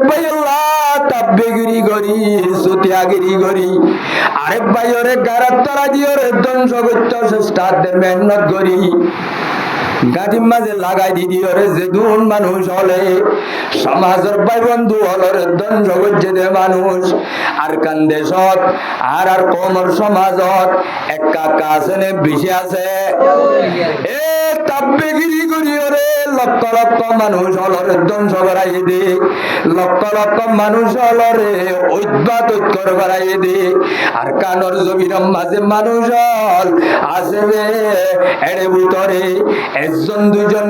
ভাই আল্লাহ তাব্বেগিরি করি সুতিয়াগিরি করি আরে ভাই ওরে গারাত তারা দিয়ে ওরে ধ্বংস করতে চেষ্টা মেহনত করি গাড়ির মাঝে লাগাই দিদি ওরে যেদুন মানুষ হলে সমাজের ভাই বন্ধু হলরে ধ্বংস করছে দে মানুষ আর কান দেশত আর কমর সমাজত একা কাছে বেশি আছে এ তাব্বেগিরি করি ওরে লক্ষ লক্ষ মানুষ হলরে ধ্বংস করাই দে লক্ষ লক্ষ মানুষ হলরে ঐক্য করাই দে আর কানর জমির মাঝে মানুষ হল আসবে এর ভিতরে একজন দুজন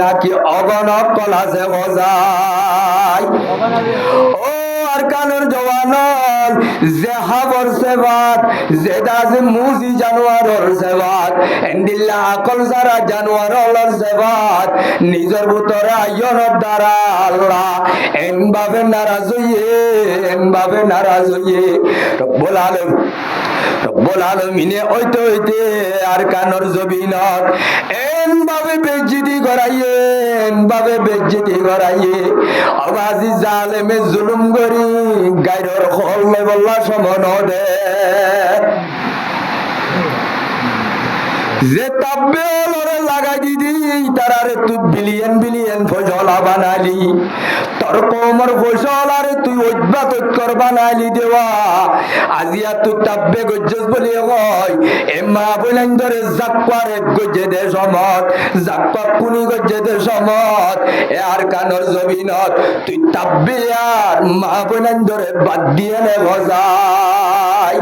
নাকি অগণক কলাছে বজায় ও আর কানর জওয়ানল যে হাবর সেবাত যেটা যে মুজি জানোয়ারর সেবাত এন্ডিল্লা আকল যারা জানোয়ারর সেবাত নিজের ভিতরে আয়নের দ্বারা আল্লাহ এমভাবে নারাজ হইয়ে রব্বুল আলামিনে হইতে হইতে আর কানর জবিনত এমভাবে বেজ্জতি করাইয়ে আবাজি জালেমে জুলুম করি গায়রর খল্লে বল্লা সমন দে যে তাব্বে লরে লাগাই দিদি তারারে তুই বিলিয়ন বিলিয়ন ফসলা বানালি তোর কোমর ফসল আরে তুই অভ্যাত বানালি দেওয়া আজিয়া তুই তাব্বে গজ্জস বলি হয় এ মা বলেন ধরে জাক্কারে গজ্জে দে সমত জাক্কা কুনি গজ্জে দে সমত এ আর কানর জমিনত তুই তাব্বে আর মা বলেন ধরে বাদ দিয়ে নে ভজাই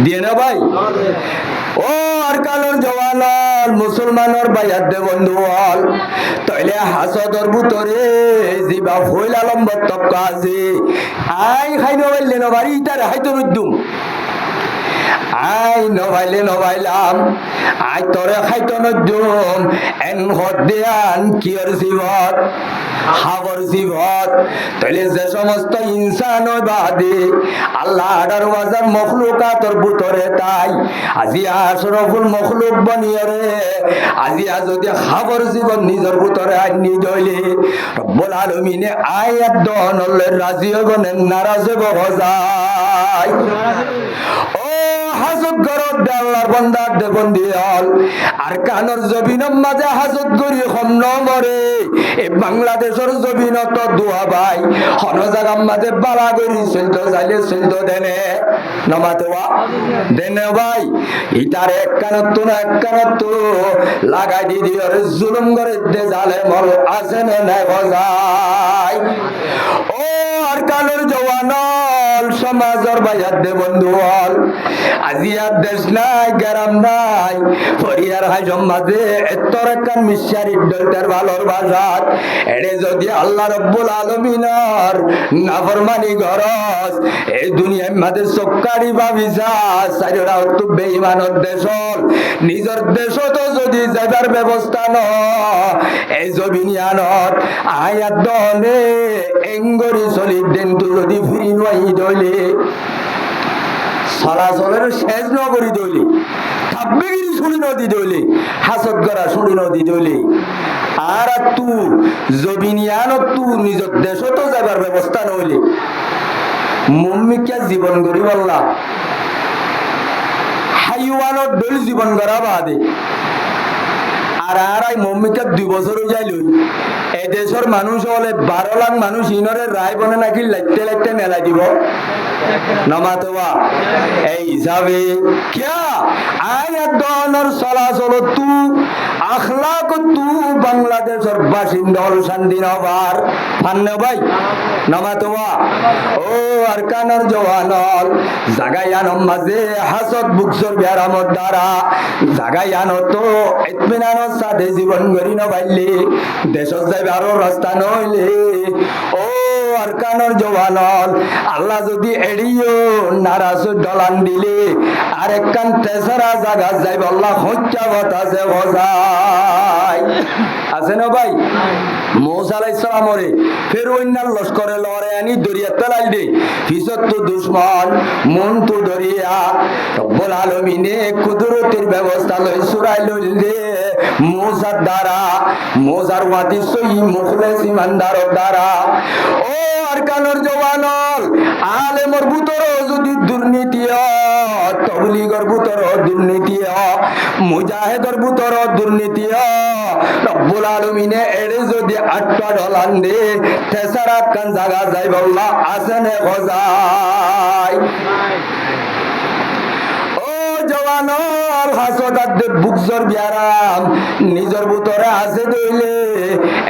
দিয়ে না ভাই ও আর কালোর জওয়ানল মুসলমানের বাইয়াত দে বন্ধু হল তইলে হাসদর ভিতরে জিবা হইল আলম্ব তক্ক আছে আই খাইনো বললে নবারি তার হাইতো রুদ্দুম আই নবাইলাম আই তোরে খাইতো নদ্দুম এন হদ দেয়ান কিয়র জীবত হাবর জীবত তাহলে যে সমস্ত ইনসান বাদে আল্লাহ আডার বাজার মখলুকাতর ভিতরে তাই আজি আশরফুল মখলুক বনিয়রে আজিয়া যদি হাবর জীবন নিজের ভিতরে আইনি দইলে রব্বুল আলামিনে আয়াত দনলের রাজি হবেন নারাজ হব যায় ও হাজত গরত আল্লাহর বান্দার দে বন্দি হল আর কানর জবিনের মাঝে হাজত করি হম নমরে এই বাংলাদেশের জবিনত দোয়া ভাই হন জায়গার মাঝে বালা করি চলতো যাইলে চলতো দেনে নমাতেওয়া দেনে ভাই ইটার এক কানত না এক কানত লাগাই দি দিওর জুলুম করে দে জালে মল আছে না নাই বজাই ও আর কানর জওয়ানল সমাজের বাইয়াত দে বন্ধু হল আজিয়ার দেশ নাই গ্রাম নাই ফরিয়ার হাই সমাজে এতর একখান মিশারির দলটার ভালোর বাজার এড়ে যদি আল্লাহ রব্বুল আলামিনের নাফরমানি গরজ এই দুনিয়ার মাঝে সক্কারি ভাবিসা সাইরা তো বেঈমানের দেশ নিজের দেশ তো যদি যাবার ব্যবস্থা ন এই জবিনিয়ানত আয়াত দলে এঙ্গরি চলি দিন তো যদি ফিরি নই দলে চলাচলের শেষ নগরী দইলে তাব্বেগিরি শুনি নদী দইলে হাসদ করা শুনি নদী দইলে আর তু জবিনিয়ান তু নিজের দেশ তো যাবার ব্যবস্থা নইলে মুম্মিকা জীবন গড়ি বললা হাইওয়ানত দল জীবন গড়া বাদে আর মম্মিকা 2 বছর যাইল এই দেশের মানুষ হলে 12 লাখ মানুষ ইনরে রায় বনে নাকি লাইতে লাইতে মেলা দিব নমাতোয়া এই হিসাবে কিয়া আয়াত দনর চলাচল তু আখলাক তু বাংলাদেশের বাসিন্দা হল শান্তি নবার ফান্নে ভাই নমাতোয়া ও আর কানর জওয়ানল জাগায়ানোর মাঝে হাসত বুকসর ব্যারামত দ্বারা জাগায়ানো তো ইতমিনানোর সাথে জীবন গড়ি নবাইলে দেশত যাইবে আরো রাস্তা নইলে ও আর কানর জওয়ানল আল্লাহ যদি এড়িও নারাজ ডলান দিলে আর একখান তেসরা জায়গা যাইব আল্লাহ হত্যা বাতাসে বজায় আছে না ভাই মূসা আলাইহিস সালামরে ফের অন্যার লস্করে লড়ে আনি দরিয়া তেলাল দে ফিসত তো দুশমন মন তো দরিয়া রব্বুল আলামিনে কুদরতের ব্যবস্থা লই সুরাই লইলে মুসার দ্বারা মুসার ওয়াতি সই মুখলেস ইমানদারর দ্বারা ও আরকানোর জওয়ানল আলেমর ভিতর যদি দুর্নীতি তবলিগর ভিতর দুর্নীতি মুজাহিদর ভিতর দুর্নীতি রব্বুল আলামিনে এড়ে যদি আটটা ডলান দে তেসারাত কান জায়গা যাই বল্লা আসেনে গজাই ও জওয়ানল হাসদাত দে বুকজর বিয়ারাম নিজর ভিতরে আছে দইলে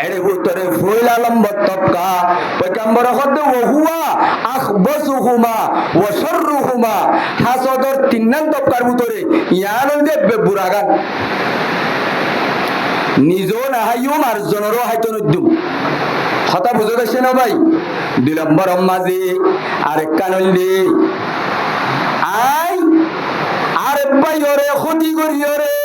এড়ে ভিতরে ফুইলা লম্বর তপকা পয়গম্বর হদে ওহুয়া আখবাসুহুমা ওয়া শাররুহুমা হাসদর তিননান তপকার ভিতরে ইয়ানন দে বুরাগান নিজও না হাইও মারজনেরও হাইতো নদ্যুম কথা বুঝে গেছে না ভাই 2 নম্বর মাঝে আরেক কানলি আই আরে বাইরে ক্ষতি করিও রে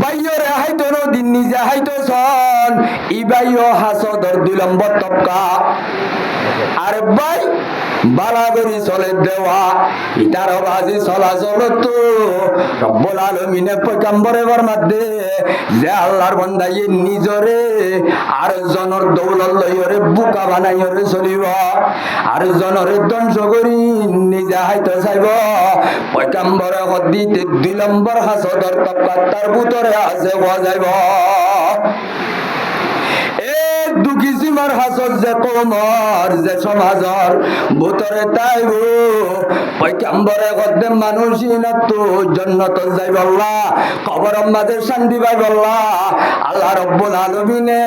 বাইরে হাইতো নদিন নিজে হাইতো সন ই বাইও হাসদর 2 নম্বর তপকা আরে ভাই বালাগরি চলে দেওয়া ইটার বাজি চলাচল তো রব্বুল আলামিনে পয়গম্বরের মধ্যে যে আল্লাহর বান্দাই নিজরে আর জনর দৌলত লইরে বুকা বানাইরে চলিব আর জনরে ধ্বংস করি নিজে হাইতে চাইব পয়গম্বরে হদিতে 2 নম্বর হাসদর তপকা তার ভিতরে আছে হওয়া যাইব দুঃখী সীমার হাসত যে কমর যে সমাজর ভিতরে তাইব পয়গম্বরে গদ্দে মানুষই না তো জান্নাত যাই বল্লা কবর মাঝে শান্তি পাই বল্লা আল্লাহ রব্বুল আলামিনে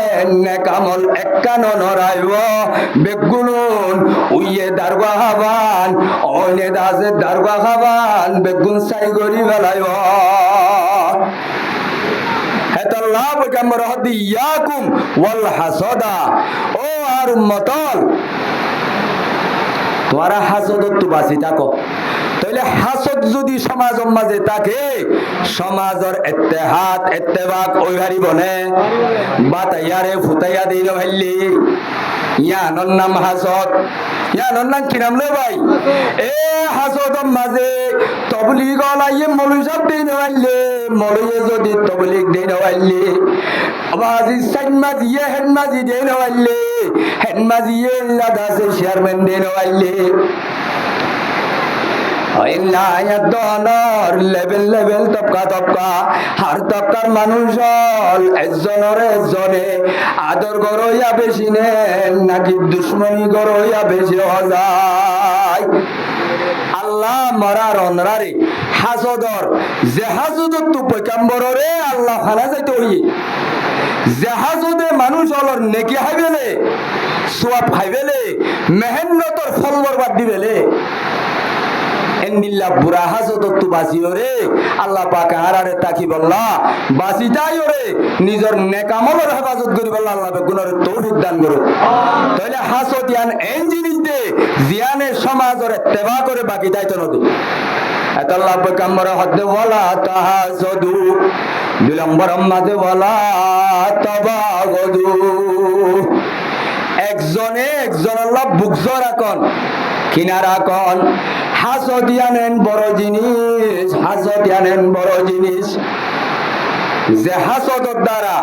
নেক আমল এককানো নরাইব বেগুন উইয়ে দারগা হাবান ওনে দাসে দারগা হাবান বেগুন সাই গরি ফেলাইব হেতাল্লাহ পয়গম্বর হদি ইয়াকুম ওয়াল হাসাদা ও আর উম্মতল তোরা হাসদত তো বাঁচি থাকো তাহলে হাসদ যদি সমাজের মাঝে থাকে সমাজের ইত্তেহাদ ইত্তেফাক ওই হারি বনে বাতাইয়ারে ফুতাইয়া দিল ভাইলি ইয়ানোর নাম হাসদ ইয়ানোর নাম কি নাম লে ভাই এ হাসদর মাঝে তবলিগ আলাইয়ে মৌলভী সাহেব দিন হইলে মৌলভী যদি তবলিগ দিন হইলে আবাজি সাইন মাজিয়ে হেন মাজি দিন হইলে হেন মাজিয়ে লাদাসে চেয়ারম্যান দিন হইলে লেভেল লেভেল তপকা তপকা হার তপকার মানুষ একজনের একজনে আদর গরইয়া বেশি নে নাকি দুশ্মনী গরইয়া বেশি হজায় আল্লাহ মরার অনরারে হাসদর যে হাসদর তু পয়গম্বররে আল্লাহ খানা যাইতে হইয়ে যে হাসদে মানুষ অলর নেকি হাইবেলে সোয়াব খাইবেলে মেহেন্নতর ফল বরবাদ দিবেলে এন্দিল্লা বুড়া হাসদত তু বাঁচিও রে আল্লাহ পাক আরারে তাকি বললা বাঁচিতাই রে নিজের নেকামলের হেফাজত করি বললা আল্লাহ বেগুনের তৌফিক দান করো তাহলে হাসদ ইয়ান এই জিনিস দে জিয়ানের সমাজের ইত্তেবা করে বাকি দায়িত্ব নদী এত আল্লাহ পয়গম্বর হদে ওয়ালা তাহাসদু 2 নম্বর মাঝে ওয়ালা তাবাগদু একজনে একজন আল্লাহ বুকজর রাখন কিনারা কন হাসদিয়ানেন বড় জিনিস হাসদিয়ানেন বড় জিনিস যে হাসদর দ্বারা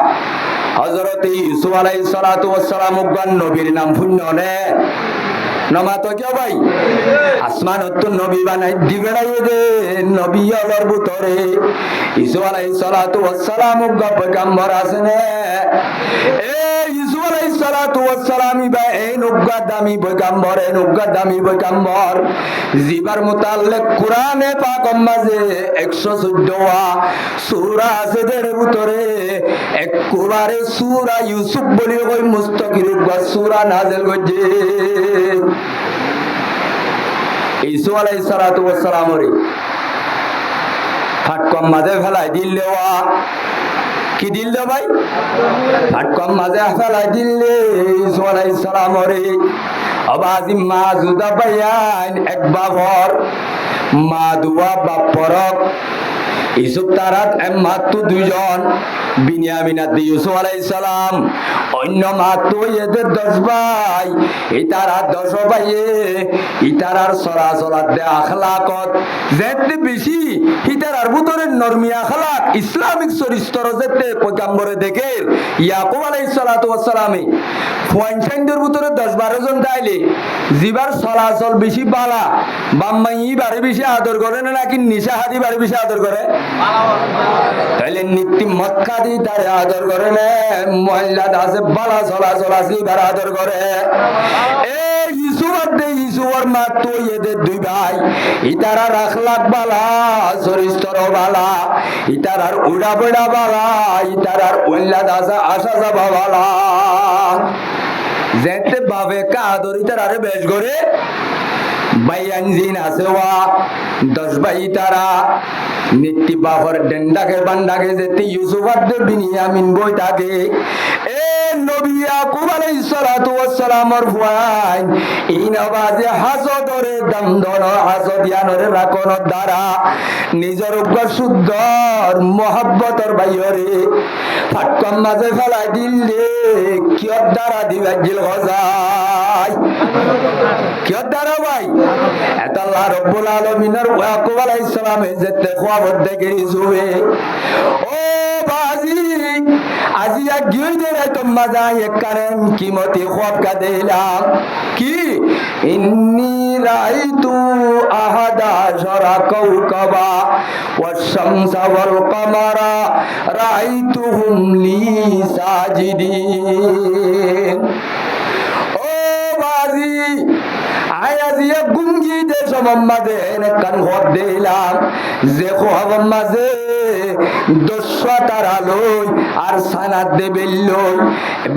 হযরত ইউসুফ আলাইহিস সালাতু ওয়াস সালাম নবীর নাম পুণ্য নে নমা তো কেউ ভাই আসমান তো নবী বানাই দিবে না দে নবী আলোর ভিতরে ইউসুফ আলাইহিস সালাতু ওয়াস সালাম পয়গম্বর আছেন এ ইউসুফ আলাইহিস সালাতু ওয়াস সালাম বা এই নুগা দামি পয়গম্বর এই নুগা দামি পয়গম্বর জিবার মুতাল্লিক কোরআনে পাক মাঝে 114 সূরা আছে এর ভিতরে একবারে সূরা ইউসুফ বলি কই মুস্তাকিল সূরা নাযিল হইছে ইউসুফ আলাইহিস সালাতু ওয়াস সালাম রে ফাটকম মাঝে ফেলাই দিলেওয়া কি দিল ভাই ফাটকম মাঝে ফেলাই দিলে ইউসুফ আলাইহিস সালাম রে আবাজি মা জুদা বায়ান এক বাবর মা দুয়া বাপরক ইউসুফ তারাত মাত্র দুইজন, বিনিয়ামিনাত ইউসুফ আলাইহিস সালাম, অন্য মাত্র এদের 10 ভাই। ইতারা 10 ভাইয়ে ইতারার চলাচলাত দে আখলাকত যেতে বেশি, ইতারার ভিতরে নরমি আখলাক ইসলামিক চরিত্র যেতে পয়গম্বরে দেখে ইয়াকুব আলাইহিস সালাতু ওয়াস সালামে পয়েন্টের ভিতরে 10-12 জন দাইলে জিবার চলাচল বেশি বালা, বাম্মাই বাড়ি বেশি আদর করে না নাকি নিশা হাদি বাড়ি বেশি আদর করে? তাইলে নীতি মক্কা দি তারে আদর করে না, মহিলা আছে বালা চলাচল আছে এবার আদর করে। এই ইসুয়ার মা তো এদের 2 ভাই, ইতারার আখলাক বালা, চরিত্র বালা, ইতারার উড়া বেড়া বালা, ইতারার ওল্লাদ আছে আশা যাবা বালা। যেতে ভাবে কাদর ইতারারে বেশ করে বাইয়ান জিন আছে ওয়া 10 ভাই তারা নিত্তি বাহর ডেন্ডাকে বান্ডাকে যেতে ইউসুফ আর বিনিয়ামিন বই থাকে। এ নবী ইয়াকুব আলাইহিস সালাতু ওয়াস সালামর ভাই ইনাবাজে হাসদরে দমদন হাসদিয়ানরে রাখন দ্বারা নিজের উপর শুদ্ধর মোহাব্বতর বাইরে ফাটকম মাঝে ফেলাই দিলে কিয়র দ্বারা দিবাজিল গজায়, কিয়র দ্বারা ভাই এত আল্লাহ রব্বুল আলামিনের ইয়াকুব আলাইহিস সালামে যেতে খবর দেখে ইসুফে ও বাজি আজিয়া গিয়ে দে তো মজা এক কারণ কিমতি খব কা দিলাম কি ইন্নী রাইতু আহাদা শরা কওকাবা ওয়াস শামসা ওয়াল কমারা রাইতুহুম লি সাজিদিন। ও বাজি আয়াজিয়া গুঙ্গি দে সমাম্মাদে কান হদ দিলাম যে খোয়াবম মাঝে 10 তারা লই আর সানাত দে বেল্লই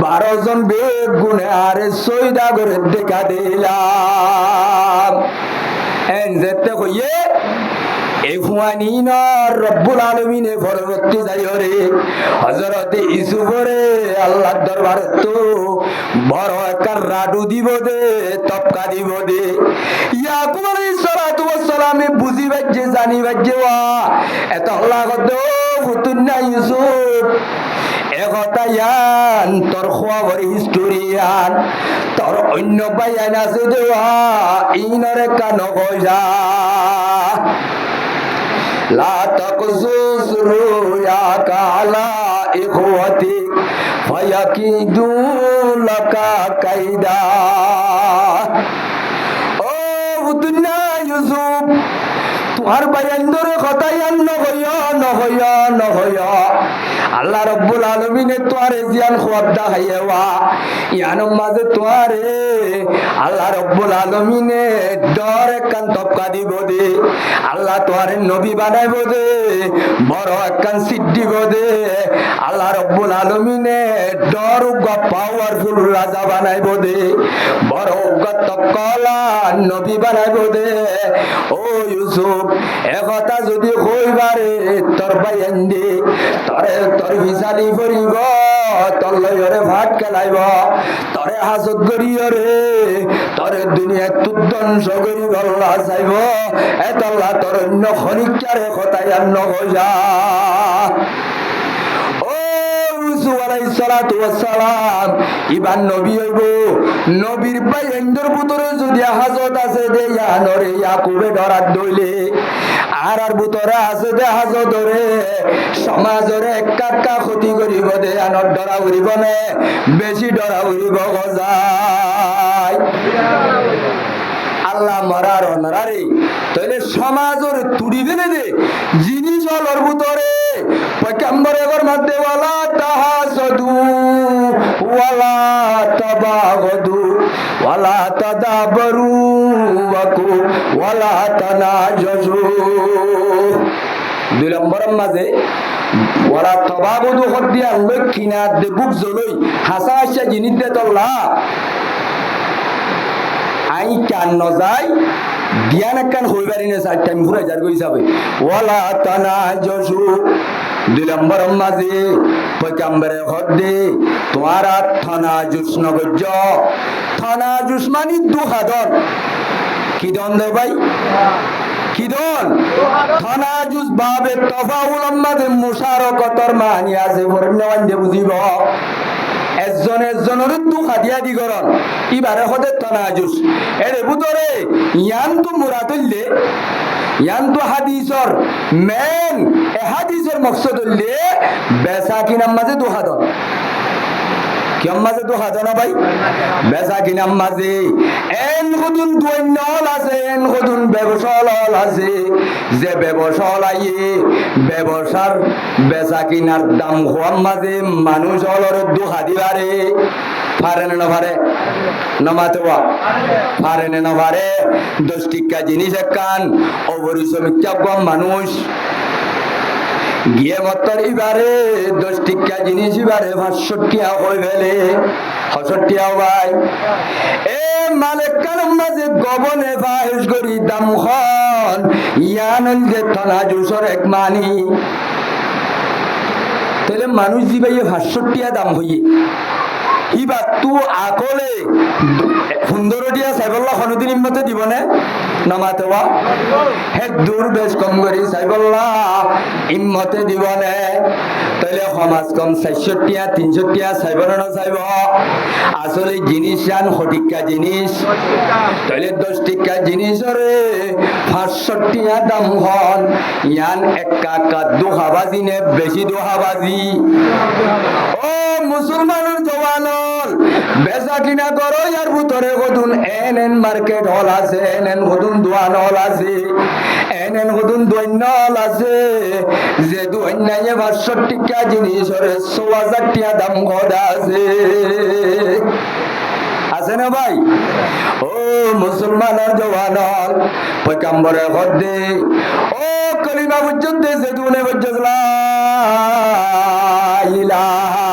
12 জন বেগ গুনে আর সৈদা করে দেখা দিলাম। এন যেতে কইয়ে এই ফুয়ানিনার রব্বুল আলামিনে পরবর্তী যাইরে হযরত ইউসুফরে আল্লাহর দরবারে তো বড় একটা রাডু দিব দে, তপকা দিব দে। ইয়াকুব আলাইহিস সালাতু ওয়াস সালামে বুঝি বাজে জানি বাজে ওয়া এত আল্লাহ কত ফুতুনা ইউসুফ এগতায়ান তোর খবর হিস্টোরিয়ান তোর অন্য বায়ান আছে দেওয়া ইনরে কান কইরা লা তাকসুস রুয়াকা আলা ইখওয়াতিক ফায়াকিদু লাকা কাইদা। ও বুতুনা ইউসুফ তোমার বায়ান ধরে কথায়ান নহয় আল্লাহ রব্বুল আলামিনে তোরে জিয়ান খোয়াব দেখাইয়া ইয়ানোর মাঝে তোরে আল্লাহ রব্বুল আলামিনে ডরে কান তপকা দিব দে, আল্লাহ তোরে নবী বানাইব দে, বড় একখান সিদ্দিক দে, আল্লাহ রব্বুল আলামিনে ডর পাওয়ারফুল রাজা বানাইব দে, বড় তপকলা নবী বানাইব দে। ও ইউসুফ একথা যদি কইবারে তোর বাইন দে তরে তোর বিচালি করিব, তোর লয়রে ভাত খেলাইব, তরে হাসত করিয়রে তরে দুনিয়া তুধ্বংস করিব আল্লাহ চাইব। এত আল্লাহ তোর অন্য খনিকারে কথাই আর নহয়া। ইউসুফ আলাইহিস সালাতু ওয়াস সালাম ইবান নবী হইব, নবীর বাইন্দর ভিতরে যদি হাজত আছে দে ইয়ানরে ইয়াকুবে ডরাত দইলে আর ভিতরে আছে দে হাজত রে সমাজরে একাকা ক্ষতি করিব দে আনর ডরা উড়িব নে বেশি ডরা উড়িব গজায় আল্লাহ মরার অনরারে তাইলে সমাজের তুড়িবে না দে জিনিস হলর ভিতরে পয়গম্বর এর মধ্যে ওয়ালা তাহাসদু ওয়ালা তাবাগদু ওয়ালা তাদাবরু ওয়াকু ওয়ালা তানাজু। 2 নম্বরের মাঝে ওয়ালা তাবাগদু হদিয়া লক্ষিনা দে বুক জলই হাসা হাসা জিনিস দে তোলা আই কান ন যায় জ্ঞান একখান হইবারি না 4 টাইম ঘুরে যার হিসাবে ওয়ালা তানাজু। 2 নম্বর মাঝে পয়গম্বরে হদে তোমারা তানাজুস নগজ তানাজুস মানে দুহাদন কি দন দে ভাই কিদন তনাজুজ বাবে তফাউল মাঝে মুশারকতর মানি আছে পরিণাম দিয়ে বুঝিব এজনের দুখা দিয়া দিগরণ ইবারে হতে তনাজুজ এর ভিতরে ইয়ান তো মুরাদুল্লে ইয়ান তো হাদিসর মেন এ হাদিসের মকসদ হইলে বেচা কিনার মাঝে দুহাদন কিয়ম মাঝে দুহাদন ভাই বেচা কিনার মাঝে এন কদুন দৈন্য আছে এন কদুন ব্যবসল আছে যে ব্যবসল আইয়ে ব্যবসার বেচা কিনার দাম হওয়ার মাঝে মানুষ হলর দুহা দিবারে পারে না পারে নমাতেওয়া পারে না পারে 10 টিকা জিনিস একান অপরিশ্রমিক মানুষ গিয়ে মতর ইবারে 10 টিকা জিনিস ইবারে 500 টিয়া হয়ে গেলে 65 টিয়া ভাই এ মালিক কারম মাঝে গবনে ফাহিশ করি দাম খন ইয়ানন যে তনাজুসর এক মানি তাহলে মানুষ জিবাই 500 টিয়া দাম হইয়ে ইবা তু আকলে 15 টিয়া সাইবল্লাহ হনুদিন ইম্মতে দিবনে নমাতেওয়া হে দূর বেশ কম করি সাইবল্লাহ ইম্মতে দিবনে তাহলে সমাজ কম 400 টিয়া 300 টিয়া সাইবল না সাইব আসলে জিনিস আন হটিকা জিনিস তাহলে 10 টিকা জিনিসরে 500 টিয়া দাম হন ইয়ান একা দুহাবাজি নে বেশি দুহাবাজি ও মুসলমানের জওয়ানল বেচা কিনা করো ইয়ার ভিতরে কদুন এন মার্কেট হল আছে এন কদুন দোয়ান হল আছে এন কদুন দৈন্য হল আছে যে দৈন্যায় 500 টিকা জিনিসরে 6000 টিয়া দাম গদা আছে আছে না ভাই ও মুসলমানের জওয়ানল পয়গম্বরে হদে ও কলিমা বুঝতে যে দুনে বুঝলা ইলাহা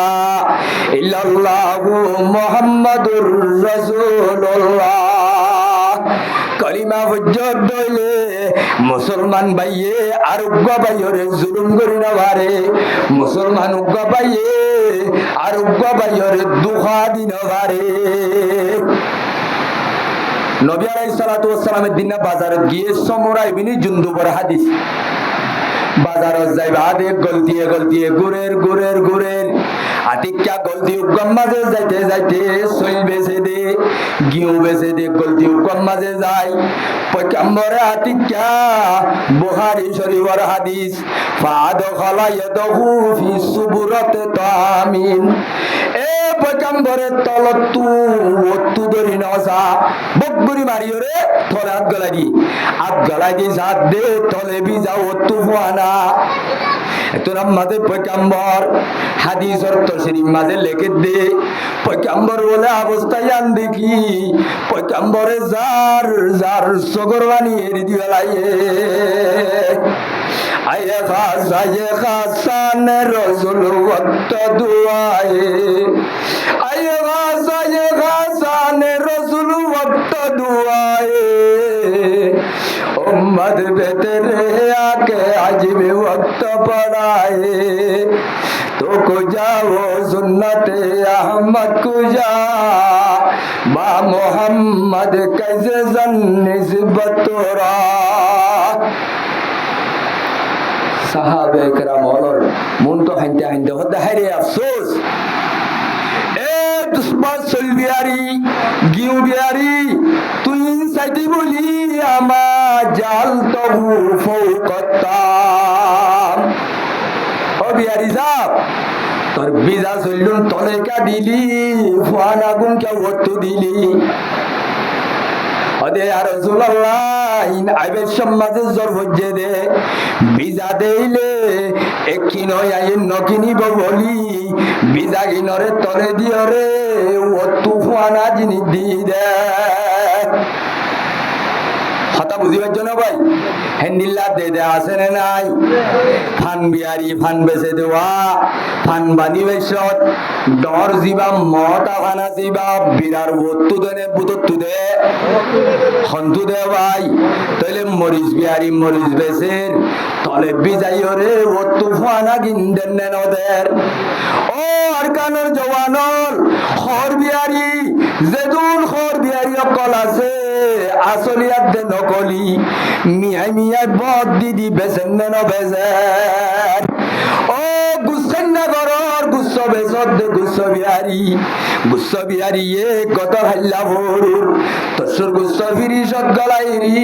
ইল্লাল্লাহু মুহাম্মাদুর রাসূলুল্লাহ কলিমা বুঝত দইলে মুসলমান ভাইয়ে আর উগ্গা ভাইয়রে জুলুম করি না পারে মুসলমান উগ্গা ভাইয়ে আর উগ্গা ভাইয়রে দুখা দিন পারে নবী আলাইহিস সালাতু ওয়াস সালামের দিনে বাজারে গিয়ে সমরাই বিনি জুনদুবর হাদিস বাজারত যাইবা দে গলতিয়ে গুরের আতিকা গলতি উগম মাঝে যাইতে সইল বেচে দে গিউ বেচে দে গলতি উগম মাঝে যায় পয়গম্বরে আতিকা বুখারী শরীফের হাদিস ফাদখালা ইয়াদাহু ফি সুবুরাত তামিন এ পয়গম্বরে তলতু ওত্তু ধরি নসা বকবুরি মারিওরে থলে হাত গলাই দি জাত দে তলে বিজা ওত্তু ফুয়ানা তোর মাঝে পয়গম্বর হাদিসর তশরিফ মাঝে লিখে দে পয়গম্বর বলে অবস্থায় আন দেখি পয়গম্বরে জার সগর বানিয়ে দিও লাইয়ে আয়ে খাসান রাসূল ওয়াক্ত দুআয়ে আয়ে খাসান রাসূল ওয়াক্ত দুআয়ে उम्मत पे तेरे आके अजीब वक्त पड़ाए तो को जाओ सुन्नत अहमद को जा बा मोहम्मद कैसे जन निस्बत तोरा साहबे करम और मुन तो हंते होता है रे अफसोस চল বিহারি গিউ বিহারি তুই সাইতে বলি আমার জাল তবু ফৌকতাম ও বিহারি সাহ তোর বিজা চললুন তলে কা দিলি ফুয়ান আগুন কে ওত্তু দিলি অদে আর রাসূলুল্লাহ ইন আইবের সমাজে জোর হজ্জে দে বিজা দেইলে একিনো আইন নকিনি বলি বিজা গিনরে তলে দিওরে ওত্তু ফুয়ানা জিনি দি দে কথা বুঝিবার জন্য ভাই হ্যান্ডিল্লা দে দে আছে না নাই ফান বিহারি ফান বেচে দেওয়া ফান বানি বেচত ডর জিবা মহতা ফানা জিবা বিরার ওত্তু দেনে বুতত্তু দে হন্তু দে ভাই তাইলে মরিচ বিহারি মরিচ বেচের তলে বিজাইরে ওত্তু ফানা গিন্দেন নেন ওদের ও আরকানের জওয়ানল খর বিহারি যেদুন খর বিহারি অকল আছে আসলিয়াত দে নকলি মিয়াই মিয়াই বদ দিদি বেছেন ন বেছেন ও গুছেন না গরর গুচ্ছ বেচত দে গুচ্ছ বিহারি এ কত হাল্লা ভরুর তসুর গুচ্ছ ফিরি সত গলাইরি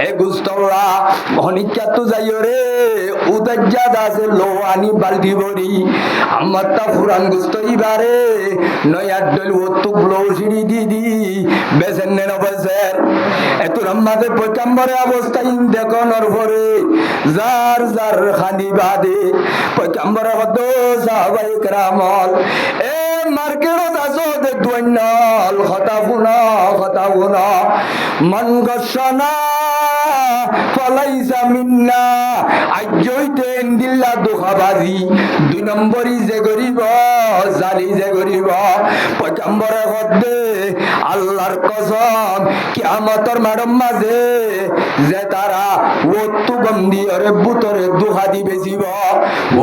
এ গুস্তরা অনিকা তো যাইও রে উদাজ্জাদ আছে লোহানি বালতি ভরি আমার তা ফুরান গুস্ত ইবারে নয়ার ডল ওতুক ব্লৌসিরি দিদি বেছেন নেন বেছেন এত রম্মাদের পয়কাম্বরে অবস্থা ইন দেখো নরভরে যার যার খানি বাদে পয়কাম্বরে হত সাহাবাই কেরামল এ মার্কেটত আছো দে দুয়াইনল কথা শুনা মন গসনা ফলাইসা মিন্না আজ্জইতে এন্দিল্লা দুখাবাজি 2 নম্বরই যে গরিব জালি যে গরিব পয়গম্বরে হদে আল্লাহর কসম কিয়ামতের মাঠের মাঝে যে তারা ওত্তু গন্ধিয়রে বুতরে দুহা দিবে জীব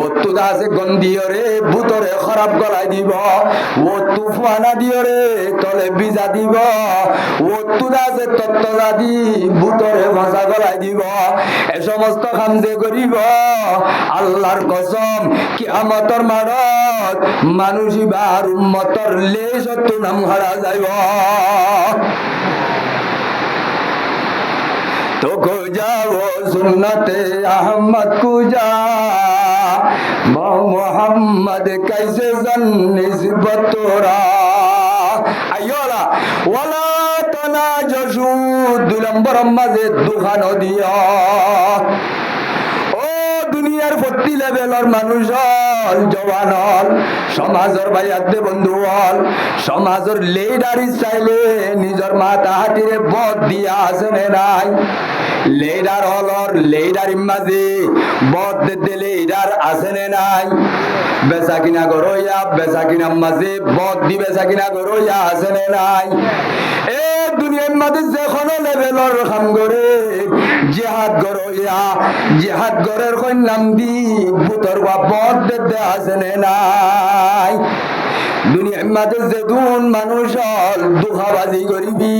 ওত্তু দাসে গন্ধিয়রে বুতরে খারাপ গলাই দিব ওত্তু ফানা দিয়রে তলে বিজা দিব ওত্তু দাসে তত্ত্বজা দি বুতরে ভাষা গলাই দিব এ সমস্ত কাম যে করিব আল্লাহর কসম কিয়ামতের মাঠত মানুষ ইবার উম্মতর লেশত্তু নাম হারা যাইব তো যাও সুন্নতে আহমদ কুজা মোহাম্মদ कैसे जन निस्बत तोरा আইওলা ওয়ালা তানাজু 2 নম্বর মাঝে দুখানো দিয়া ও দুনিয়ার প্রতি লেভেলের মানুষ জওয়ান হল সমাজের ভাইয়াতে বন্ধু হল সমাজের লিডার চাইলে নিজের মাথা হাতিরে বদ দিয়া আছে নাই লিডার হলর লিডার মাঝে বদ দিতে লিডার আছে নাই বেচা কিনা গরইয়া বেচা কিনা মাঝে বদ দি বেচা কিনা গরইয়া আছে নাই এ দুনিয়ার মাঝে যেখানে লেভেলের কাম করে জিহাদ গরইয়া জিহাদ গরের কই নাম দি বুতর বা বদ দিতে আছে নাই দুনিয়ার মাঝে যেদুন মানুষ হল দুখাবাজি করিবি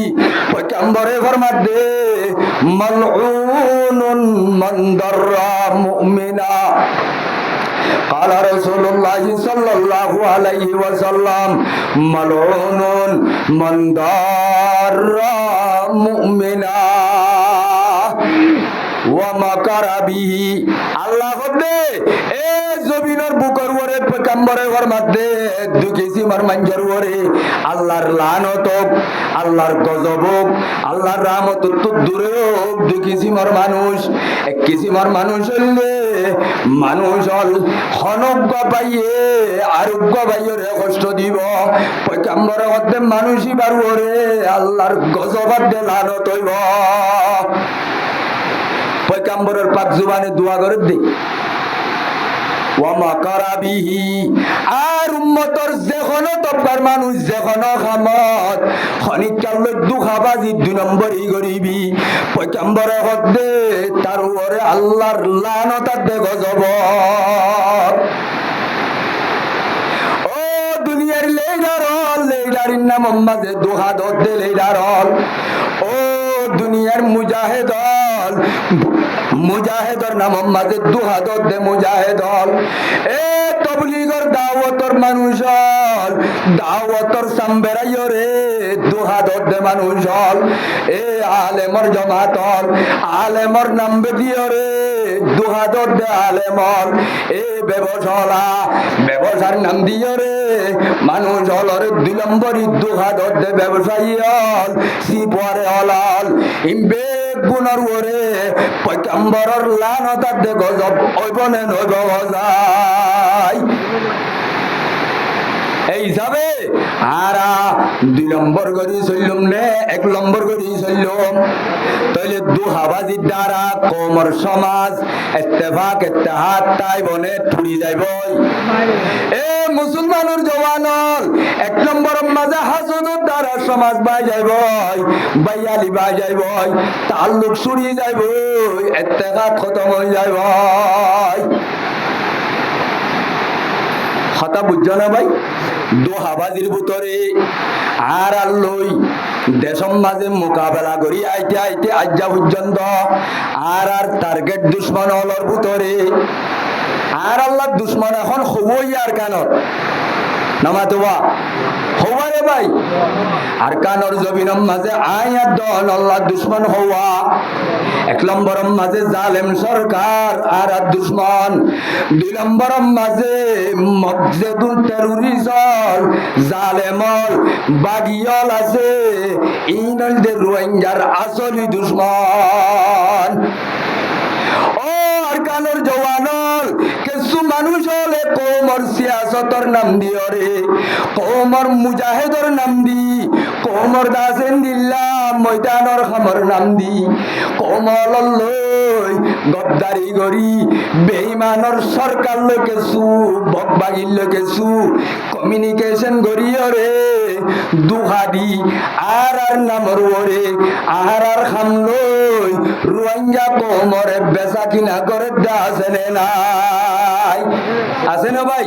পয়গম্বরে ফরমাত দে মালউনুন মান দাররা মুমিনা قال رسول الله صلى الله عليه وسلم ملعون من ضار مؤمنا ومكر به আল্লাহ দে এ জমিনের বুকের উপরে পয়গম্বরে ফরমাত দে দুকিসি মার মানজর উপরে আল্লাহর লানত আল্লাহর গজব আল্লাহর রহমত তো দূরে হোক দুকিসি মার মানুষ এক কিসিমার মানুষ হইলে মানুষ হল হনজ্ঞ পাইয়ে আরোগ্য পাইয়ে কষ্ট দিব পয়গম্বরে মধ্যে মানুষই বারুরে আল্লাহর গজব দে লানত হইব পয়গম্বরের পাক জুবানে দোয়া করে দে ওয়ামা কারাবিহি আর উম্মতর যেখানে তবকার মানুষ যেখানে খামত খনিকাল দুখাবাজি 2 নম্বরই গরিবি পয়গম্বরে হদে তার উপরে আল্লাহর লানত দে গজব ও দুনিয়ার লেডারির নাম মাঝে দুহা দে লেডার ও দুনিয়ার মুজাহিদর নাম মাঝে দুহাত দে মুজাহিদ এ তবলিগর দাওয়াতর মানুষ দাওয়াতর সামবেরাইও রে দুহাত দে মানুষ এ আলেমর জমাত আলেমর নাম বেদিও রে দুহাত দে আলেমর এ ব্যবসার নাম দিও রে মানুষ হলরে 2 নম্বরই দুহাত দে ব্যবসায়ী হল সিপরে হলাল ইমবে গুণর ওরে পয়গম্বরের লানত দে গজব ওইবনে নইব যায় এই হিসাবে আরা 2 নম্বর করি চললুম নে 1 নম্বর করি চললুম তাইলে দুহাবাজির দ্বারা কমর সমাজ ইত্তেফাক ইত্তেহাদ তাই বনে ঠুরি যাইব এ মুসলমানের জওয়ানল 1 নম্বরের মাঝে হাসুদের দ্বারা সমাজ বাই যাইব বাইয়ালি বাই যাইব তাল্লুক ছুরি যাইব ইত্তেফাক খতম হয়ে যাইব কথা বুঝছো না ভাই দোহাবাজির ভিতরে আর আল্লই দেশম মাঝে মোকাবেলা করি আইতে আইতে আজ্জা পর্যন্ত আর টার্গেট দুশ্মন হলর ভিতরে আর আল্লাহ দুশ্মন এখন হবই আর কানত নামাতোবা হওয়ারে ভাই আর কানর জমিনম মাঝে আয়াত দন আল্লাহ দুশ্মন হওয়া এক নম্বরম মাঝে জালেম সরকার আর দুশ্মন দুই নম্বরম মাঝে মসজিদুল টেরোরিজম জালেমল বাগিয়ল আছে ইনল দে রোহিঙ্গার আসলি দুশ্মন ও আর কানর জওয়ানল কিছু মানুষ হলে কৌমর সিয়াসতর নাম দিও রে কৌমর মুজাহিদর নাম দি কৌমর দাসেন দিল্লা ময়দানর খামর নাম দি কৌমল লই গদ্দারি গরি বেঈমানর সরকার লই কিছু বকবাগিল লই কিছু কমিউনিকেশন গরিও রে দুহাদি আর নামর ওরে আর খামলই রোহিঙ্গা কৌমরে বেচা কিনা করে আছে নাই আছে না ভাই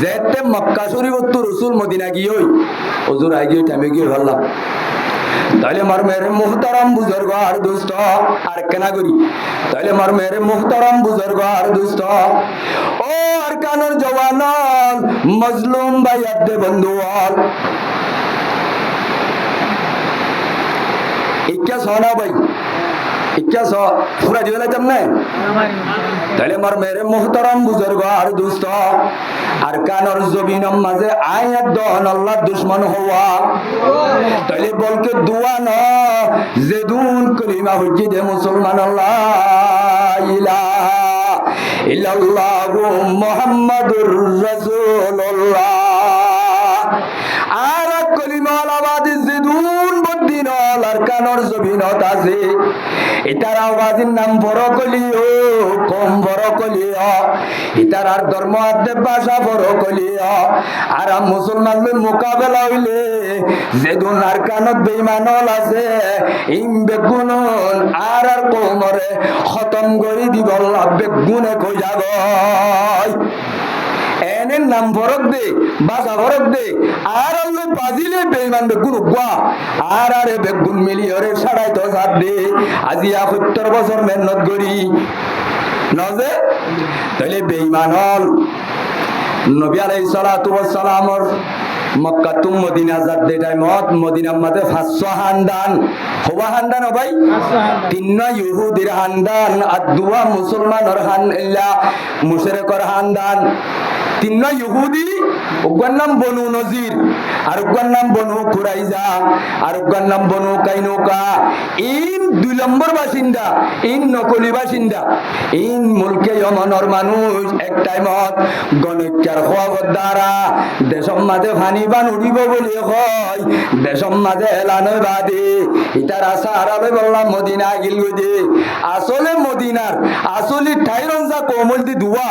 যেতে মক্কা শরীফ তো রসুল মদিনা গিয়ে হুজুর আই গিয়ে টাইমে গিয়ে ভাবলাম তাহলে মার মেরে মুহতারাম বুজুর্গ আর দুষ্ট আর কেনা করি তাহলে মার মেরে মুহতারাম বুজুর্গ আর দুষ্ট ও আর কানর জওয়ানল মজলুম ভাই আদে বন্ধুয়াল ইক্কা সোনা ভাই ইক্কা সো পুরা দিওলা তমনে তাহলে মার মেরে মুহতারাম বুজুর্গ আর দুষ্ট আর কানর জমিনম মাঝে আয়াত দন আল্লাহ দুশ্মন হওয়া তাহলে বলকে দুয়া ন জেদুন কলিমা হজ্জি দে মুসলমান আল্লাহ ইলাহা ইল্লাল্লাহু মুহাম্মাদুর রাসূলুল্লাহ আর কলিমা আলাবাদ জেদুন বদ্দিন আর কানর জমিনত আছে এটার আওয়াজের নাম বড় কলিও কম বড় কলিও এটার আর ধর্ম আদে ভাষা বড় কলিও আর মুসলমান মোকাবেলা হইলে যেদুন আর কানত বেঈমানল আছে ইম বেগুনন আর কমরে খতম করে দিব আল্লাহ বেগুনে কই যাগয় এনের নাম ফরক দে বাসা ফরক দে আর আল্লাহ বাজিলে বেঈমান বেগুন উগা আর আরে বেগুন মিলিয়রে সাড়াই তো সাত দে আজি ৭০ বছর মেহনত করি নজে তাহলে বেঈমান হল নবী আলাইহিস সালাতু ওয়াস সালামর মক্কা তুম মদিনা যাতে টাইমত মদিনার মাঝে 500 হান্দান হওয়া হান্দান ভাই 3 ইহুদির হান্দান আর 2 মুসলমানের হান্লা মুশরিকর হান্দান 3 ইহুদি ওগর নাম বনু নজির আর ওগর নাম বনু কুরাইজা আর ওগর নাম বনু কাইনুকা ইন 2 নম্বর বাসিন্দা ইন নকলি বাসিন্দা ইন মুলকে ইয়মনের মানুষ এক টাইমত গণিকার খোয়াবত দ্বারা দেশম মাঝে ফানি বান উড়িব বলে হয় দেশম মাঝে এলানো বাদে ইটার আশা আরাবে বললাম মদিনা গিল গদে আসলে মদিনার আসলে ঠাইরঞ্জা কোমল দি দুয়া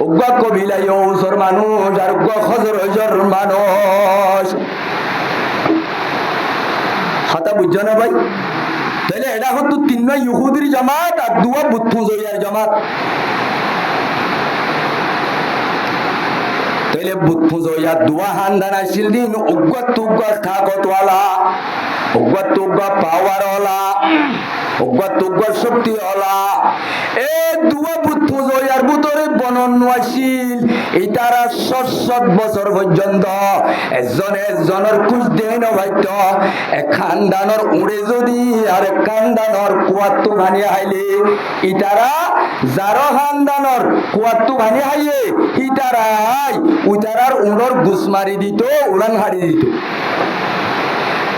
ওগা কবিলা ইউসর মানুষ আর ওগা খজরজর মানুষ কথা বুঝছো না ভাই তাহলে এটা হতো 3 ইহুদির জামাত আর 2 বুত পূজার জামাত তাহলে বুত পূজা 2 হান্দান আসিল দিন উগ্গা থাকতওয়ালা উগ্গা পাওয়ারওয়ালা উগ্গা শক্তি ওয়ালা এ 2 বুত পূজার ভিতরে বনন আসিল ইতারা 7 বছর পর্যন্ত একজনের কুছ দেন হয়ত এক খানদানর উড়ে যদি আর এক খানদানর কুয়াত্তু ভানি আইলে ইতারা যারো খানদানর কুয়াত্তু ভানি আইয়ে ইতারা উতারার উড়র গুস মারি দিত উড়ান হারি দিত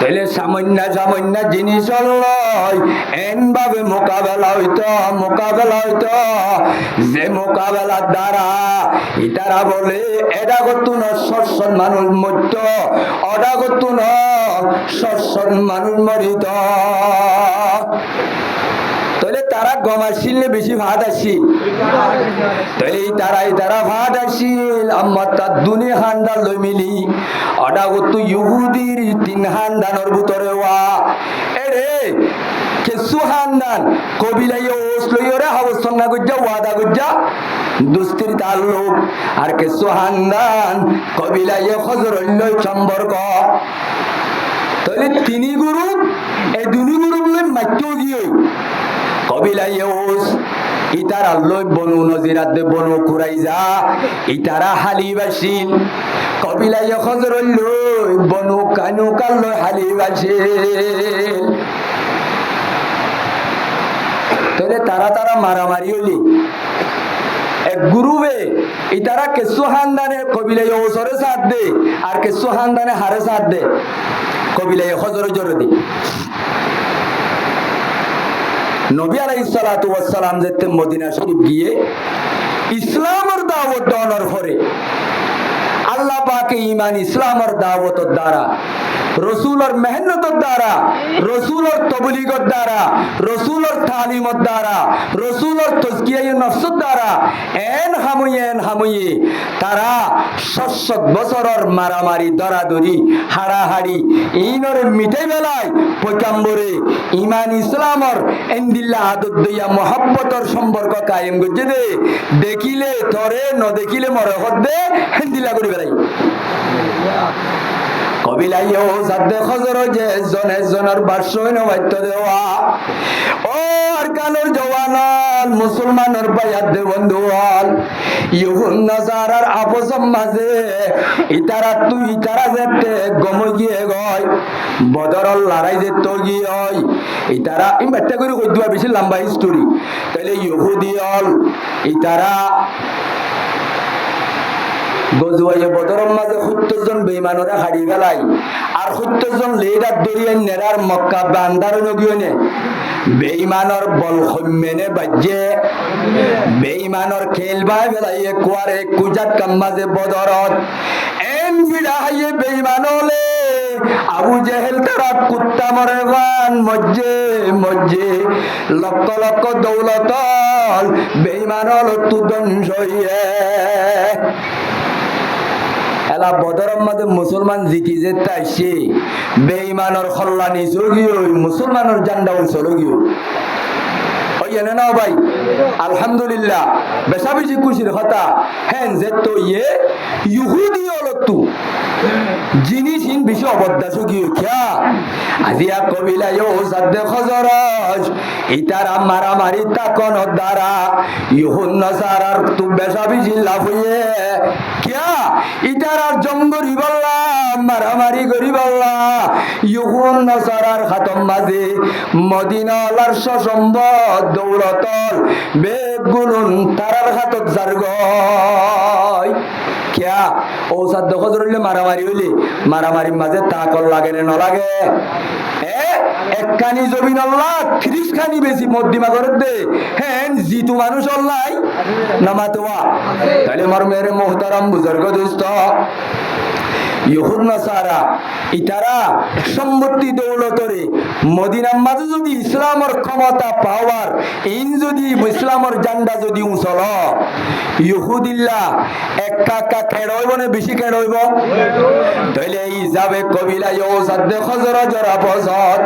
তাহলে সামান্য জিনিস এন ভাবে মোকাবেলা হইতো যে মোকাবেলার দ্বারা ইতারা বলে এটা করতো না সৎসৎ মানুষ মরত অডা করতো না সৎসৎ মানুষ মরিত তাহলে তারা কম আসছিল না বেশি ভাত আসছিল? তাহলে তারা ভাত আসছিল আমার তার দুনি হান্ডার লই মিলি অডা তো ইহুদির 3 হান্ডানোর ভিতরে ওয়া এরে কেসু হান্দান কবিলাই ওস লইরে হাবস্তন না গজ্জা ওয়াদা গজ্জা দুস্তির তাল্লুক আর কেসু হান্দান কবিলাই খজরল্লই সম্পর্ক তাহলে তিনি গুরু এই দুনি গুরু বলে মাত্য গিয়ে কবিলাই ওস ইতারা লই বনু নজিরাত দে বনু কুরাইজা ইতারা হালিবাসিল কবিলাই খজরল্লই বনু কানুকাল লই হালিবাসিল তাহলে তারা মারামারি হলি এক গ্রুপে ইতারা কেসু হান্দানে কবিলায় ওসরে সাথ দে আর কেসু হান্দানে হারে সাথ দে কবিলায় হজরে জোরে দি নবী আলাইহিস সালাতু ওয়াস সালাম যেতে মদিনা শরীফ গিয়ে ইসলামের দাওয়াত দেওয়ার পরে আল্লাহ পাকে ঈমান ইসলামের দাওয়াতের দ্বারা রসুলের মেহনতের দ্বারা রসুলের তবলিগের দ্বারা রসুলের তালিমের দ্বারা রসুলের তাজকিয়ায়ে নফসের দ্বারা এন হামুয়ে তারা 700 বছরের মারামারি দরাদরি হাড়াহাড়ি ইনরে মিটাই বেলায় পয়গম্বরে ঈমান ইসলামের এন্দিল্লা আদত দিয়া মোহাব্বতের সম্পর্ক কায়েম করছে দে দেখিলে তরে ন দেখিলে মরে হদ্দে হেন্দিলা করি বেলাই কবিলাইও সাদ্দে খজর যে জনের বার্ষই নবাত্য দেওয়া ও আর কানুর জওয়ানল মুসলমানের বায়াত দে বন্ধুয়াল ইহুন নাসারার আপসম মাঝে ইতারা যেতে গম গিয়ে গয় বদরল লড়াই যেত গিয়ে হয় ইতারা ইমাত্তা করে কই দুয়া বেশি লম্বা হিস্টোরি তাহলে ইহুদিয়ল ইতারা গজওয়ায়ে বদরের মাঝে 70 জন বেঈমানরা হারিয়ে গেলাই আর 70 জন লেডার দরিয়ান নেরার মক্কা বান্দার নগিয়নে বেঈমানর বল খমেনে বাজে বেঈমানর খেলবাই বেলাইয়ে কোয়ারে কুজাত কাম্মাজে বদরত এন বিড়াইয়ে বেঈমানলে আবু জেহেল তারা কুত্তা মরে গান মজ্জে লক্ষ লক্ষ দৌলতল বেঈমানল তুদঞ্জ হইয়ে এলা বদরের মধ্যে মুসলমান জিতি যেতে আসছে বেঈমানের খল্লানি চলগিও মুসলমানের জান্ডাও চলগিও ওই এনে নাও ভাই আলহামদুলিল্লাহ বেশা বেশি খুশির কথা হ্যাঁ যে তো ইহুদি অলতু জিনিস বেশি অবদাস গিয়ে খেয়া আজিয়া কবিলায় সাদ্দে খজরজ ইতারা মারামারি তাকন দ্বারা ইহুন নাসারার তু বেশা বেশি লাভ হইয়ে কিয়া ইতারার জঙ্গরি বল্লা মারামারি করি বল্লা ইহুন নাসারার খাতম মাঝে মদিনালার সসম্বদ দৌলতল বেগুলুন তারার হাতত জারগয় কিয়া ও সাদ্দ খজরলে মারামারি হইলে মারামারির মাঝে তাকল লাগে না লাগে একখানি জমিন আল্লাহ 30 খানি বেশি মধ্যিমা করে দে হ্যাঁ জিতু মানুষ আল্লাহ নামাতোয়া তাহলে আমার মেরে মোহতারাম বুজুর্গ দোস্ত ইহুদ নাসারা ইতারা সম্পত্তি দৌলতরে মদিনার মাঝে যদি ইসলামের ক্ষমতা পাওয়ার ইন যদি ইসলামের জান্ডা যদি উঁচল ইহুদিল্লা একা কেড়ইব না বেশি কেড়ইব তাইলে এই যাবে কবিলা ইউ সাদ্দে খজর জরা বজত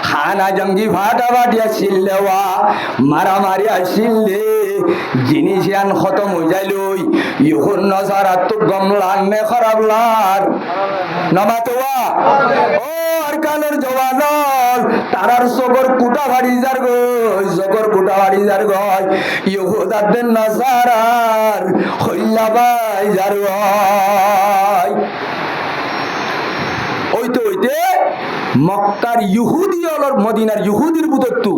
খানা জঙ্গি ভাটা বাটিয়া ছিললেওয়া মারামারি আসিলে জিনিস আন খতম হয়ে যাইলই ইহুদ নাসারা তো গমলান নে খারাপ লার নামাতোয়া ও আর কালের জওয়ানল তারার সগর কুটা ভাড়ি যার গয় ইহুদাদের নাসারার হইলাবাই যার গয় ওইতে মক্কার ইহুদি অলর মদিনার ইহুদির বুদত্তু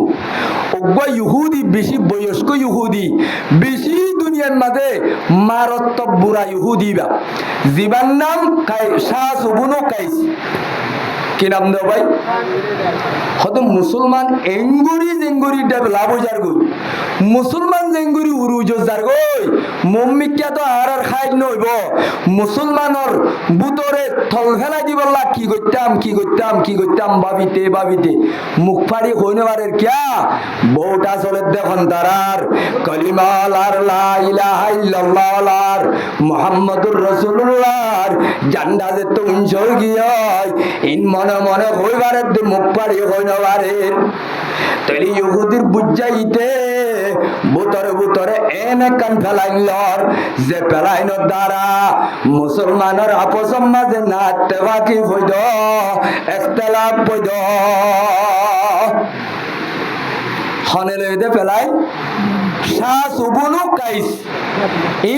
অজ্ঞ ইহুদি বেশি বয়স্ক ইহুদি বেশি দুনিয়ার মাঝে মারাত্মক বুড়া ইহুদি বা জীবান নাম শাহ সুবনু কাইস কি নাম দেও ভাই হয়তো মুসলমান এঙ্গুরি জেঙ্গুরি ডেভলা বুঝার গই মুসলমান জেঙ্গুরি উরুজার গই মম্মিকা তো আর খাই নইব মুসলমানর বুতরে থল ফেলাই দিবল্লা কি করতাম ভাবিতে মুখ ফাড়ি হইনবারের কিয়া বউটা চলে দেখুন তারার কলিমাল আর লা ইলাহা ইল্লাল্লাহ মুহাম্মাদুর রাসূলুল্লাহ জান্ডা যে তো উঞ্চল গিয়ায় ইন মনে মনে হইবারে মুখ ফাড়ি হইনবারের তলি ইহুদির বুঝাইতে বুতরে এনে কান ফেলাইলর যে ফেলাইনোর দ্বারা মুসলমানের আপসম মাঝে নাতে বাকি হইদ একতলাপ হইদ হনে লইতে ফেলাই শাহ সুবুনু কাইস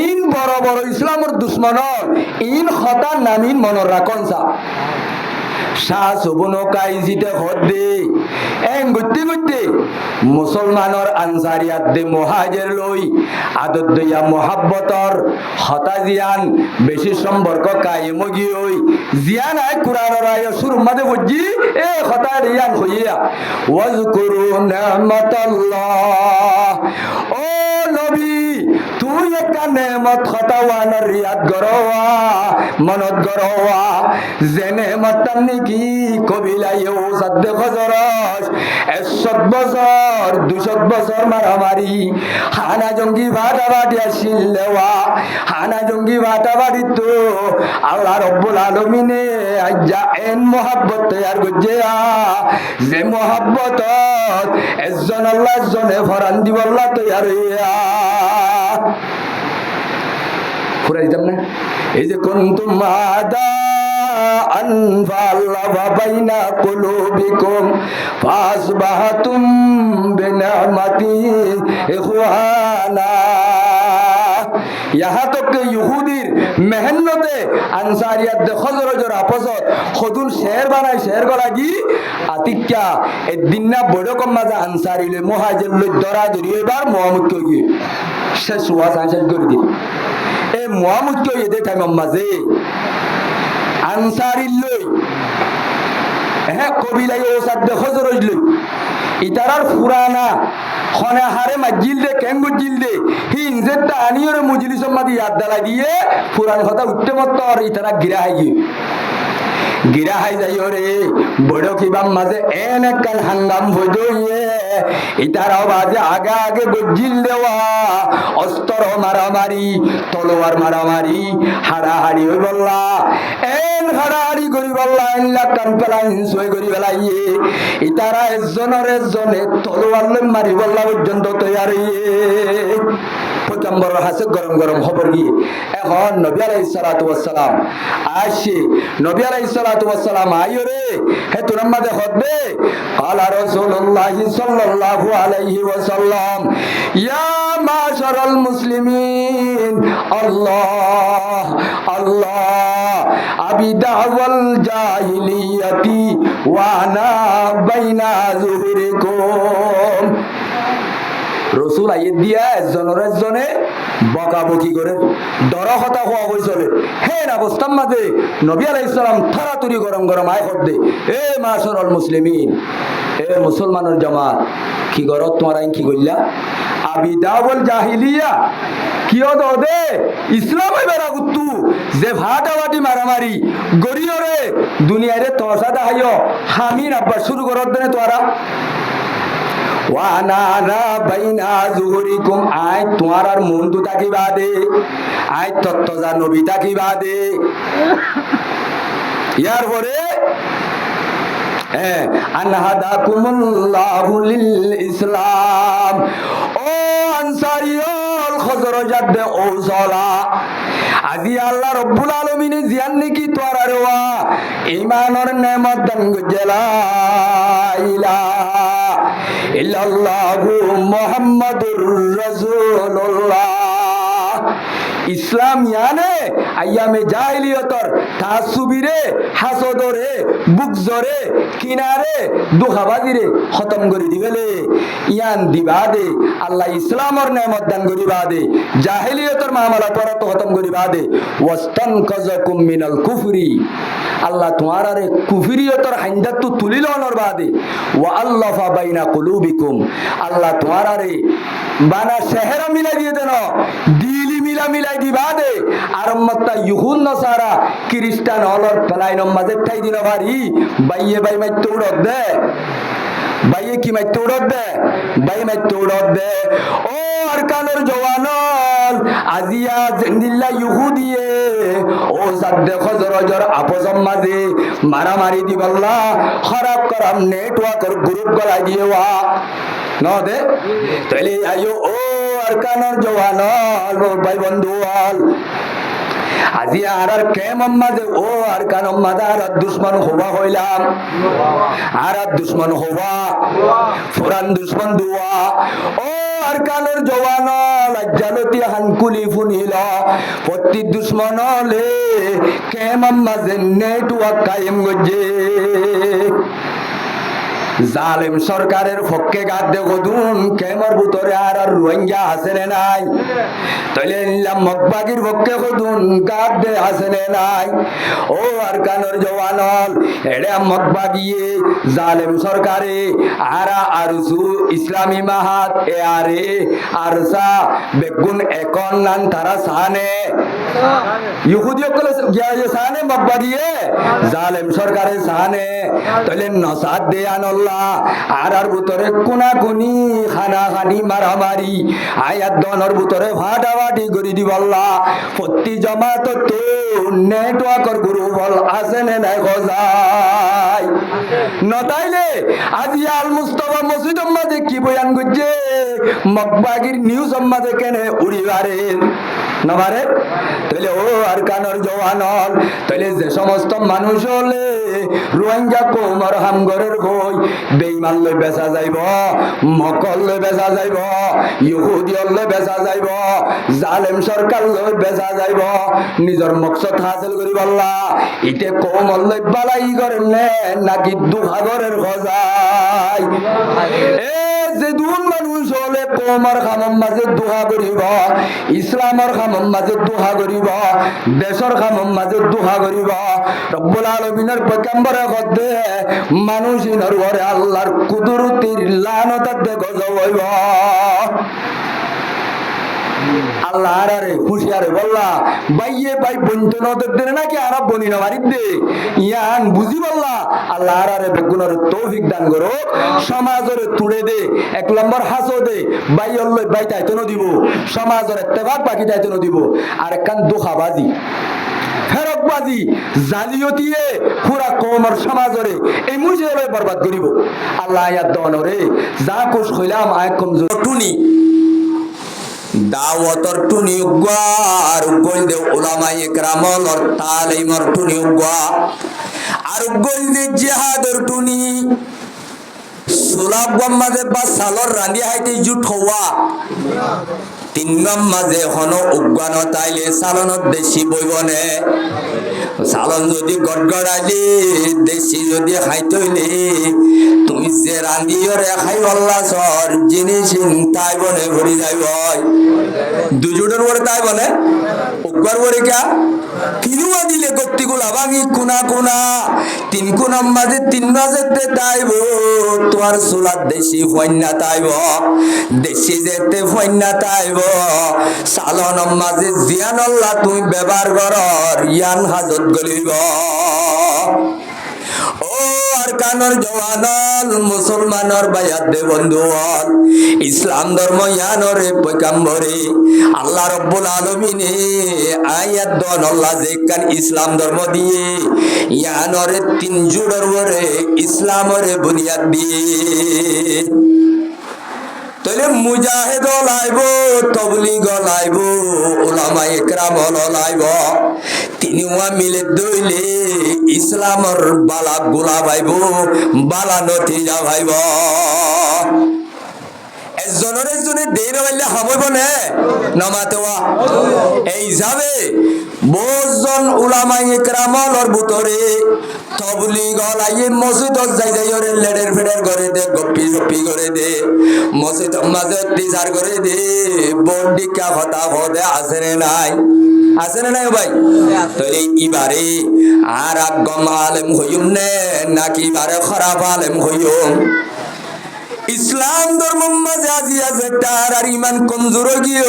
ইন বড় বড় ইসলামের দুশ্মনর ইন হতা নামিন মনের রাখনসা শাহ সুবুনু কাইজিতে হদ্দে এং গুত্তি মুসলমানর আনসারিয়াত দে মুহাজির লই আদত দইয়া মোহাব্বতর হতা জিয়ান বেশি সম্পর্ক কায়েম গিয়ই জিয়ান আই কুরআনের আয়াত শুরু মাঝে বুঝি এ হতা রিয়ান হইয়া ওয়াজকুরু নি'মাতাল্লাহ ও নবী তুই একটা নেমত হতাওয়ানোর রিয়াদ গরওয়া মনত গরওয়া যে নেমত কি কবিলাইও সাদ্দে খজরস 100 বছর 200 বছর মারামারি হানা জঙ্গি ভাটাবাটি আসিলেওয়া হানা জঙ্গি ভাটাবাটি তো আল্লাহ রব্বুল আলামিনে আজ্জা এন মোহাব্বত তৈয়ার গজ্জেয়া যে মোহাব্বত একজন আল্লাহ জনে ফরান দিবল্লাহ তৈয়ার হইয়া ফুরাই দিতাম না এই যে কুনতুম আদা فألف بين قلوبكم فأصبحتم بنعمته إخوانا यहाँ तक के यहूदीर मेहनते अंसारियत दे खजरजर आपसत खदुन शेर बनाई शेर गलागी आतिक्या ए दिन्ना बड़ो कम मजा अंसारी ले मुहाजिर ले दरा दरिए बार मुआमुद को ये शेष हुआ सांसेज कर दी ए मुआमुद को ये देखा मम्माजे আনসারির লই হ্যাঁ কবিলাই ও সাদ্দে খজরজ লই ইতারার পুরানা খনে হারে মাজিল দে কেঙ্গু জিল দে হি ইনজেটা আনিয়রে মুজলিসম মাদি ইয়াদ দালা দিয়ে পুরান কথা উঠতে মত আর ইতারা গিরা হাই গিরা হাই যাই রে বড় কিবাম মাঝে এনে কাল হাঙ্গাম হই দইয়ে ইতারাও বাজে আগে গজিল দেওয়া অস্ত্র মারামারি তলোয়ার মারামারি হাড়াহাড়ি হই বললা এন হাড়াহাড়ি করি বললা এনলা কান পেলাই সই করি বেলাইয়ে ইতারা একজনে তলোয়ার লই মারি বললা পর্যন্ত তৈয়ার পয়গম্বরের হাতে গরম খবর গিয়ে এখন নবী আলাইহিস সালাতু ওয়াস সালাম আসে নবী আলাইহিস সালাতু ওয়াস সালাম আইও রে হে তোর মাঝে হদবে আলা রাসূলুল্লাহ সাল্লাল্লাহু আলাইহি ওয়াসাল্লাম ইয়া মাশারাল মুসলিমিন আল্লাহ আবি দাওয়াল জাহিলিয়াতি ওয়া না বাইনা যুহুরিকুম রসুল আইয়ে দিয়া একজনে বকাবকি করে দর হতা হওয়া হয়ে চলে হে না বস্তাম মাঝে নবী আলাইহিস সালাম থারাতুরি গরম আয় হদ দে এ মাশারাল মুসলিমিন এ মুসলমানের জামাত কি গরত তোমার আইন কি কইলা আবি দাওয়াল জাহিলিয়া কিয় দে ইসলাম এবারা গুত্তু যে ভাটাবাটি মারামারি গরিয়রে দুনিয়ারে তসা দাহাইও হামির আব্বা শুরু করত দেনে তোরা ওয়ানারা বাইনা যুহুরিকুম আই তোমার আর মন্দু তাকি বাদে আই তত্ত্বজা নবী তাকি বাদে ইয়ার পরে আনহাদাকুমুল্লাহু লিল ইসলাম ও আনসারিয়ল খজরজাত দে ও জলা আজি আল্লাহ রব্বুল আলামিনে জিয়ান নাকি তোরা রওয়া ঈমানের নেমত দান গজলা ইলাহা ইল্লাল্লাহু মুহাম্মাদুর রাসূলুল্লাহ ইসলাম ইয়ানে আইয়ামে জাহিলিয়তর তাসুবিরে হাসদরে বুকজরে কিনারে দুখাবাজিরে খতম করে দিবেলে ইয়ান দিবা দে আল্লাহ ইসলামর নেমত দান করিবা দে জাহিলিয়তর মামলা পর তো খতম করিবা দে ওয়াস্তানকাযাকুম মিনাল কুফরি আল্লাহ তোমারে কুফরিয়তর হাইন্দাত তুলিল অনর বাদে ওয়া আল্লাফা বাইনা কুলুবিকুম আল্লাহ তোমারে বানা শহরা মিলাই দিয়ে দেন দিলি মিলাই দিবা দে আর মত্তা ইহুন নসারা খ্রিস্টান হলর ফেলাইন মাঝে ঠাই দিন ভারি বাইয়ে বাই মাই তোড়ক দে বাইয়ে কি মাই তোড়ক দে বাই মাই তোড়ক দে ও আরকানের জওয়ানল আজিয়া জিন্দিল্লা ইহুদিয়ে ও সাদ্দে খজরজর আপসম মাঝে মারামারি দিবাল্লা খারাপ করাম নেটওয়ার্কের গ্রুপ গলাই দিয়ে ওয়া ন দে তাহলে আইও ও আরকানের জওয়ানল ভাই বন্ধু আল আজি আর কেমন মাঝে ও আর কান মাদার দুশ্মন হওয়া হইলাম আর দুশ্মন হওয়া ফুরান দুশ্মন দুয়া ও আর কানের জওয়ান লজ্জালতি হানকুলি ফুনিল প্রতি দুশ্মন লে কেমন মাঝে নেটওয়ার্ক কায়েম গজে জালেম সরকারের পক্ষে গাদ্দে গদুন কেমর ভিতরে আর রোহিঙ্গা আছে নাই তাইলে নিলাম মকবাগির পক্ষে গদুন গাদ্দে আছে নাই ও আর কানর জওয়ানল এড়ে মকবাগিয়ে জালেম সরকারে আরা আরসু ইসলামী মাহাত এ আরে আরসা বেগুন একন নান তারা সানে ইহুদিও কলে গিয়ে সানে মকবাগিয়ে জালেম সরকারে সানে তাইলে নসাদ দে আনল আর আর ভিতরে কোনাকুনি খানাখানি মারামারি আয়াত দনের ভিতরে ফাটাফাটি করে দিবাল্লা প্রতি জমাত তো নেটওয়ার্কের গুরু বল আছে নে নাই গজাই নতাইলে আজি আল মুস্তাফা মসজিদ মাঝে কি বয়ান করছে মকবাগির নিউজ মাঝে কেনে উড়িবারে নবারে তাহলে ও আর কানর জওয়ানল তাহলে যে সমস্ত মানুষ হলে রোহিঙ্গা কোমর হামগরের বই বেঈমান লই বেচা যাইব মকল লই বেচা যাইব ইহুদি লই বেচা যাইব জালেম সরকার লই বেচা যাইব নিজর মকসদ হাসিল করি বললা ইতে কোমল লই বালাই করেন নে নাকি দুহাগরের খজাই এ যে দুন মানুষ হলে কোমর খামম মাঝে দুহা করিব ইসলামর খামম মাঝে দুহা করিব দেশর খামম মাঝে দুহা করিব রব্বুল আলামিনের পয়গম্বরে কদে মানুষ ইনর ঘরে আল্লাহর কুদরতির লানতাত দে গজব আল্লাহ আরে হুশিয়ারে বললা বাইয়ে বাই বন্ধু নদের দে নাকি আরব বনি না মারি দে ইয়ান বুঝি বললা আল্লাহ আরে বেগুনের তৌফিক দান করো সমাজের তুড়ে দে এক নম্বর হাসো দে বাই অল্লই বাই তাইতো ন দিব সমাজের ইত্তেফাক বাকি তাইতো ন দিব আর একখান দোখাবাজি ফেরকবাজি জালিয়তিয়ে পুরা কওমর সমাজরে এই মুজেলে বরবাদ করিব আল্লাহ আয়াত দনরে যা কুছ কইলাম আয় কমজোর টুনি দাওয়াতর টুনি উগার গল দে উলামায়ে ইকরামর তালিমর টুনি উগা আর গল দে জিহাদর টুনি সুলাব গম্মাদে বা সালর রান্দি হাইতে জুট হওয়া তিন মাঝে হন উগান তাইলে সালনত দেশি বইবনে সালন যদি গড়গড়াইলে দেশি যদি খাইতইলে তুমি যে রান্দিয়রে খাই আল্লাহ সর জিনিস তাই বনে ভরি যাইব দুজোটের পরে তাই বনে উগার পরে কা কিনুয়া দিলে গত্তিগুলা ভাঙি কোনা কোনা তিন কোনার মাঝে তিন মাঝেতে তাইব তোমার সুলাত দেশি ফয়না তাইব দেশি যেতে ফয়না তাইব সালন মাঝে জিয়ান আল্লাহ তুমি ব্যবহার করর ইয়ান হাজত গলিব ও আর কানর জওয়ানল মুসলমানর বায়াত দে বন্ধুল ইসলাম ধর্ম ইয়ানরে পয়গম্বরে আল্লাহ রাব্বুল আলামিনে আয়াত দন আল্লাহ যে কান ইসলাম ধর্ম দিয়ে ইয়ানরে তিন জুড়র ওরে ইসলামরে বুনিয়াদ দিয়ে তাহলে মুজাহিদ লাইব তবলিগ লাইব উলামা ইকরাম লাইব তিনিও মিলে দইলে ইসলামর বালা গুলা ভাইব বালা নতিজা ভাইব একজনে দেই নবাইলে হামইব নে নমাতেওয়া এই হিসাবে বহুজন উলামায়ে ইকরামর ভিতরে তবলিগ আইয়ে মসজিদত যাই ওরে লেডের ফেডের করে দে গপ্পি করে দে মসজিদ মাঝে টিচার করে দে বন্ডিকা কথা হদে আছে না নাই ভাই তো এই ইবারে আর আগম আলেম হইম নে নাকি ইবারে খারাপ আলেম হইম ইসলাম ধর্ম মাঝে আজি আছে তার আর ইমান কমজোর গিয়ে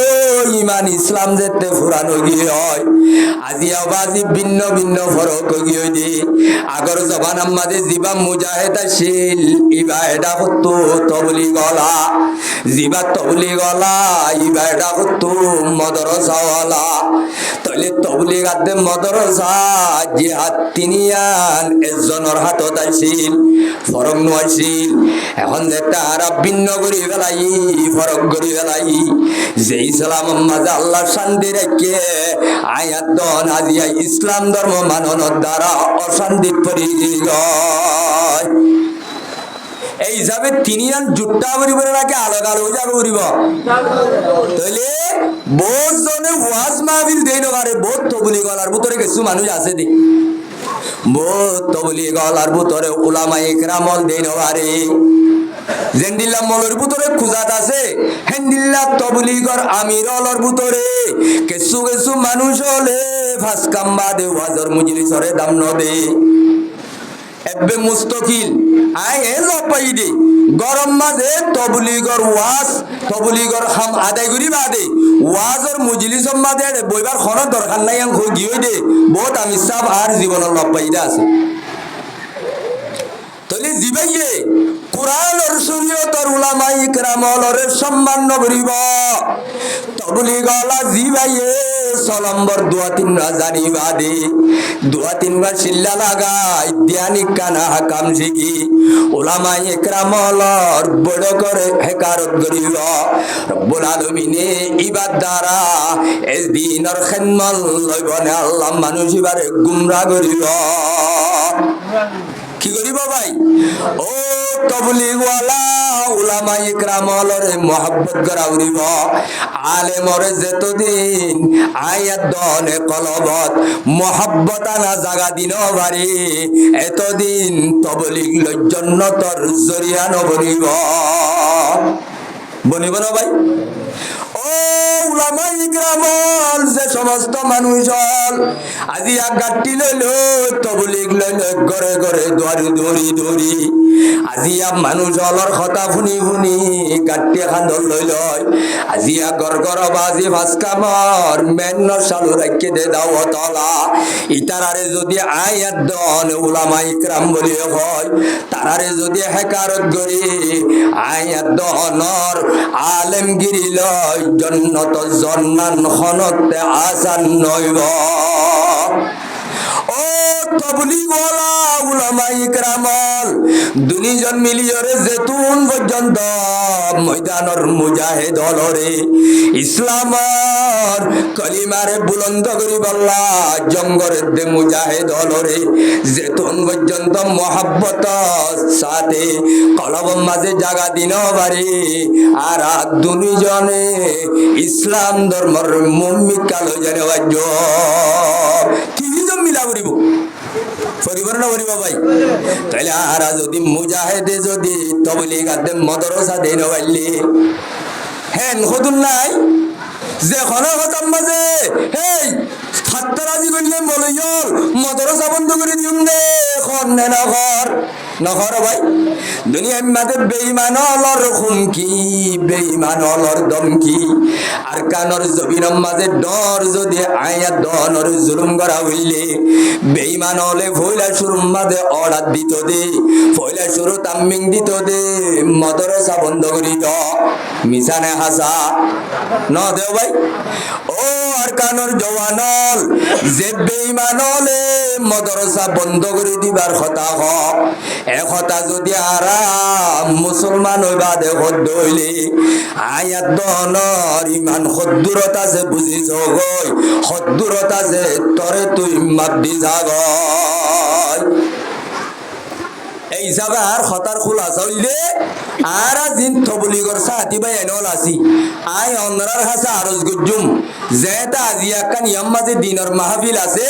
ইমান ইসলাম যেতে ফুরানো গিয়ে হয় আজি আবাজি ভিন্ন ফরক গিয়ে দি আগর জবান আমাদের জিবা মুজাহিদ আছিল ইবা এটা হতো তবলি গলা জিবা তবলি গলা ইবা এটা হতো মদরসাওয়ালা তলে তবলি গাতে মদরসা জিহাদ তিনিয়ান এজনের হাতত আছিল ফরক নোয়াছিল এখন যেটা তারা ভিন্ন করি ফেলাই ফরক করি ফেলাই যে ইসলাম মাঝে আল্লাহ শান্তি রেখে আয়াত দন আজিয়া ইসলাম ধর্ম মাননের দ্বারা অশান্তি পরি এই হিসাবে তিনি আর জুট্টা করিব নাকি আলাদা যাবে করিব তাহলে বহুত জনে ওয়াজ মাহফিল দেই নগারে বহুত তবলি গলার ভিতরে কিছু মানুষ আছে দি বহুত তবলি গলার ভিতরে উলামায়ে ইকরামল দেই নগারে জেন্দিল্লা মলের ভিতরে খুজাত আছে হেন্দিল্লা তবলিগর আমিরলর ভিতরে কিছু মানুষ হলে ফাঁস কাম্বা দে ওয়াজর মুজলিসরে দাম নদে এবে মুস্তকিল আই এ লপাই দে গরম মাঝে তবলিগর ওয়াজ তবলিগর হাম আদায় করি বাদে ওয়াজর মুজলিসর মাঝে বইবার কোনো দরকার নাই আং গিয়ে দে বহুত আমি সব আর জীবনের লপাইদা আছে তলে জিবাইয়ে কুরআন আর শরীয়তর উলামায়ে ইকরামলরে সম্মান নগরিব তবলিগলা জিবাইয়ে সলম্বর দুয়া তিন না জানিবা দে দুয়া তিনবার শিল্লা লাগাই ধ্যানি কানা হাকাম শিখি উলামায়ে ইকরামলর বড় করে হেকারত করিব রব্বুল আলামিনে ইবাদ দ্বারা এস দিনের খিদমত লইবনে আল্লাহ মানুষ ইবারে গুমরা করিব কি করিব ভাই ও তবলিগওয়ালা উলামায়ে ইকরামলরে মোহাব্বত করা উরিব আলেমরে যতদিন আয়াত দনে কলবত মোহাব্বত আনা জাগা দিন পারি এতদিন তবলিগ লজ্জন্নতর জরিয়া নবনিব বনিব না ভাই ও উলামায়ে ইকরামল যে সমস্ত মানুষ আজি গাটি লইল তবলিগ লইল ঘরে ঘরে দৌড়ি আজি মানুষ হলর কথা শুনি গাটি খান্দর লইল আজি গড় বাজি ভাস কামর মেন্ন চালু রাখি দে দাও তলা ইতারারে যদি আয়াত দন উলামায়ে ইকরাম বলি হয় তারারে যদি হেকারত করি আয়াত দনর আলেমগিরি লয় জন্নত জন্নান খনতে আসান নইব ও তবলিগওয়ালা উলামায়ে ইকরামল দুনিজন মিলিয়রে যেতুন পর্যন্ত ময়দানর মুজাহিদ হলরে ইসলামর কলিমারে বুলন্দ করি বল্লা জঙ্গরের দে মুজাহিদ হলরে যেতুন পর্যন্ত মহাব্বত সাথে কলব মাঝে জাগা দিন পারি আর দুনিজনে ইসলাম ধর্মর মুম্মি কালো জানে বাজ্য কি মিলা করিব পরিবার না করিব ভাই তাহলে আর যদি মুজাহিদে যদি তবলিগ আদে মদরসা দেই না পাইলে হেন হদুন নাই যে খনা খতাম মাঝে হেই ছাত্রাজি কইলে মলইল মদরসা বন্ধ করে দিউম দে খন নে না ঘর নহর ভাই দুনিয়ার মাঝে বেঈমানলর হুমকি বেঈমানলর দমকি আর কানর জবিনর মাঝে ডর যদি আয়াত দনর জুলুম করা হইলে বেঈমান হলে ফয়লা শুরুর মাঝে অর্ডার দিত দে ফয়লা শুরু তামিং দিত দে মদরসা বন্ধ করি দ মিশানে হাসা ন দেও ভাই ও আর কানর জওয়ানল যে বেঈমান হলে মদরসা বন্ধ করে দিবার কথা হ এ কথা যদি আরাম মুসলমান হইবা দে হদ্দ হইলে আয়াত দনর ইমান হদ্দুরত আছে বুঝিছ গই হদ্দুরত আছে তরে তুই মাপ দি যাগ এই হিসাবে আর খতার খুলাসা হইলে আর দিন তবলিগর সাথী ভাই এনেল আসি আই অন্যরার হাসা আরজ গুজুম যেটা আজি একটা নিয়ম মাঝে দিনের মাহফিল আছে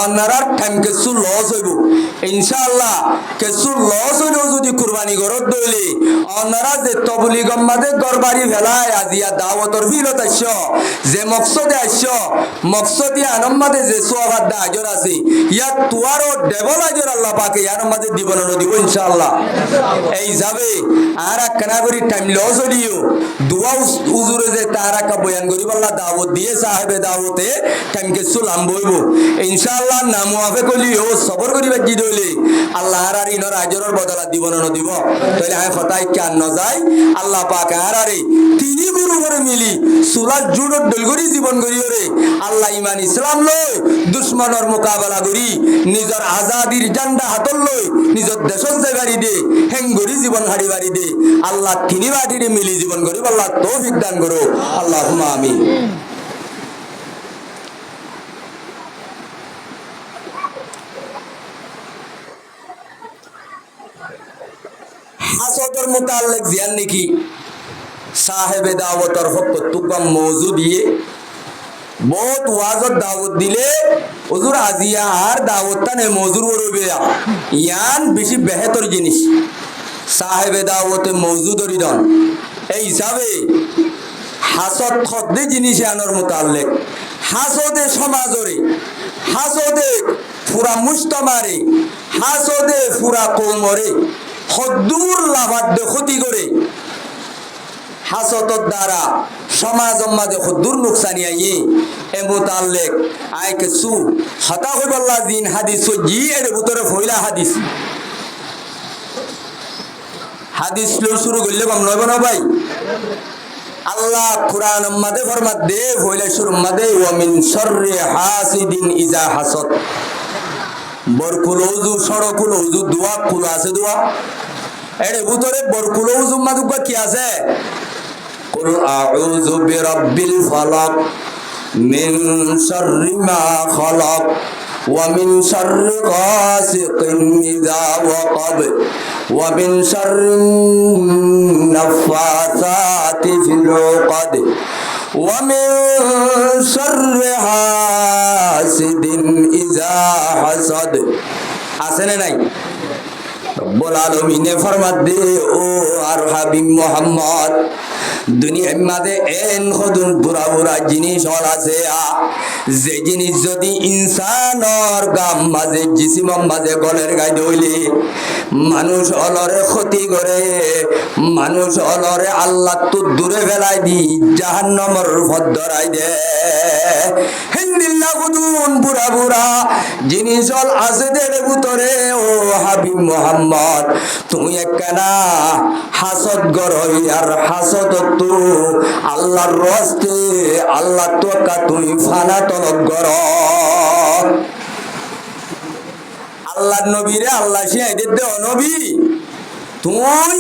অন্যরার টাইম কিছু লস হইব ইনশাআল্লাহ কিছু লস হইলেও যদি কুরবানি গরত দইলে অন্যরা যে তবলিগর মাঝে গড়বাড়ি ফেলায় আজিয়া দাওয়াতর ফিলত আসছ যে মকসদে আসছ মকসদি আনম মাঝে যে সোয়াবাদ দা আজর আছে ইয়াত তুয়ারও ডেবল আজর আল্লাহ পাকে ইয়ার মাঝে দিব না দিব ইনশাআল্লাহ এই যাবে আর একখানা করি টাইম লস হলিও দুয়া উজুরে যে তারা কা বয়ান করিব আল্লাহ দাওয়াত দিয়ে সাহেবে দাওয়াতে টাইম কিছু লাম বইব ইনশাআল্লাহ নামো আফে কলিও সবর করিবা কি দইলে আল্লাহ আর ইনর আজরের বদলা দিব না দিব তাইলে আয় কথাই কেন ন যায় আল্লাহ পাক আর আরে তিনি গুরু করে মিলি সুলার জুড়ত দলগরি জীবন করি রে আল্লাহ ইমান ইসলাম লই দুশ্মনের মোকাবেলা করি নিজের আজাদির জান্ডা হাতল লই নিজের দেশত জায়গারি দে হেঙ্গরি জীবন হারি বাড়ি দে আল্লাহ তিনি বাড়িরে মিলি জীবন করি আল্লাহ তৌফিক দান করো আল্লাহুম্মা আমিন হাসদের মুতাল্লিক জিয়ান নাকি সাহেবে দাওয়াতর হক তুকা মৌজু দিয়ে বহুত ওয়াজত দাওয়াত দিলে হুজুর আজিয়া আর দাওয়াতটা নে মজুর করবে ইয়ান বেশি বেহতর জিনিস সাহেবে দাওয়াতে মৌজু ধরি দন এই হিসাবে হাসদ খদ্দে জিনিস আনর মুতাল্লিক হাসদে সমাজরে হাসদে পুরা মুজতামারে হাসদে পুরা কওমরে হদ্দুর লাভাদ্য ক্ষতি করে হাসতর দ্বারা সমাজ মাঝে হদ্দুর নুকসানি আইয়ে এ মুতাল্লিক আই কিছু হতা হইবাল্লাহ দিন হাদিস জি এর ভিতরে ফইলা হাদিস হাদিস লো শুরু করলে কম নয় না ভাই আল্লাহ কুরআন মাঝে ফরমাত দে ফইলা শুরু মাঝে ওয়া মিন শাররি হাসিদিন ইজা হাসাদ বরকুলৌজু সড়কুলৌজু দোয়া কুল আছে দোয়া এর ভিতরে বরকুলৌজু মাদুকা কি আছে কুল আউযু বিরাব্বিল ফালাক মিন শাররি মা খালাক ওয়া মিন শাররি গাসিকিন ইযা ওয়াকাব ওয়া মিন শাররি নাফাসাতি ফিল উকাদ ওয়া মিন শাররি হাসিদিন ইযা হাসাদ আছে না নাই রব্বুল আলামিনে ফরমাত দে ও আর হাবিব মুহাম্মদ দুনিয়ার মাঝে এন হদুন বুড়া বুড়া জিনিস হল আছে যে জিনিস যদি ইনসানর গাম মাঝে জিসিম মাঝে গলের গাই দইলে মানুষ অলরে ক্ষতি করে মানুষ অলরে আল্লাহ তো দূরে ফেলাই দি জাহান্নামের পথ ধরাই দে হিন্দিল্লা হদুন বুড়া বুড়া জিনিস হল আছে দের ভিতরে ও হাবিব মুহাম্মদ তুমি একখানা হাসদ গরই আর হাসদ তো আল্লাহর রাস্তে আল্লাহ তো তুমি ফানা তলব কর আল্লাহ নবীরে আল্লাহ শিয়াইদের দে নবী তুই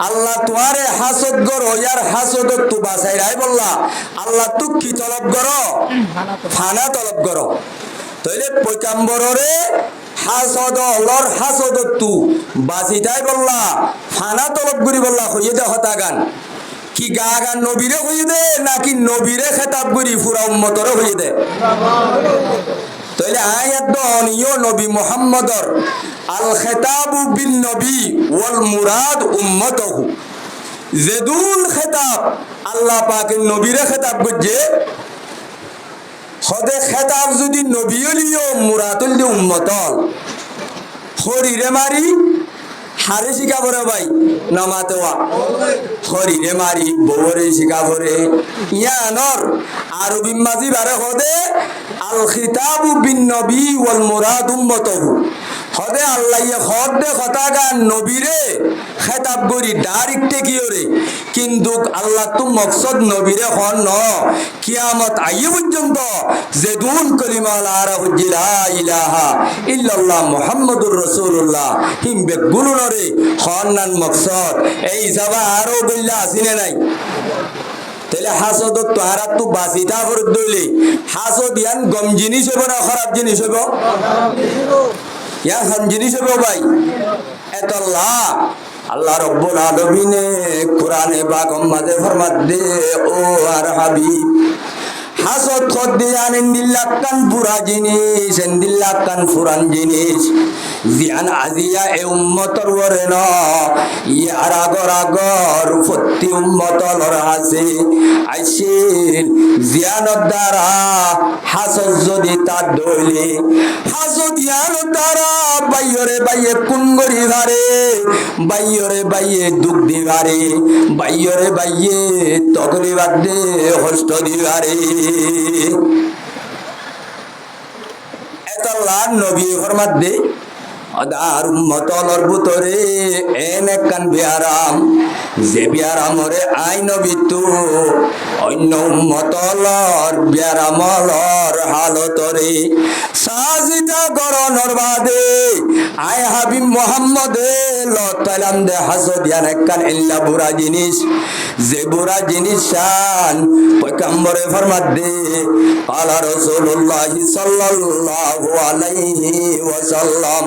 আল্লাহ তোমারে হাসদ গর আর হাসদ তু বাসাই রাই বললা আল্লাহ তু কি তলব কর ফানা তলব কর তাইলে পয়গম্বররে হাসদ অলর হাসদ তু বাসিটাই বললা ফানা তলব করি বললা হইয়ে দে হতা গান কি গা গান নবীরে হইয়ে দে নাকি নবীরে খেতাব করি পুরা উম্মতরে হইয়ে দে তাইলে আয়াত দনিও নবী মুহাম্মদর আল খিতাবু বিন নবী ওয়াল মুরাদ উম্মতহু যেদুল খেতাব আল্লাহ পাকের নবীরে খেতাব করছে হদে খেতাব যদি নবী হলিও মুরাতুল দি উম্মতল হরিরে মারি হারে শিখাবরে ভাই নামাতেওয়া হরিরে মারি বউরে শিখাবরে ইয়ানর আরবি মাঝি বারে হদে আল খিতাবু বিন নবী ওয়াল মুরাদ উম্মতহু হদে আল্লাহ হদে কথা গান নবীরে খেতাব করি ডাইরেক্ট কিওরে কিন্তু আল্লাহ তো মকসদ নবীরে হন ন কিয়ামত আইয়ে পর্যন্ত যেদুন কলিমা লা ইলাহা ইল্লাল্লাহ মুহাম্মাদুর রাসূলুল্লাহ হিমবে গুণরে হন্নান মকসদ এই যাবা আরো বললা আসিনে নাই তাহলে হাসদ তোহারা তো বাসিটা করে দইলে হাসদ ইয়ান গম জিনিস হইব না খারাপ জিনিস হইব ইয়া হান জিনিস হবে ভাই এত লাভ আল্লাহ রব্বুল আলামিনে কোরআনে পাকের মাঝে ফরমাত দে ও আর হাবিব হাসদ খদ্দে আনেন দিল্লাকান পুরা জিনিস দিল্লাকান ফুরান জিনিস জিয়ান আজিয়া এ উম্মতর ওরে ন ইয়ার আগর আগর প্রতি উম্মতর আছে আইসিল জিয়ানত দ্বারা হাসদ যদি তার দইলে হাসদ ইয়ানত দ্বারা বাইয়রে বাইয়ে কোন গরি ভারে বাইয়রে বাইয়ে দুঃখ দিবারে বাইয়রে বাইয়ে তগরি বাদে হস্ত দিবারে এত লাভ নবী ফরমাত দে আদার উম্মতলর ভিতরে এন একখান বিয়ারাম যে বিয়ারামরে আই নবী তু অন্য উম্মতলর বিয়ারামলর হালতরে সাজিদা করনর বাদে আয় হাবিব মুহাম্মদে লতালাম দে হাসদিয়ান একখান ইল্লা বুরা জিনিস যে বুরা জিনিস শান পয়গম্বরে ফরমাত দে আলা রাসূলুল্লাহ সাল্লাল্লাহু আলাইহি ওয়াসাল্লাম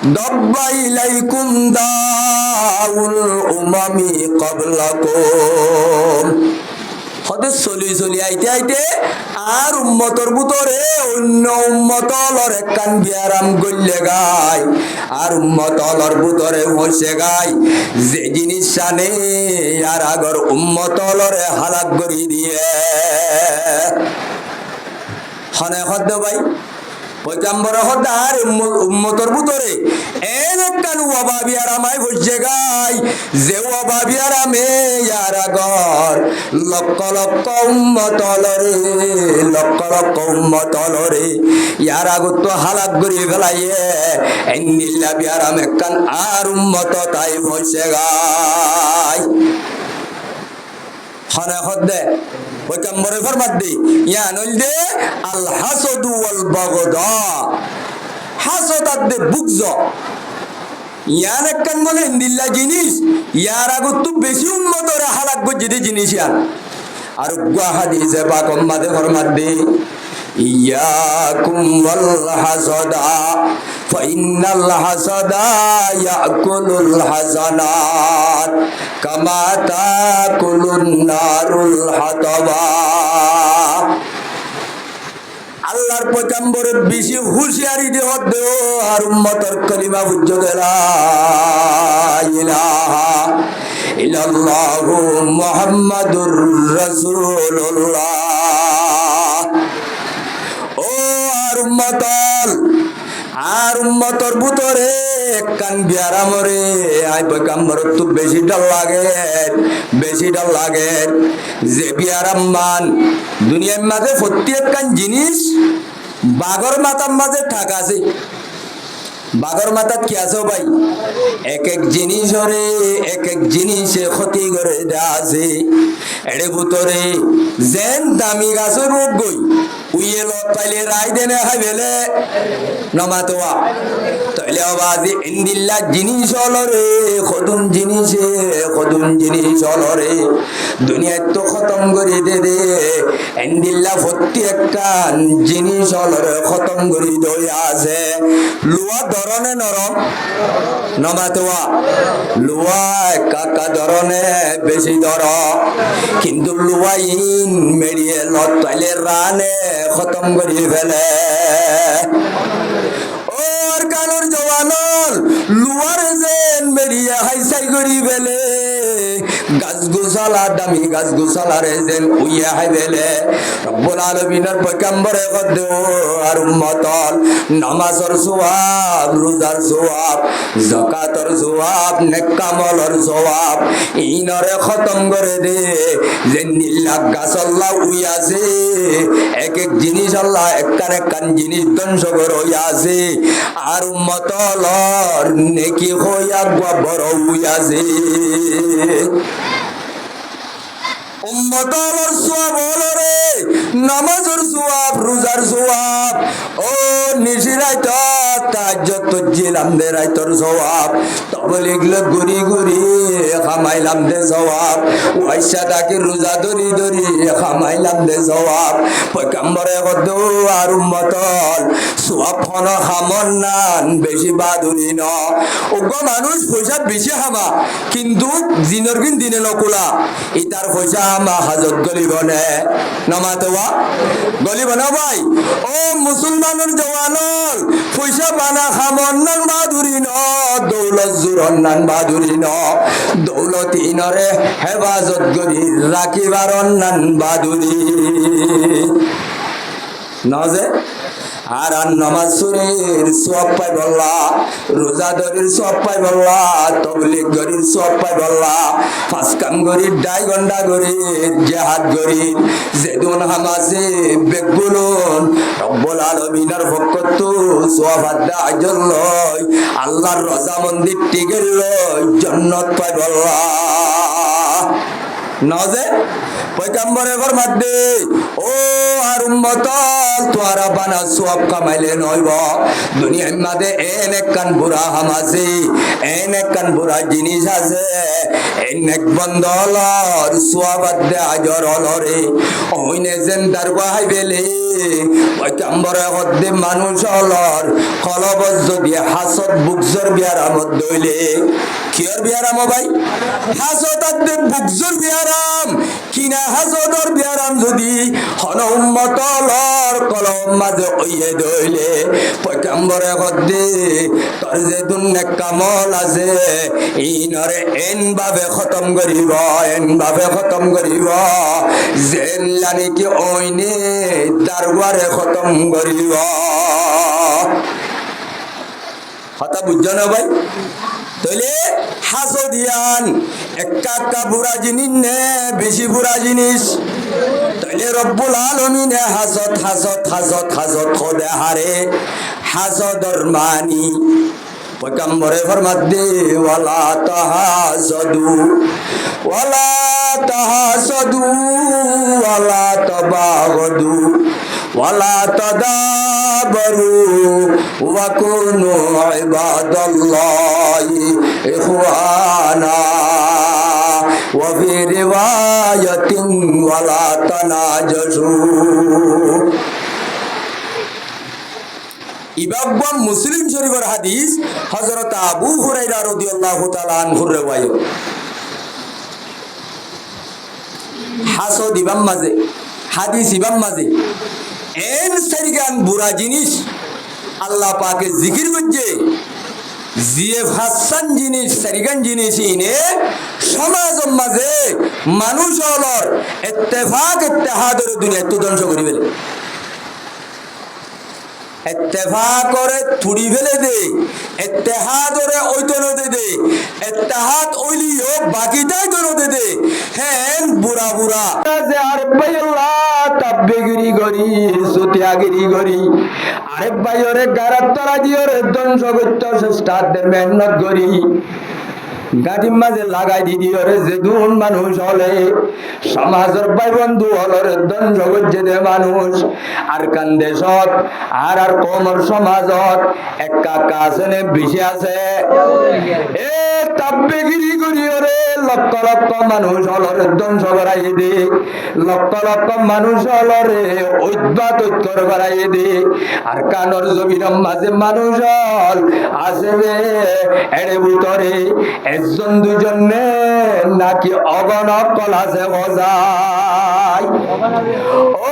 দাব্বা ইলাইকুম দাউল উমামি ক্বাবলাকুম হদে চলি চলি আইতে আইতে আর উম্মতর ভিতরে অন্য উম্মতলর একখান বিয়ারাম গল্লে গায় আর উম্মতলর ভিতরে বসে গায় যে জিনিস শানে আর আগর উম্মতলরে হালাক করি দিয়ে হনে হদ্দ ভাই পয়গম্বর হদার উম্মতর ভিতরে এন একখান ওয়াবাবি আরামায় বসে গায় যে ওয়াবাবি আরামে ইয়ার আগর লক্ষ লক্ষ উম্মতলরে লক্ষ লক্ষ উম্মতলরে ইয়ার আগত তো হালাক করি ফেলাইয়ে এন্নিল্লা বিয়ারাম একখান আর উম্মত তাই বসে গায় হনে হদ্দে পয়গম্বরে ফরমাত দে ইয়া নইলদে আল হাসাদু ওয়াল বাগদা হাসাদ আদে বুগজ ইয়ান একখান বলে দিল্লা জিনিস ইয়ার আগত তো বেশি উম্মতরে হালাক গজিতে জিনিস ইয়ান আর গুয়া হাদিসে পাক মাঝে ফরমাত দে ইয়াকুম ওয়াল হাসাদা ফাইন্নাল হাসাদা ইয়াকুলুল হাসানাত কামা তাকুলুন নারুল হাতাবা আল্লাহর পয়গম্বরের বেশি হুঁশিয়ারি দেহ দেও আর উম্মতের কলিমা বুঝ গেলা ইলাহা ইল্লাল্লাহু মুহাম্মাদুর রাসূলুল্লাহ ও আর উম্মতল আর উম্মতর ভিতরে একখান বিয়ারামরে আই পয়গম্বর তো বেশি ডাল লাগে যে বিয়ারাম মান দুনিয়ার মাঝে প্রত্যেকখান জিনিস বাগর মাথার মাঝে ঠাক আছে বাগর মাথাত কি আছে ভাই এক এক জিনিসরে এক এক জিনিসে ক্ষতি করে দেয়া আছে এর ভিতরে যেন দামি গাছের রোগ গই উইয়ে লত পাইলে রায় দেনে হাই বেলে নমাতোয়া তাইলে আবাজি ইন্দিল্লা জিনিস হলরে খদুন জিনিস হলরে দুনিয়া তো খতম করে দে ইন্দিল্লা প্রত্যেকখান জিনিস হলরে খতম করে দই আছে লুয়া ধরনে নরম নমাতোয়া লুয়া কাকা ধরনে বেশি ধর কিন্তু লুয়া ইন মেরিয়ে লত পাইলে রানে খতম করি ফেলে ওর কানুর জওয়ানর লুয়ার যেন মেরিয়ে হাইসাই করি ফেলে গাছ গোছালা দামি গাছ গোছালারে যেন উইয়া হাই ফেলে রব্বুল আলামিনের পয়গম্বরে কদ্দে আর উম্মতল নামাজের সওয়াব রোজার সওয়াব যাকাতের সওয়াব নেকামলের সওয়াব ইনরে খতম করে দে যে নীলাক গাছ আল্লাহ উইয়াছে এক এক জিনিস আল্লাহ একখান জিনিস ধ্বংস করে হইয়াছে আর উম্মতলর নেকি হইয়া বড় হইয়াছে ও উম্মতর সওয়াব হলো রে নামাজের সওয়াব রোজার সওয়াব ও নিশিরাইত তাহাজ্জুদ তজ্জিলাম দে রাইতর সওয়াব তবলিগ ল গুরি গুরি খামাইলাম দে সওয়াব ওয়াইসা তাকে রোজা ধরি ধরি খামাইলাম দে সওয়াব পয়গম্বরে কত আর উম্মতর সওয়াব হন খামন নান বেশি বাদুরি ন ওগো মানুষ পয়সা বেশি হামা কিন্তু দিনের দিন দিনে নকুলা ইতার পয়সা হামা হাজত গলিব নে নমাতোয়া গলিব না ভাই ও মুসলমানের জওয়ানর পয়সা বানা খামন নান বাদুরি ন দৌলত জুরন নান বাদুরি ন দৌলত ইনরে হেফাজত করি রাখিবার নান বাদুরি নজে আর নামাজ শরীর সওয়াব পাই বল্লা রোজাদারির সওয়াব পাই বল্লা তবলিগ গরির সওয়াব পাই বল্লা পাঁচ কাম গরির ডাই গন্ডা গরির জিহাদ গরির যেদুন হামাসে বেগুলুন রব্বুল আলামিনের পক্ষতো সওয়াব আদা আজল লয় আল্লাহর রজা মন্দির টিকে লয় জান্নাত পাই বল্লা নজে পয়গম্বরে ফরমাতে ও আর উম্মতল তোরা বানা সওয়াব কামাইলে নইব দুনিয়ার মধ্যে এনে কান বুড়া হামাসি এনে কান বুড়া জিনিস আছে এনে বন্দলর সওয়াব দে আজর হলরে ওইনে যেন দরগা হাইবেলে পয়গম্বরে হদ্দে মানুষ হলর কলব যদি হাসদ বুকজর বিয়ারামত দইলে কিয়র বিয়ারাম ভাই হাসদ আদে বুকজর বিয়ারাম কিনা হাসদর বিয়ারাম যদি হন উম্মতলর কলম মাঝে ওইয়ে দইলে পয়গম্বরে হদ্দে তোর যে দুন্নে কামল আছে ইনরে এন ভাবে খতম করিব যেন লানি কি ওইনে দারবারে খতম করিব কথা বুঝছো না ভাই তাইলে হাসদিয়ান একা বুড়া জিনিস নে বেশি বুড়া জিনিস তাইলে রব্বুল আলামিনে হাসদ খোদে হারে হাসদর মানি পয়গম্বরে ফরমাতে ওয়ালা তাহাসদু ওয়ালা তাবাগদু ওয়ালা তাদাবরু ওয়া কুনু ইবাদাল্লাহি ইখওয়ানা ওয়া ফি রিওয়ায়াতিন ওয়ালা তানাজাসু ইমাম মুসলিম শরীফের হাদিস হযরত আবু হুরায়রা রাদিয়াল্লাহু তাআলা আনহুর riwayat হাসদ ইমাম মাঝে হাদিস ইমাম মাঝে এন সারিগান বুরা জিনিস আল্লাহ পাকে জিকির করছে জিয়ে হাসান জিনিস সারিগান জিনিস ইনে সমাজের মাঝে মানুষ হলর ইত্তেফাক ইত্তেহাদের দুনিয়া তো ধ্বংস করে ফেলে ইত্তেফাক করে তুড়ি ফেলে দে ইত্তেহাদরে ঐতনতে দে ইত্তেহাদ ওইলিও বাকিটাই দনতে দে হেন বুড়া বুড়া যে আর ভাইল্লাহ তাব্বেগিরি গরি সুতিয়াগিরি গরি আরে ভাইরে গারাত তরা দিওরে ধ্বংস করতে চেষ্টা দে মেহনত গরি গাড়ির মাঝে লাগাই দিদিওরে যে দুন মানুষ হলে সমাজের ভাই বন্ধু হলরে ধ্বংস করছে দে মানুষ আর কান দেশত আর কমর সমাজত একা কাছে বেশি আছে এ তাব্বেগিরি করিওরে লক্ষ লক্ষ মানুষ হলরে ধ্বংস করাই দে লক্ষ লক্ষ মানুষ হলরে ঐদ্বাত ঐক্যর করাই দে আর কানর জমির মাঝে মানুষ হল আসবে এর ভিতরে একজন দুজন নাকি অগণক কলাছে বজায় ও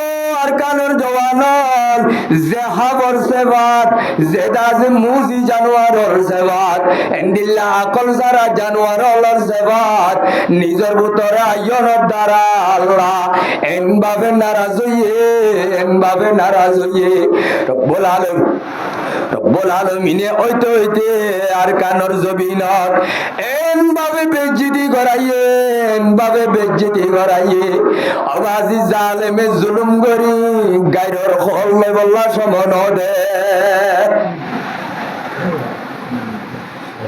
আর কানের জওয়ানল যে হাবর সেবাত যে দাজে মুজি জানোয়ারর সেবাত এন্ডিল্লা আকল সারা জানোয়ারর সেবাত নিজের ভিতরে আয়নের দ্বারা আল্লাহ এমভাবে নারাজ হইয়ে রব্বুল আলামিনে হইতে আর কানর জবিনত এমভাবে বেজ্জতি করাইয়ে আওয়াজি জালেমে জুলুম করি গায়রর খলমে বল্লা সমন দে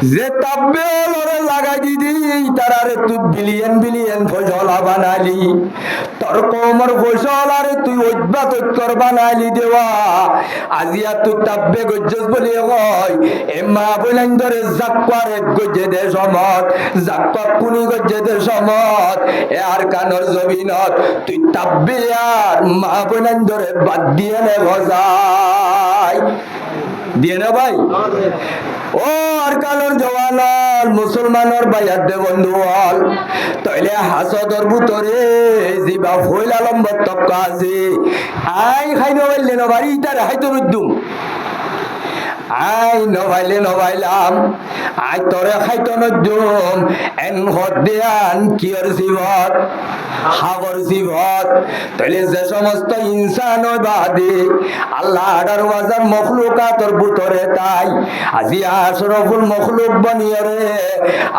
যে তাব্বে লরে লাগাই দিদি তারার ফসলারে তুই বিলিয়ন বিলিয়ন ফসলা বানালি তোর কমর ফসলারে তুই ঐবাত কর বানালি দেওয়া আজিয়া তুই তাব্বে গজ্জস বলি হয় এ মা বলেন ধরে জাক্কারে গজ্জে দে সমত জাক্কা কুনি গজ্জে দে সমত এ আর কানর জমিনত তুই তাব্বে আর মা বলেন ধরে বাদ দিয়ে নে ভজাই দিয়ে না ভাই ও আর কালোর জওয়ান মুসলমানের বাইয়াত দে বন্ধু হল তইলে হাসদর ভিতরে জিবা ফইল আলম বত্তক আছে আই খাইনো বললে না বাড়ি তার হাইতো রুদ্দুম আই নভাইলে নভাইলাম আই তরে খাইতো নদ্যুম এন হদ্দিয়ান কিয়র জীবত হাগর জীবত তাইলে যে সমস্ত ইনসান বাদে আল্লাহ আডার ওয়াজার মখলুকাতর ভিতরে তাই আজি আশরাফুল মখলুক বনিয়রে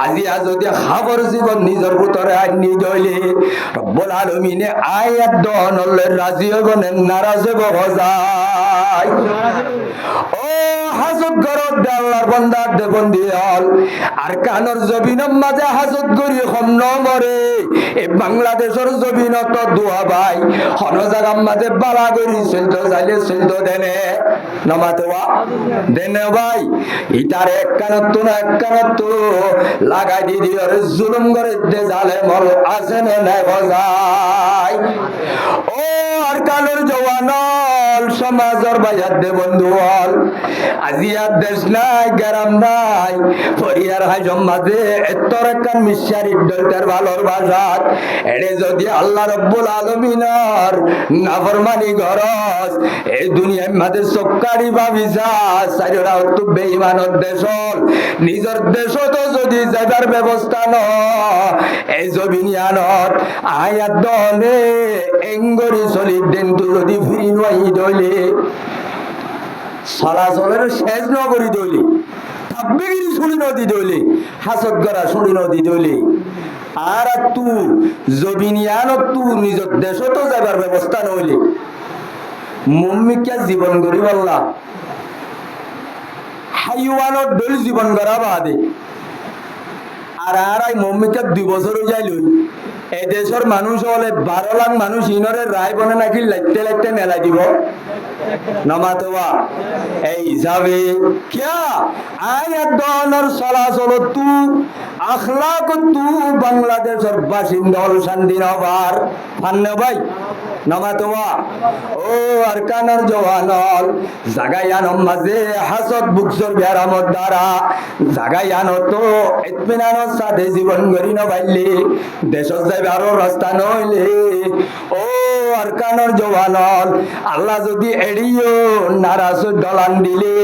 আজি যদি হাগর জীবন নিজের ভিতরে আনি দইলে রব্বুল আলামিনে আয়াত দনলের রাজি হবেন নারাজ হব যায় ও হাজত গরত দে আল্লাহর বান্দার দে বন্দি হল আর কানর জবিনের মাঝে হাজত করি কম নমরে এ বাংলাদেশের জবিনত দোয়া ভাই হন জায়গার মাঝে বালা করি চলতো চাইলে চলতো দেনে নমাতোয়া দেনে ভাই ইটার এক কানত না এক কানত লাগাই দি দিয়ে জুলুম করে দে জালে মল আছে না নাই বজাই ও আর কানর জওয়ানল সমাজের বাইয়াত দে বন্ধু হল আজি আর দেশ নাই গ্রাম নাই ফরিয়ার হাই সমাজে এতর একটা মিশারি দলটার ভালোর বাজাত এড়ে যদি আল্লাহ রব্বুল আলামিনের নাফরমানি গরজ এই দুনিয়ার মাঝে সক্কারি ভাবিসা সাইরা তো বেঈমানের দেশ নিজের দেশ তো যদি যাবার ব্যবস্থা ন এই জমিনিয়ানত আয়াত দলে এঙ্গরি চলি দিন তো যদি ফিরি নই দলে চলাচলের শেষ নগরী দইলে তাব্বিগিরি শুনি নদী দইলে হাসত গড়া শুনি নদী দইলে আর তু জবিনিয়ানত তু নিজের দেশ তো যাবার ব্যবস্থা নইলে মুম্মিকা জীবন গড়ি বললা হাইওয়ানত দল জীবন গড়া বাদে আর আই মুম্মিকা 2 বছর যাই লই এই দেশের মানুষ হলে 12 লাখ মানুষ ইনরে রায় বনে নাকি লাইতে লাইতে মেলাই দিব নমাতোয়া এই হিসাবে কিয়া আয়াত দনর চলাচল তু আখলাক তু বাংলাদেশের বাসিন্দা শান্তি নবার ফান্নে ভাই নমাতোয়া ও আর কানার জওয়ানল জাগায়ান মাঝে হাসত বুকসর বেরামত দ্বারা জাগায়ান তো ইতমিনানোর সাথে জীবন গড়ি নবাইলে দেশত যাইবে আরো রাস্তা নইলে ও আর কানার জওয়ানল আল্লাহ যদি এড়িও নারাজ ডলান দিলে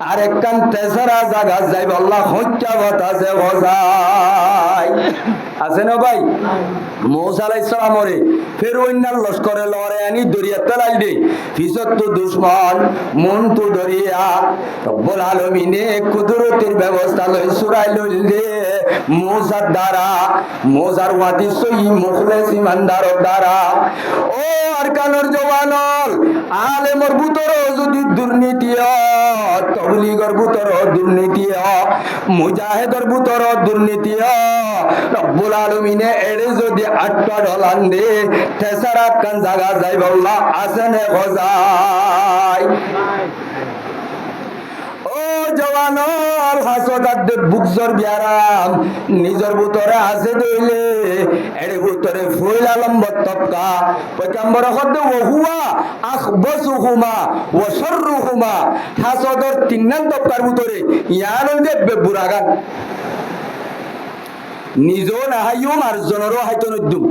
আর একখান তেসরা জায়গা যাইব আল্লাহ হত্যা বাতাসে বজায় আছে না ভাই মূসা আলাইহিস সালামরে ফের অন্যার লস্করে লড়ে আনি দরিয়া তেলাই দে ফিসত তো দুশমন মন তো দরিয়া রব্বুল আলামিনে কুদরতের ব্যবস্থা লই সুরাই লইলে মূসার দ্বারা মূসার ওয়াদি সহি মুখলেস ইমানদারের দ্বারা ও আর কানর জওয়ানল আলেমর ভিতর যদি দুর্নীতি তবলিগর ভিতর দুর্নীতি মুজাহিদর ভিতর দুর্নীতি রব্বুল আলামিনে এড়ে যদি 8টা ডলান দে তেসারা কান জায়গা যাইব আল্লাহ আসেনে গজাই ও জওয়ানল হাসদাত দে বুকজর বিয়ারাম নিজর ভিতরে আছে দইলে এর ভিতরে ফুল আলম বত্তকা পয়গম্বর হদ ওহুয়া আখবাসুহুমা ওয়া শাররুহুমা হাসদর তিনন তপকার ভিতরে ইয়ান দে বুরাগান নিজো না হাইও মারজনরও হাইতো নদ্দুম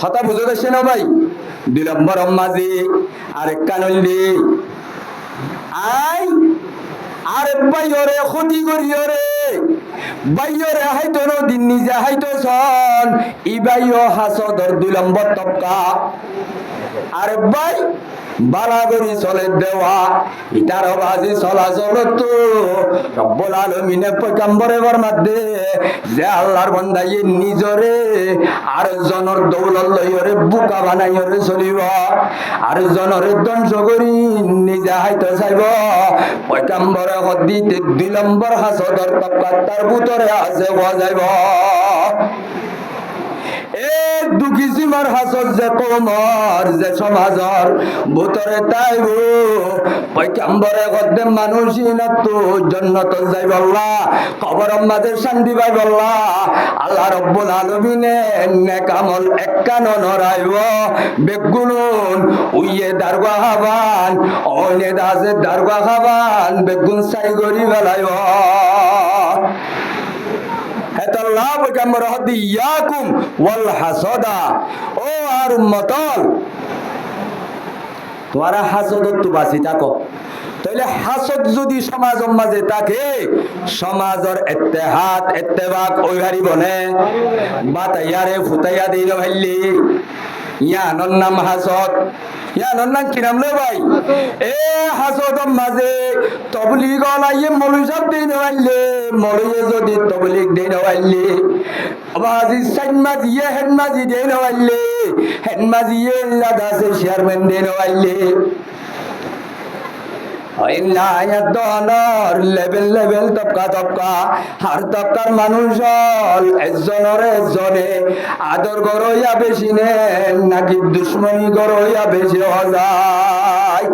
কথা বুঝে যাচ্ছে না ভাই 2 নম্বর মাঝে আরেক কানল দে আই আরে বাইরে ক্ষতি করিও রে বাইরে হাইতো নদিন নিজে হাইতো সন ই বাইও হাসদর 2 নম্বর তপকা আরে ভাই বালাগরি চলে দেওয়া ইটার বাজি চলাচল তো রব্বুল আলামিনে পয়গম্বরে ফরমাতে যে আল্লাহর বান্দাই নিজরে আর জনর দৌলত লইরে বুকা বানাইরে চলিব আর জনরে ধ্বংস করি নিজে হাইতে চাইব পয়গম্বরে হদিতে 2 নম্বর হাসদর তপকা তার ভিতরে আছে হওয়া যাইব দুঃখী সীমার হাসত যে কমর যে সমাজর ভূতরে তাইব পয়গাম্বরে গদ্দে মানুষই না তো জন্নত যাই বললা কবর মাঝে শান্তি পাই বললা আল্লাহ রব্বুল আলামিনে নেক আমল এককানো নরাইব বেগুনুন উইয়ে দারগা খাবান অনে দাসে দারগা খাবান বেগুন সাই গরি বেলাইব হেতাল্লাহ পয়গাম্বর হদি ইয়াকুম ওয়াল হাসাদা ও আর উম্মতল তোরা হাসদত তো বাঁচি থাকো তাহলে হাসদ যদি সমাজের মাঝে থাকে সমাজের ইত্তেহাদ ইত্তেফাক ওই হারি বনে বাতাইয়ারে ফুতাইয়া দিল ভাইলি ইয়ানোর নাম হাসদ ইয়ানোর নাম কি নাম রে ভাই এ হাসদর মাঝে তবলিগ আলাইয়ে মৌলভী সাহেব দিন ভাইলে মৌলভী যদি তবলিগ দিন ভাইলে বাজি সাইনমাজিয়ে হেনমাজি দিন ভাইলে হেনমাজিয়ে লাদাসে চেয়ারম্যান দিন ভাইলে লেভেল লেভেল তবকা তবকা হার তবকার মানুষ একজনের একজনে আদর গরইয়া বেশি নেন নাকি দুশ্মনী গরইয়া বেশি যায়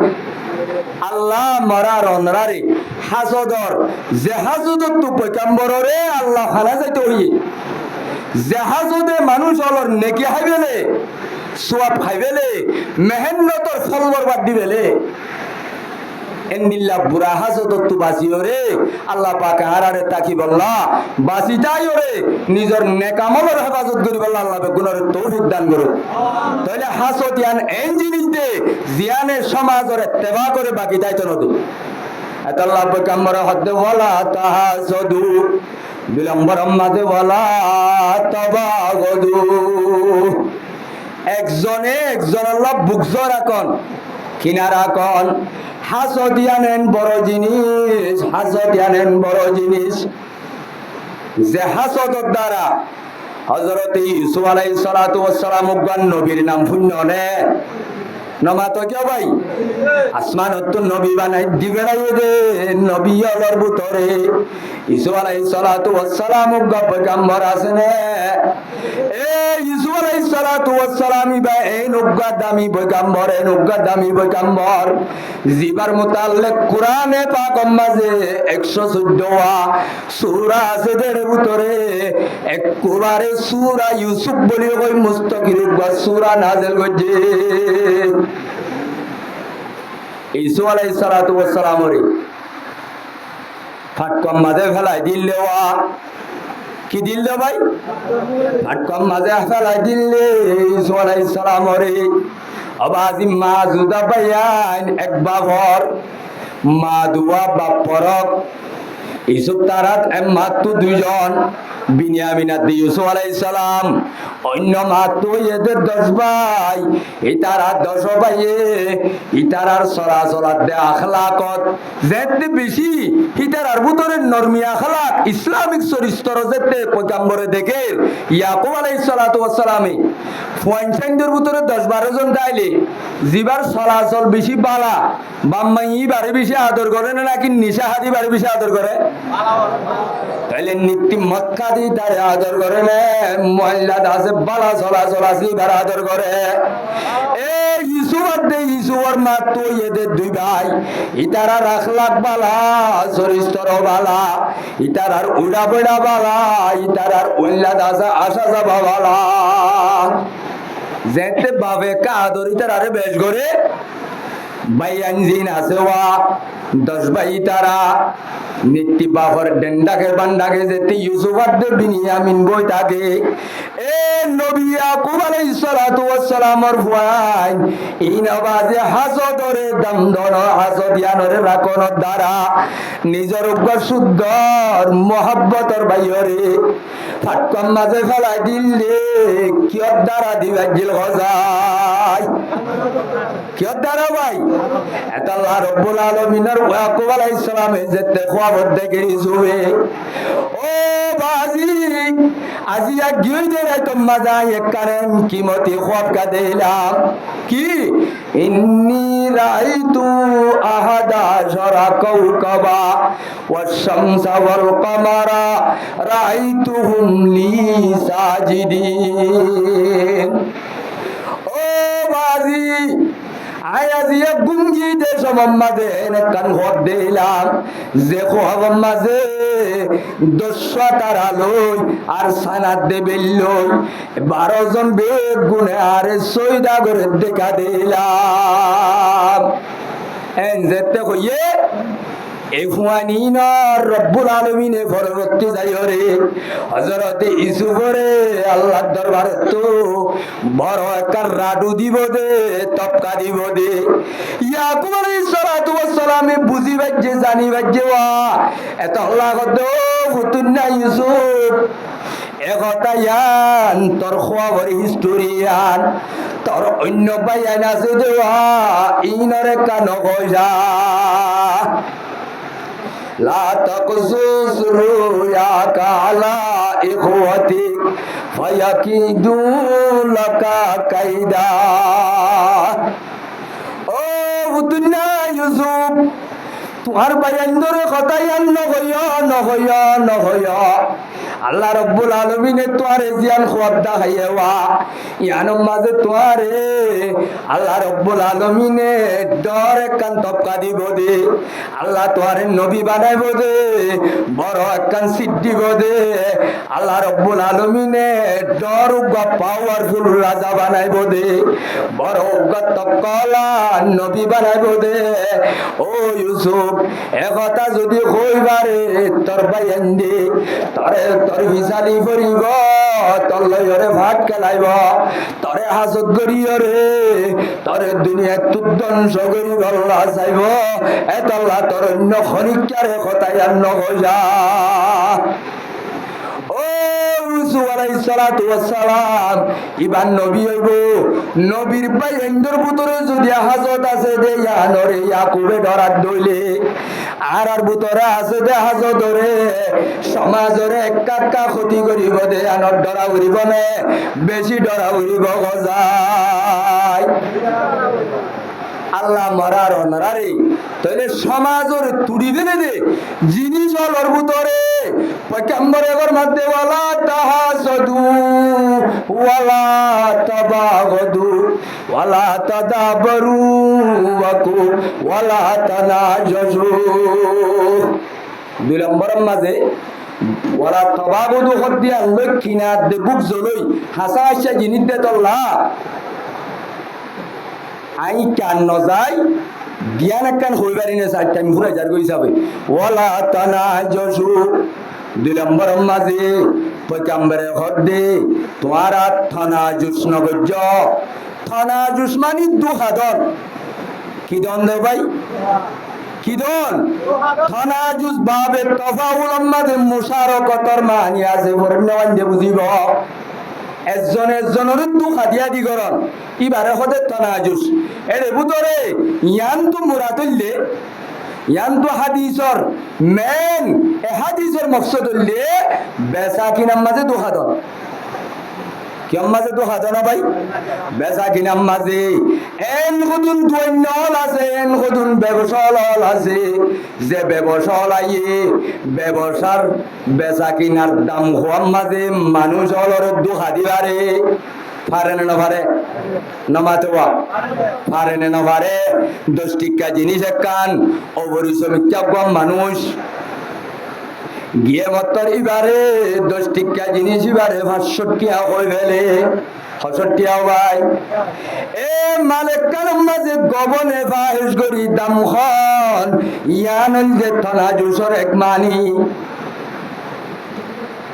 আল্লাহ মরার অনরারে হাসদর যে হাসদর তো পয়গাম্বররে আল্লাহ খানা যাইতে হইয়ে যে হাসদে মানুষ অলর নেকি হাইবেলে সোয়াব খাইবেলে মেহেন্নতর ফল বরবাদ দিবেলে এন্নিল্লাহ বুড়া হাসদত তো বাঁচিও রে আল্লাহ পাক হারারে তাকি বললা বাঁচিতাই রে নিজের নেক আমলের হেফাজত করি বললা আল্লাহ গুণের তৌফিক দান করুক তাহলে হাসদ ইয়ান এই জিনিস দে জিয়ানের সমাজের ইত্তেবা করে বাকি দায়িত্ব নদী এত আল্লাহ পয়গাম্বর হদ্দে ওয়ালা তাহাসদু বিলম্বর মাঝে ওয়ালা তাবাগদু একজনে একজন আল্লাহ বুকজর রাখন কিনারা কন হাসদিয়ানেন বড় জিনিস হাসদিয়ানেন বড় জিনিস যে হাসদর দ্বারা হযরত ইউসুফ আলাইহিস সালাতু ওয়াস সালাম নবীর নাম শূন্য নে নমা তো কেউ ভাই আসমান তো নবী বানাই দিবে না দে নবী অলর ভিতরে ইউসুফ আলাইহিস সালাতু ওয়াস সালাম পয়গাম্বর আছেনে এ ইউসুফ আলাইহিস সালাতু ওয়াস সালাম বা এই নগ্গা দামি পয়গাম্বর এই নগ্গা দামি পয়গাম্বর জিবার মুতাল্লিক কোরআনে পাক মাঝে 114 সূরা আছে এর ভিতরে একবারে সূরা ইউসুফ বলি কই মুস্তাকিল সূরা নাযিল হইছে ইউসুফ আলাইহিস সালাতু ওয়াস সালাম রে ফাটকম মাঝে ফেলাই দিলেওয়া কি দিল ভাই ফাটকম মাঝে ফেলাই দিলে ইউসুফ আলাইহিস সালাম রে আবাজি মা জুদা বায়ান এক বাবর মা দুয়া বাপরক ইউসুফ তারাত মাত্র দুইজন বিনিয়ামিনাত ইউসুফ আলাইহিস সালাম অন্য মাত্র এদের 10 ভাই ইতারা 10 ভাইয়ে ইতারার সরাসরাত দে আখলাকত যেতে বেশি ইতারার ভিতরে নরমি আখলাক ইসলামিক চরিত্র যেতে পয়গাম্বরে দেখে ইয়াকুব আলাইহিস সালাতু ওয়াস সালামে পয়েন্টের ভিতরে 10-12 জন দাইলে জিবার সরাসর বেশি বালা বাম্মাই বারে বেশি আদর করে না নাকি নিশা হাদি বারে বেশি আদর করে তাইলে নীতি মক্কা দি তারে আদর করে না মহিলা দাসে বালা চলাচল আসি বার আদর করে এ ইসুয়ার মা তো এদের 2 ভাই ইতারা রাখলাক বালা চরিত্র বালা ইতারার উড়া বেড়া বালা ইতারার মহিলা দাসে আসা যাবা বালা যেতে বাবে কা আদর ইতারারে বেশ করে বাইয়ান জিন আছে ওয়া 10 ভাই তারা নিত্তি বাবার ডেন্ডাকে বান্ডাকে যেতে ইউসুফ আর বিনিয়ামিন বই থাকে এ নবী ইয়াকুব আলাইহিস সালাতু ওয়াস সালামের ভাই এই নবাজে হাসদরে দমদন হাসদিয়ানরে রাখনের দ্বারা নিজের উপর শুদ্ধর মোহাব্বতর বাইরে ফাটকম মাঝে ফেলাই দিলে কিয়র দ্বারা দিবাজিল গজাই কিয়র দ্বারা ভাই এত আল্লাহ রব্বুল আলামিনের ইয়াকুব আলাইহিস সালামে যেতে খবর দেখে ইসুফে ও বাজি আজিয়া গিয়ে দেয় তো মজা এক কারণ কিমতি খব কা দিলাম কি ইন্নী রাইতু আহাদা শরা কওকাবা ওয়াশ শামসা ওয়াল কমারা রাইতুহুম লি সাজিদিন। ও বাজি আজি গুঙ্গি দেশ মাঝে কান ঘর দিলাম যে খোয়াব মাঝে 10 তারা লই আর সানাত দেবে লই 12 জন বেদ গুনে আর সৈদা করে দেখা দিলাম এন যেতে হইয়ে এই ফুয়ানি নর রব্বুল আলামিনে পরবর্তী যাইরে হযরত ইউসুফরে আল্লাহর দরবারে তো বড় একটা রাডু দিব দে তপকা দিব দে ইয়াকুব আলাইহিস সালাতু ওয়াস সালামে বুঝি বাজে জানি বাজে ওয়া এত আল্লাহ কত ফুতুন্না ইউসুফ একতা ইয়ান তোর খবর হিস্টোরিয়ান তোর অন্য বায়ান আছে দেওয়া ইনরে কান কইরা لا تقصص رؤياك على إخوتك فيكيدوا لك كيدا ও বুতুনা ইউসুফ তোমার বায়ান্দরে কথা ইয়ান নহয় আল্লাহ রব্বুল আলামিনে তোরে জিয়ান খোয়াব দেখাইয়া ইয়ানোর মাঝে তোরে আল্লাহ রব্বুল আলামিনে ডর একখান তপকা দিব দে আল্লাহ তোরে নবী বানাইব দে বড় একখান সিট দিব দে আল্লাহ রব্বুল আলামিনে ডর উগা পাওয়ারফুল রাজা বানাইব দে বড় উগা তপকালা নবী বানাইব দে ও ইউসুফ একথা যদি কইবারে তোর বাইন্দি তরে তোর বিচারি করিব তোর লয়রে ভাত খেলাইব তরে হাসত করিয়রে তরে দুনিয়া তুধ্বংস করিব আল্লাহ চাইব এত আল্লাহ তোর অন্য খনিকারে কথাই আর নগজা ও ইউসুফ আলাইহিস সালাতু ওয়াস সালাম ইবান নবী হইব নবীর বাইন্দর ভিতরে যদি হাজত আছে দে ইয়ানরে ইয়াকুবে ধরাত দইলে আর ভিতরে আছে দে হাজত ধরে সমাজরে একাকা ক্ষতি করিব দে আনর ধরা উড়িব নে বেশি ধরা উড়িব গজায় আল্লাহ মরার অনারে তাহলে সমাজের তুড়ি দিলে দে জিনিস হলর ভিতরে পয়গম্বরে গর মধ্যে ওয়ালা তাহাসদু ওয়ালা তাবাগদু ওয়ালা তাদাবরু ওয়াকু ওয়ালা তানাজু 2 নম্বরের মাঝে ওয়ালা তাবাগদু হদিয়া লক্ষিনা দে বুক জলই হাসা হাসা জিনিস দে তোলা আই কান নজাই জ্ঞান একখান হইবারি না 4 টাইম ঘুরে যার কই যাবে ওয়ালা তানাজু 2 নম্বর মাঝে পয়গম্বরে হদে তোমারা তানাজুস নগজ তানাজুস মানে দুহাদন কি দন দে ভাই কি দন তানাজুস বাবে তাফাউল মাঝে মুশারাকাতর মানি আছে ফরনাওয়ান দে বুঝিব একজনের দুঃখ দিয়া দি করন ইবারে হতে তানাজুস এরে বুতরে ইয়ান তো মুরাদুল্লে ইয়ান তো হাদিসর মেন এ হাদিসর মকসদ হইলে বেচা কিনার মাঝে দুহাদন কিয়াম মাঝে দুহাদন ভাই বেচা কিনার মাঝে এন হুদুন দৈন্যল আছে এন হুদুন ব্যবসাল আছে যে ব্যবসাল আইয়ে ব্যবসার বেচা কিনার দাম হওয়ার মাঝে মানুষ হলর দুহা দিবারে পারে না পারে নমাতোয়া পারে না পারে 10 টিকা জিনিস একখান অপরিশ্রমিক চাকম মানুষ গিয়ে মত্তর ইবারে 10 টিকা জিনিস ইবারে 500 টিয়া হয়ে গেলে 65 টিয়া ভাই এ মালিক কালম মাঝে গবনে ফাহিশ করি দাম খন ইয়ানন যে তানাজুসর এক মানি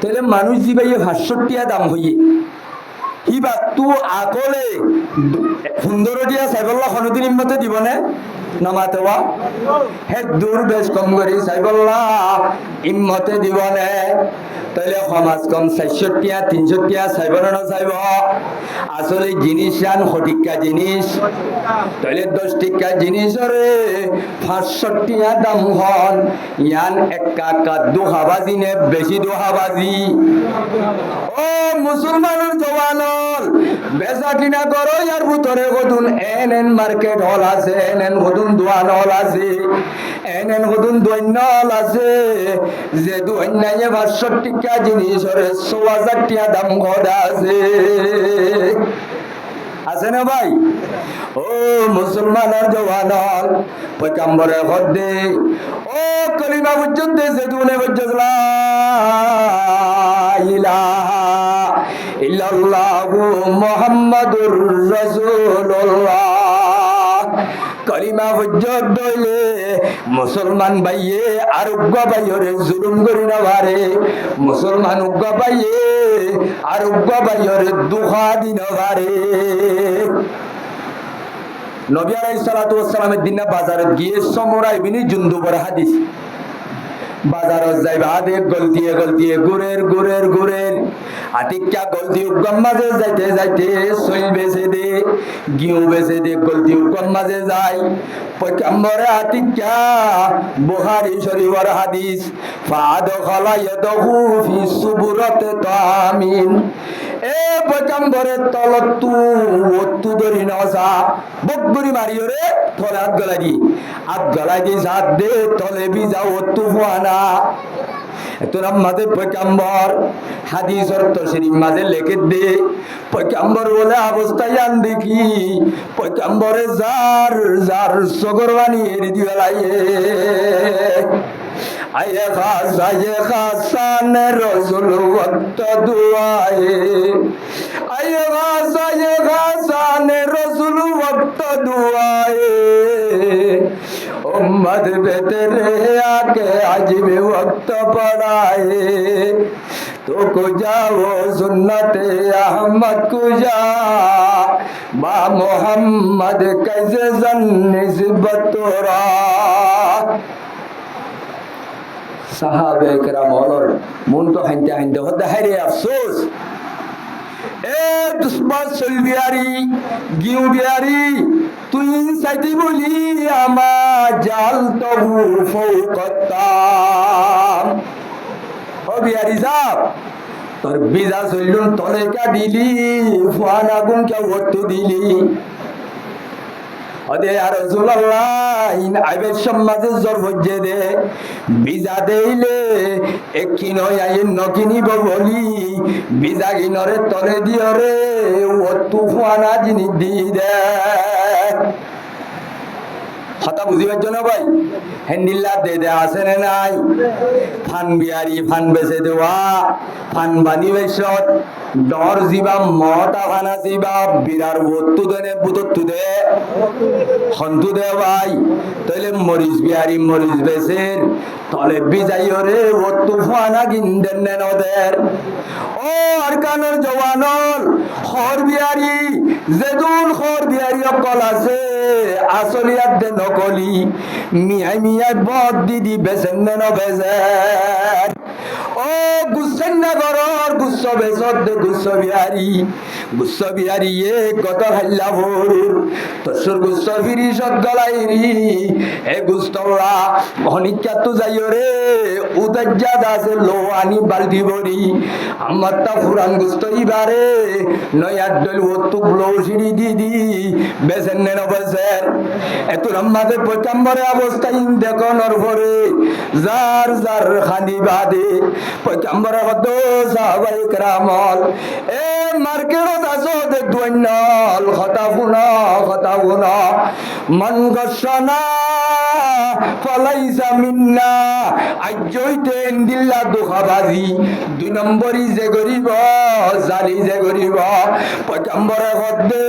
তাহলে মানুষ জিবাইয়ে 500 টিয়া দাম হইয়ে ইবা তু আকলে 15 টিয়া সাইবল্লাহ খনদিন ইম্মতে দিবনে নমাতোয়া হে দূর বেশ কম করি সাইবল্লাহ ইম্মতে দিবনে তাহলে সমাজ কম 400 টিয়া 300 টিয়া সাইবন না সাইব আসলে জিনিস আন সঠিকা জিনিস তাহলে 10 টিকা জিনিসরে 500 টিয়া দাম হন ইয়ান একা দুহাবাজি নে বেশি দুহাবাজি ও মুসলমানের জওয়ানর বেচা কিনা করো ইয়ার ভিতরে কতুন এন মার্কেট হল আছে এন কতুন হদুন দোয়ানল আছে এন হদুন দৈন্যল আছে যে দৈন্যায় 500 টিকা জিনিসের 6000 টিকা দাম ঘটা আছে না ভাই? ও মুসলমানের জওয়ানল পয়গম্বরে হদে ও কলিমা পর্যন্ত যে দুনে পর্যন্ত লা ইলাহা ইল্লাল্লাহু মুহাম্মাদুর রাসূলুল্লাহ কলিমা পর্যন্ত দইলে মুসলমান ভাইয়ে আর উগ্গা ভাইয়রে জুলুম করি না পারে মুসলমান উগ্গা ভাইয়ে আর উগ্গা ভাইয়রে দুখা দিন পারে নবী আলাইহিস সালাতু ওয়াস সালামের দিনা বাজারে গিয়ে সমরাইবিনি জুনদুবের হাদিস বাজারত যাইবা আদে গলতিয়ে গুরের আটিকা গলতি উগম মাঝে যাইতে সইল বেছে দে গিউ বেছে দে গলতি উগম মাঝে যাই পয়গম্বরে আটিকা বুখারী শরীফের হাদিস ফাদ খালা ইয়াদহু ফি সুবুরাত তামিন এ পয়গম্বরে তলতু ওতু ধরি নসা বকবুরি মারিওরে তলে হাত গলাই দি সাত দে তলে বিজা ওতু ফুয়ানা তোর আমাদের পয়গম্বর হাদিসের তফসির মাঝে লিখে দে পয়গম্বর বলে অবস্থায় আন দেখি পয়গম্বরে যার সগরবানি এর দিলাইয়ে আয়ে খাসান রাসূল ওয়াক্ত দুআয়ে আয়ে খাসান রাসূল ওয়াক্ত দুআয়ে उम्मत बेतरे आके अजीब वक्त पढ़ाए तो को जाओ सुन्नते अहमद को जा बा मोहम्मद कैसे जन निस्बत तोरा साहबे करम और मुन तो हंते होता है रे अफसोस এ দুশ্মন চল বিহারি গিউ বিহারি তুই সাইতে বলি আমার জাল তবু ফৌকতাম ও বিহারি সাহেব তোর বিজা চললুন তলে কা দিলি ফুয়ান আগুন কে ওট্টু দিলি অদে আর রাসূলুল্লাহ ইন আইবের সমাজে জোর হজ্জে দে বিজা দেইলে একই নয় আইন নকিনি বলি বিজা গিনরে তলে দিয়রে ও তুফানা জিনি দি দে কথা বুঝিবার জন্য ভাই হ্যান্ডিল্লা দে আছে না নাই ফান বিহারি ফান বেছে দেওয়া ফান বানি বেশত ডর জিবা মটা ফানা জিবা বিরার বত্তু দেনে বুতত্তু দে হন্তু দে ভাই তাইলে মরিস বিহারি মরিস বেছের তলে বিজাইরে বত্তু ফানা গিন্দেন নেন ওদের ও আরকানের জওয়ানল খর বিহারি যেদুন খর বিহারি অকল আছে আসলিয়াত দে নকলি মিয়াই বদ দিদি বেছেন নেন বেছেন ও গুসেন না গরর গুচ্ছ বেচত দে গুচ্ছ বিহারি এ কত হাল্লা ভরুর তসর গুচ্ছ ফিরি সদ গলাইরি এ গুস্তরা অনিকা তো যাইও রে উদাজ্জাদ আছে লো আনি বালতি ভরি আমার তা ফুরান গুস্ত ইবারে নয়ার দল ওতু ব্লো সিঁড়ি দিদি বেছেন নেন বেছেন এত আমাদের পয়গম্বরের অবস্থা ইন দেখো নরভরে যার খানি বাদে পয়গম্বর হদ সাহাবায়ে কেরামল এ মার্কেটত আছো দে দুইনল কথা শুনা মন গসনা ফলাইসা মিন্না আজইতে দিল্লা দুখাবাজি দুই নম্বরই যে গরিব জালি যে গরিব পয়গম্বরে হদে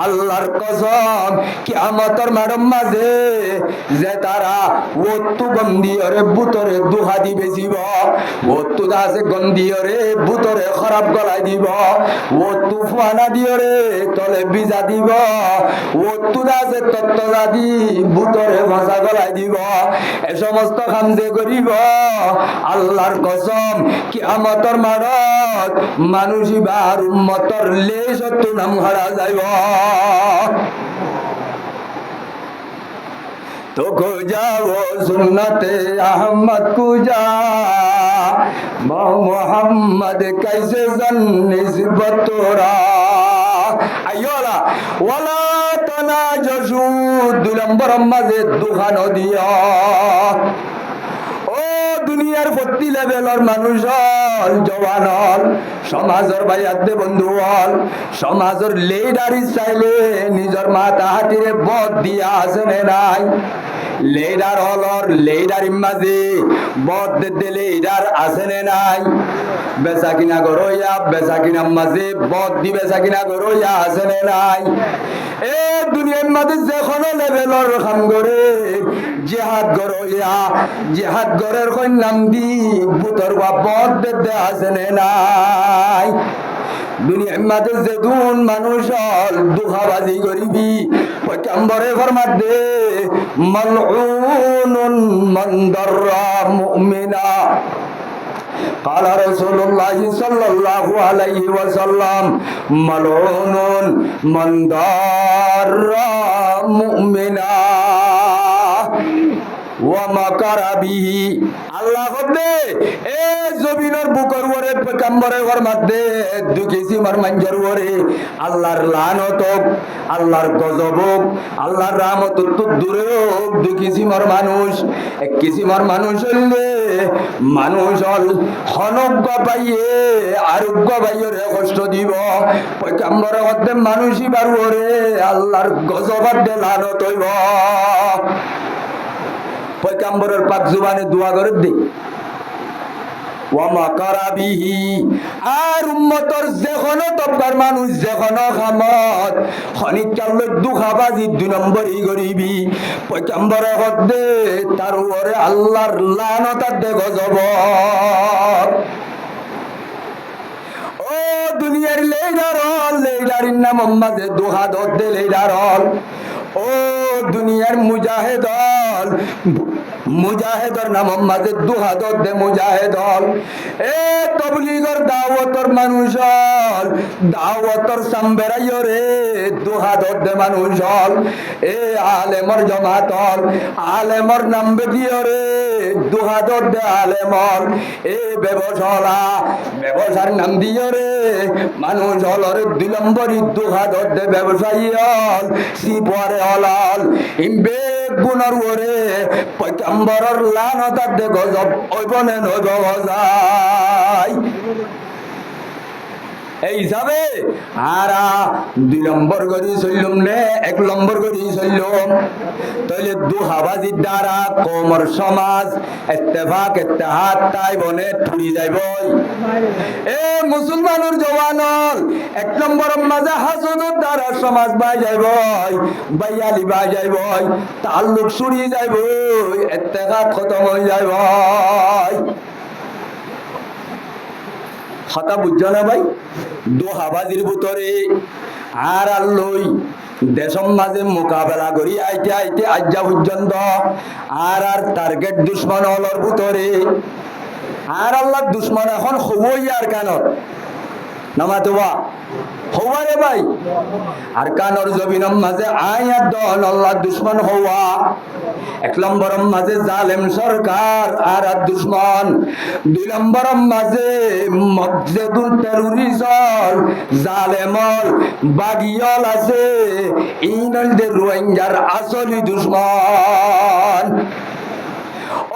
আল্লাহর কসম কিয়ামতের মাঠের মাঝে যে তারা ওতু গন্ধিয়রে বুতরে দুহা দিবে জীব ওতু দাসে গন্ধিয়রে বুতরে খারাপ গলাই দিব ওতু ফুয়ানা দিয়রে তলে বিজা দিব ওতু দাসে তত্ত্বজা দি বুতরে ভাষা গলাই দিব এ সমস্ত কাম যে করিব আল্লাহর কসম কিয়ামতের মাঠত মানুষ ইবার উম্মতর লেশতো নাম হারা যাইব तो को जाओ सुन्नते अहमद को जा मोहम्मद कैसे जन निस्बत तोरा আইওলা ওয়ালা তানাজাসু 2 নম্বর মাঝে দুখানো দিও ও দুনিয়ার প্রতি লেভেলের মানুষ হল জওয়ান হল সমাজের ভাইয়াতে বন্ধু হল সমাজের লিডারি চাইলে নিজের মাথা হাতিরে বদ দিয়া আসেনে নাই লিডার হলর লিডার মাঝে বদ দিলে লিডার আসেনে নাই বেচা কিনা গরইয়া বেচা কিনা মাঝে বদ দি বেচা কিনা গরইয়া আসেনে নাই এ দুনিয়ার মাঝে যেখানে লেভেলের কাম করে জিহাদ গরইয়া জিহাদ গরের কই নাম দি বুতর বা বদ দে আসেনে নাই দুনিয়ার মাঝে যেদুন মানুষ হল দুখাবাজি করিবি পয়গম্বরে ফরমাত দে মালউনুন মান দাররা মুমিনা قال رسول الله صلى الله عليه وسلم ملعون من ضار مؤمنا ومكر به আল্লাহ দে এ জমিনের বুকর ওরে পয়গম্বরে ফরমাত দে দুকিসি মার মানজর ওরে আল্লাহর লানত আল্লাহর গজব আল্লাহর রহমত তো দূরে হোক দুকিসি মার মানুষ এক কিসিমার মানুষ হইলে মানুষ হল হনজ্ঞ পাইয়ে আরোগ্য পাইয়ে কষ্ট দিব পয়গম্বরে মধ্যে মানুষই পারব রে আল্লাহর গজব দে লানত হইব পয়গম্বরের পাক জুবানে দোয়া করে দে ওয়ামা কারাবিহি আর উম্মতর যেখনো তবকার মানুষ যেখনো খামত খনিক কাল্লো দুখাবাজি 2 নম্বরই গরিবি পয়গম্বরে হদ্দে তার উপরে আল্লাহর লানতার দে গজব ও দুনিয়ার লেডারির নাম মাঝে দুহাত হদ্দে লেডার হল ও দুনিয়ার মুজাহিদর নাম মাঝে দুহাত দে মুজাহিদ হল এ তবলিগর দাওয়াতর মানুষ হল দাওয়াতর সামবেরাইও রে দুহাত দে মানুষ হল এ আলেমর জমাত হল আলেমর নাম বেদিও রে দুহাত দে আলেম হল এ ব্যবসার নাম দিও রে মানুষ হল রে 2 নম্বরই দুহাত দে ব্যবসায়ী হল সিপরে হলাল ইমবে গুণর ওরে পয়গম্বরের লানতার দে গজব ওইবনে নইব যায় এই হিসাবে আর 2 নম্বর করি চললুম নে 1 নম্বর করি চললুম তাইলে দুহাবাজির দ্বারা কমর সমাজ ইত্তেফাক ইত্তেহাদ তাই বনে ঠুরি যাইব এ মুসলমানের জওয়ানল 1 নম্বর মাঝে হাসুদর দ্বারা সমাজ বাই যাইব বাইয়ালি বাই যাইব তাল্লুক ছুরি যাইব ইত্তেফাক খতম হই যাইব কথা বুঝছো না ভাই দুহাবাজির ভিতরে আর আল্লই দেশম মাঝে মোকাবেলা করি আইতে আইতে আজ্জা পর্যন্ত আর টার্গেট দুশ্মন হলর ভিতরে আর আল্লাহ দুশ্মন এখন হবই আর কানত নামাতোবা হওয়ারে ভাই আর কানর জমিনম মাঝে আয়াত দন আল্লাহ দুশ্মন হওয়া 1 নম্বরম মাঝে জালেম সরকার আর দুশ্মন 2 নম্বরম মাঝে মসজিদুল টেররিজল জালেমল বাগিয়ল আছে ইনল দে রোহিঙ্গার আসলি দুশ্মন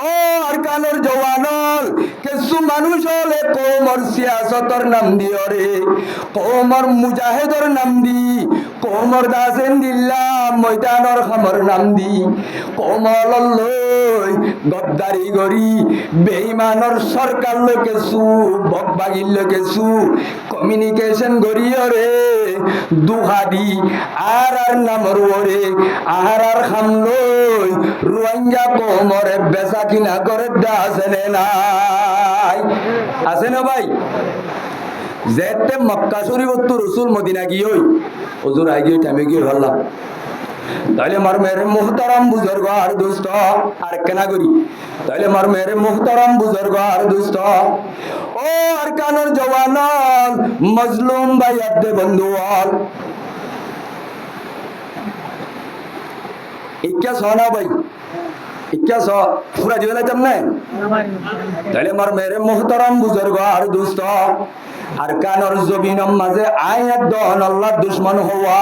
ও আর কানর জওয়ানল কিছু মানুষ হলে কৌমর সিয়াসতর নাম দিও রে কৌমর মুজাহিদর নাম দি কৌমর দাসেন দিল্লা ময়দানর খামর নাম দি কৌমল লই গদ্দারি গরি বেঈমানর সরকার লো কিছু বকবাগিল লো কিছু কমিউনিকেশন গরিও রে দুহাদি আর নামর ওরে আর খামলই রোহিঙ্গা কৌমরে বেচা কিনা করে আছে নাই আছে না ভাই যেতে মক্কা শরীফ তো রসুল মদিনা গিয়ে হুজুর আই গিয়ে টাইমে গিয়ে ভাবলাম তাহলে আমার মেরে মুহতারাম বুজুর্গ আর দোস্ত আর কেনা করি তাহলে আমার মেরে মুহতারাম বুজুর্গ আর দোস্ত ও আর কানর জওয়ানল মজলুম ভাই আদে বন্ধুয়াল ইক্কা সোনা ভাই क्या सो पूरा जीवन चमने তাহলে আমার মেরে মুহতারাম বুজুর্গ আর দোস্ত আর কানর জবিনম মাঝে আয়াত দন আল্লাহ দুশমন হওয়া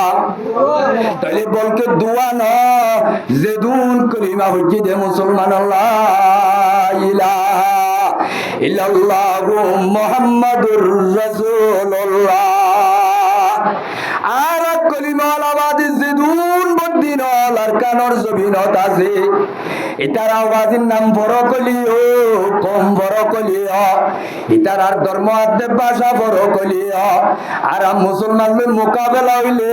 তাহলে বলকে দোয়া ন জেদুন কলিমা হজ্জি দে মুসলমান আল্লাহ ইলাহা ইল্লাল্লাহু মুহাম্মাদুর রাসূলুল্লাহ আর কলিমা আলাবাদ জেদুন বদিন আর কানর জবিনত আছে এটার আওয়াজের নাম বড় কলিও কম বড় কলিও এটার আর ধর্ম আদে ভাষা বড় কলিও আর মুসলমানদের মোকাবেলা হইলে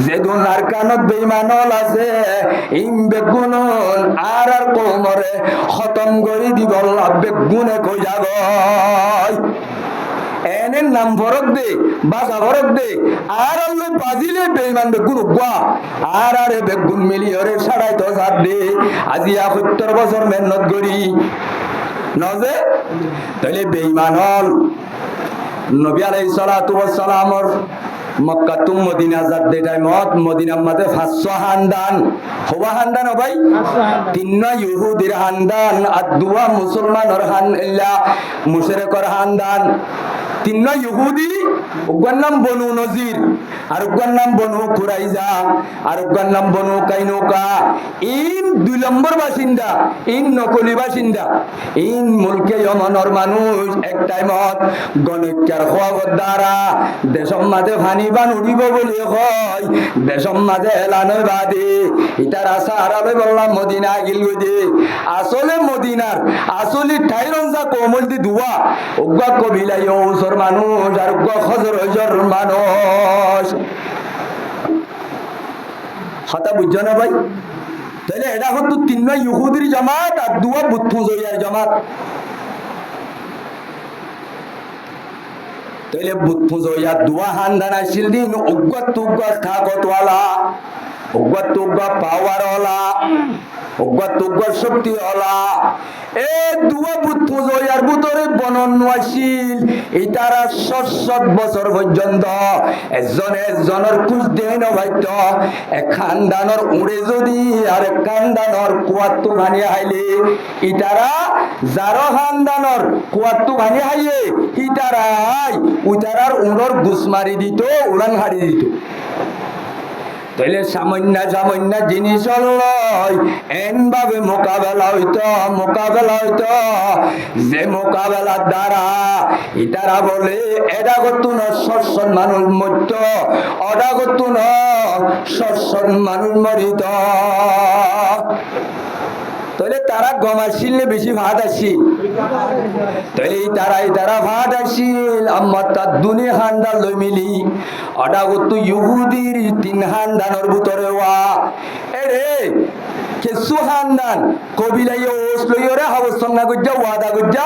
যেদুন আর কানত বেঈমানল আছে ইম বেগুন আর আর কোমরে খতম করে দিব আল্লাহ বেগুনে কই যাব এনের নাম ফরক দে বাসা ফরক দে আর আল্লাহ বাজিলে বেঈমান বেগুন উগা আর আরে বেগুন মিলিয়রে সাড়াই তো সাত দে আজিয়া 70 বছর মেহনত করি নজে তাহলে বেঈমান হল নবী আলাইহিস সালাতু ওয়াস সালামর মক্কা তুম মদিনা যাতে টাইমত মদিনার মধ্যে 500 হান্দান হওয়া হান্দান ভাই তিননা ইহুদির হান্দান আর দুয়া মুসলমানের হান্লা মুশরিকর হান্দান তিননা ইহুদি ওর নাম বনু নজির আর ওর নাম বনু কুরাইজা আর ওর নাম বনু কাইনুকা ইন 2 নম্বর বাসিন্দা ইন নকলি বাসিন্দা ইন মুলকে ইয়মনের মানুষ এক টাইমত গণিকার হওয়ার দ্বারা দেশম মাঝে ফানিবান উড়িব বলে হয় দেশম মাঝে এলানো বাদে ইতার আশা আরাবে বললাম মদিনা গিল গদে আসলে মদিনার আসলে ঠাইরঞ্জা কোমল দি দুয়া ওগা কবিলা ইউসর মানুষ আর ওগা খজরজর মানুষ কথা বুঝছো না ভাই তাহলে এটা হতো তিনটা ইহুদির জামাত আর দুয়া বুতফুজইয়ার জামাত তাহলে বুতফুজইয়া দুয়া হান্দান আসিল দিন উগ্গা তুগ্গা থাকতওয়ালা উগ্গা তুগ্গা পাওয়ারওয়ালা উগ্গা তুগ্গা শক্তিওয়ালা এ দুয়া বুতফুজইয়ার ভিতরে বনন আসিল ইতারা 700 বছর পর্যন্ত একজনের কুছ দেন ভাইত এক খানদানর উড়ে যদি আর এক খানদানর কুয়াত্তু ভানি আইলে ইতারা যার খানদানর কুয়াত্তু ভানি আইয়ে ইতারাই উতারার উড়র গুস মারি দিত উড়ান হারি দিত তাহলে সামান্য জিনিস এন ভাবে মোকাবেলা হইতো যে মোকাবেলার দ্বারা ইতারা বলে এটা করতো না সৎসৎ মানুষ মরত ওটা করতো না সৎসৎ মানুষ মরিত তাহলে তারা গম আসিল বেশি ভাত আসিল তাহলে তারা ভাত আসিল আমার তার দুনি হান্ডা লই মিলি ওটা করতো ইহুদির 3 হান্দানোর ভিতরে ওয়া এরে কেসু হান্দান কবিলাই ওস লইরে হাবসন না গজ্জা ওয়াদা গজ্জা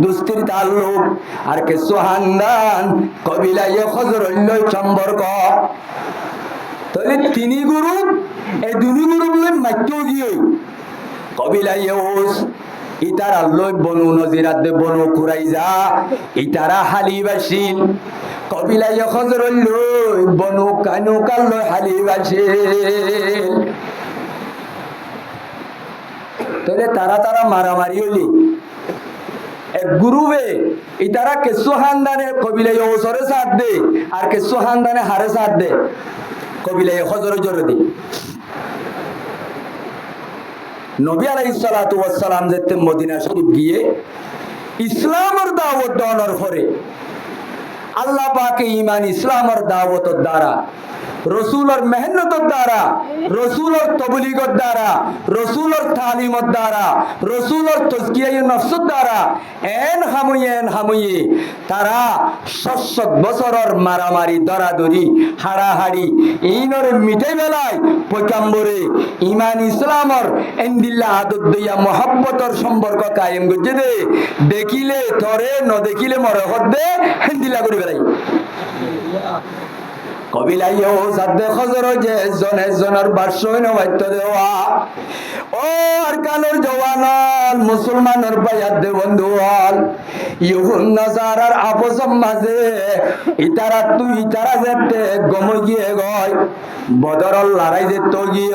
দুস্তির তাল্লুক আর কেসু হান্দান কবিলাই খজরল্লই সম্পর্ক তাহলে 3 গ্রুপ এই 2 গ্রুপ লই মাইতো গিয়ে কবিলা ইউস ইতারা লই বনু নজিরাত দে বনু কুরাইজা ইতারা হালিবাসিল কবিলা খজরল লই বনু কানুকাল লই হালিবাসিল তাহলে তারা মারামারি হলি এক গ্রুপে ইতারা কেসু খানদানে কবিলা ইউসরে সাথ দে আর কেসু খানদানে হারে সাথ দে কবিলা খজর জরদি নবী আলাইহিস সালাতু ওয়াস সালাম যেতে মদিনা শরীফ গিয়ে ইসলামের দাওয়াত দেওয়ার পরে আল্লাহ পাকে ঈমান ইসলামের দাওয়াতের দ্বারা রসুলের মেহনতের দ্বারা রসুলের তবলিগের দ্বারা রসুলের তালিমের দ্বারা রসুলের তাজকিয়ায়ে নফসের দ্বারা এন হামুয়ে তারা 700 বছরের মারামারি দরাদরি হাড়াহাড়ি ইনরে মিটাই বেলায় পয়গম্বরে ঈমান ইসলামের এন্দিল্লা আদত দিয়া মোহাব্বতের সম্পর্ক কায়েম করতে দে দেখিলে তরে ন দেখিলে মরে হদ দে হেন্দিলা করি বেলাই কবিলাইও সাদ্দে খজর যে জনের ভাষ্য নবাত্য দেওয়া ও আর কানুর জওয়ানল মুসলমানের বায়াত দে বন্ধু হল ইহুন নাসারার আপসম মাঝে ইতারা যেতে গম গিয়ে গয় বদরল লড়াই যেত গিয়ে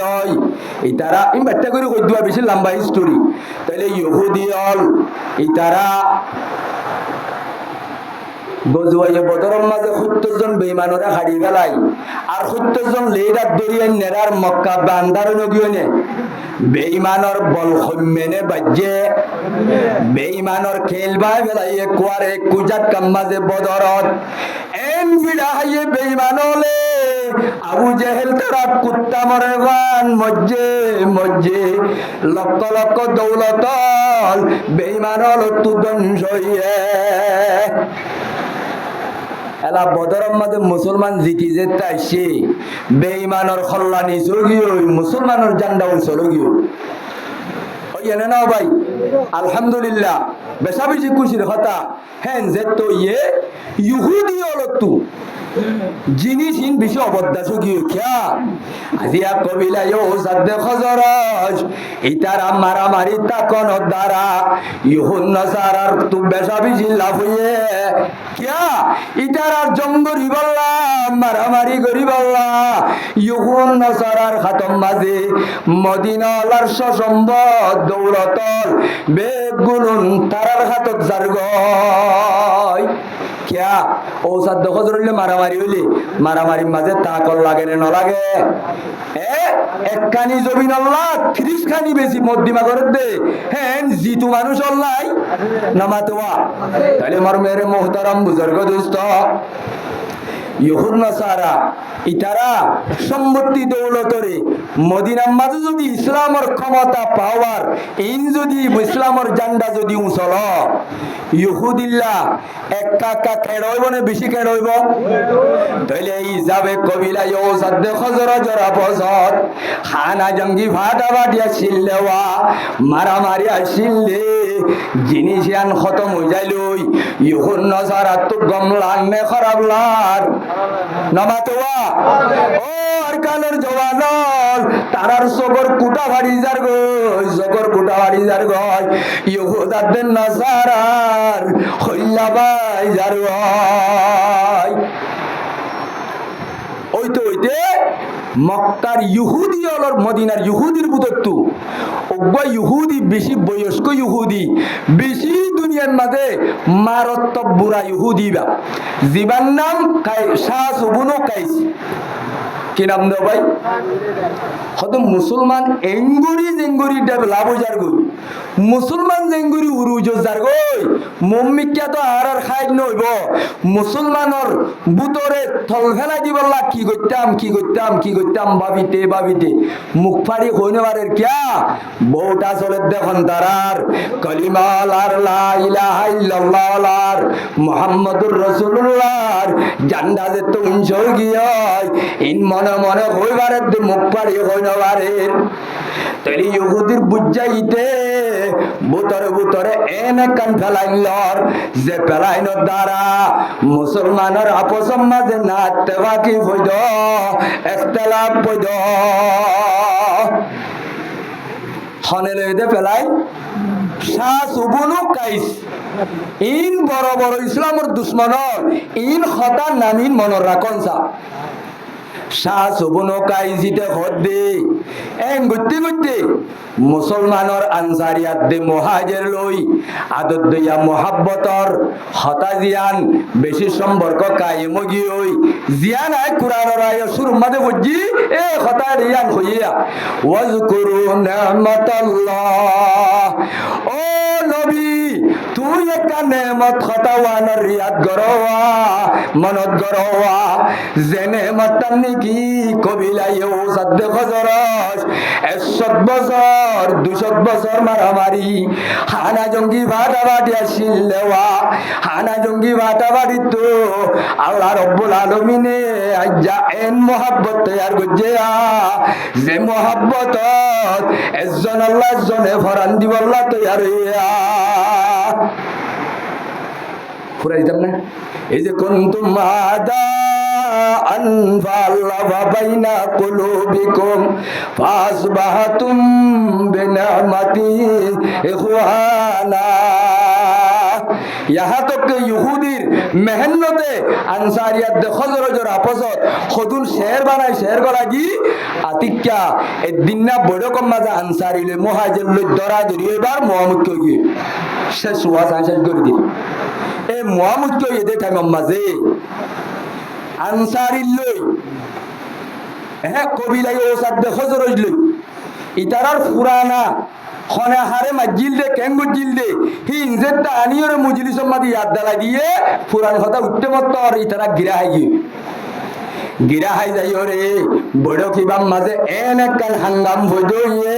ইতারা ইম্বাট্টা করে কই দুয়া বেশি লম্বা হিস্টোরি তাহলে ইহুদি হল ইতারা গজুয়াইয়ে বদরের মাঝে ৭০ জন বেঈমানরা হারিয়ে গেলাই আর ৭০ জন লেইরাত দরিয়ান নেরার মক্কা বান্দার নগিয়নে বেঈমানর বল হম্মেনে বাজে বেঈমানর খেলবাই বেলাইয়ে কুয়ারে কুজাত কাম্মাজে বদরত এন বিড়া হাইয়ে বেঈমানলে আবু জেহেল তারা কুত্তা মরে গান মজ্জে লক্ষ লক্ষ দৌলতল বেঈমানল তুদংশ হইয়ে এলা বদরের মধ্যে মুসলমান জিতি যেতে আসছে বেঈমানের খল্লানি চলগিও মুসলমানের জান্ডাউল চলগিও ওই এনে নাও ভাই আলহামদুলিল্লাহ বেশা বেশি খুশির কথা হ্যাঁ যে তো ইহুদি অলতু জিনিস ইন বেশি অবদাস গিয়ে খেয়া আজিয়া কবিলায় সাদ্দে খজরজ ইতারা মারামারি তাকন দ্বারা ইহুন নাসারার তু বেশা বেশি লাভ হইয়ে কিয়া ইতারার জঙ্গরি বল্লা মারামারি করি বল্লা ইহুন নাসারার খাতম মাঝে মদিনালার সম্পদ দৌলতল বেগুলুন তারার খাতক জারগয় কিয়া ও সাদ্দ খজরলে মারামারি হইলে মারামারির মাঝে তাকল লাগে না লাগে একখানি জমিন আল্লাহ ৩০ খানি বেশি মধ্যিমা করে দে হ্যাঁ জিতু মানুষ অল্লাই নামাতোয়া তাহলে আমার মেরে মোহতারাম বুজুর্গ দোস্ত ইহুদ নাসারা ইতারা সম্পত্তি দৌলতরে মদিনার মাঝে যদি ইসলামের ক্ষমতা পাওয়ার ইন যদি ইসলামের জান্ডা যদি উঁচল ইহুদিল্লা একা খেড়ইব না বেশি খেড়ইব তাইলে এই যাবে কবিলা ইউ সাদ্দে খজর জরা বছর খানা জঙ্গি ভাটা বাটিয়া ছিললেওয়া মারামারি আসিলে জিনিস আন খতম হয়ে যাইলই ইহুদ নাসারা তো গমলান নে খারাপ লার নামাতোয়া ও আর কালের জওয়ানল তারার সগর কুটা ভাড়ি যার গয় ইহুদাদের নাসারার হইলাবাই যার গয় ওইতে মক্কার ইহুদি অলর মদিনার ইহুদির বুতত্তু ওগা ইহুদি বেশি বয়স্ক ইহুদি বেশি দুনিয়ার মাঝে মারাত্মক বুড়া ইহুদি বা জীবান নাম শাহ সুবনু কাইস কি নাম দেও ভাই হয়তো মুসলমান এঙ্গুরি জেঙ্গুরি লাভ যার গই মুসলমান জেঙ্গুরি উরুজ যার গই মম্মিকা তো আর খাই নইব মুসলমানর বুতরে থল ফেলাই দিবল্লা কি করতাম ভাবিতে মুখ ফাড়ি হইনবারের কিয়া বউটা চলে দেখুন তারার কলিমাল আর লা ইলাহা ইল্লাল্লাহ মুহাম্মাদুর রাসূলুল্লাহ জান্ডা যে তো উঞ্চর গিয়াই ইন মনে হইবারের মুখ ফাড়ি হইনবারের তাইলে ইহুদির বুঝাইতে বুতরে এনে কান ফেলাইলর যে ফেলাইনোর দ্বারা মুসলমানের আপসম মাঝে নাতে বাকি হইদ একতলাপ হইদ হনে লইতে ফেলাই শাহ সুবনু কাইস ইন বড় ইসলামের দুশ্মনর ইন খতা নামিন মনের রাখন সা শাহ সুবনু কাইজিতে হদ্দে এন গতি মুসলমানর আনসারিয়াত দে মুহাজির লই আদত দিয়া মোহাব্বতর হতা জিয়ান বেশি সম্পর্ক কায়েম গিয়ই জিয়ান আই কুরআনের আয়াত শুরু মাঝে বুঝি এ হতা রিয়ান হইয়া ওয়াজকুরু নি'মাতাল্লাহ ও নবী তুই একটা নেমত হতাওয়ানোর রিয়াদ গরওয়া মনত গরওয়া যে নেমতান নাকি কবিলাইও সাদ্দে খজরস 100 বছর 200 বছর মারামারি হানা জঙ্গি ভাটাবাটি আসিলেওয়া হানা জঙ্গি ভাটাবাটি তো আল্লাহ রব্বুল আলামিনে আজ্জা এন মোহাব্বত তৈয়ার করছে যে মোহাব্বত একজন আল্লাহ জনে ফরান দিবল্লা তৈয়ার হইয়া ফুরাই দিতাম না এই যে কুনতুম আদা আন ফাআল্লাফা বাইনা কুলুবিকুম ফাসবাহতুম বিনি'মাতিহি ইখওয়ানা। यहाँ तक के यहूदीर मेहनते अंसारियत दे खजरजर आपसत खदुन शहर बनाय शहर गलागी आतिक्या ए दिनना बड़ो कम मजा अंसारी ले मुहाजिर ले दरा दरिए बार मुहम्मद को ये शेष हुआ सांसेज कर दी ए मुहम्मद को ये दे टाइम मजे अंसारी ले कबिला ये साथ दे खजरज ले इतारार पुराना खने हारे मजिल दे केंगो जिल दे ही इंजेट आनियोरे मुजलिसम मादी याद दला दिए पुरान কথা উঠতে মত আর ইতারা গিরা হাই गिरा हाई जाइयो रे बड़ो की बाम मजे एन कल हंगाम हो जोइए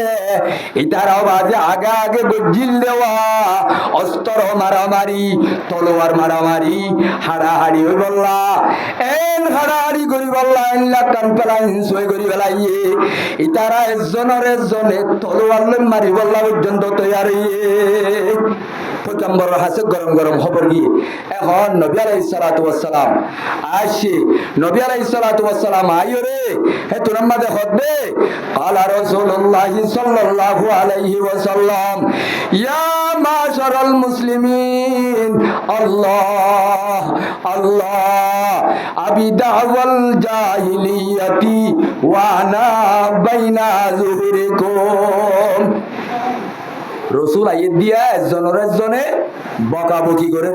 इताराओ बाजे आगे आगे गुजिल देवा अस्तर मारामारी तलोवार मारामारी हाड़ाहाड़ी हो बोला एन हाड़ाहाड़ी करी बोला एन ला कंपला हिंसोय करी बेलाइए इतारा एजनरे जने तलोवार ले मारी बोला পর্যন্ত তৈরি পয়গম্বর হাসে গরম গরম খবর গিয়ে এখন নবী আলাইহিস সালাতু ওয়াস সালাম আসে নবী আলাইহিস সালাতু ওয়াস সালাম আইও রে হে তুরাম্মা দে খদবে قال رسول الله صلى الله عليه وسلم يا معشر المسلمين الله الله ابي دعوى الجاهليه وانا بين ظهوركم রসুল আইয়ে দিয়া একজনে বকাবকি করে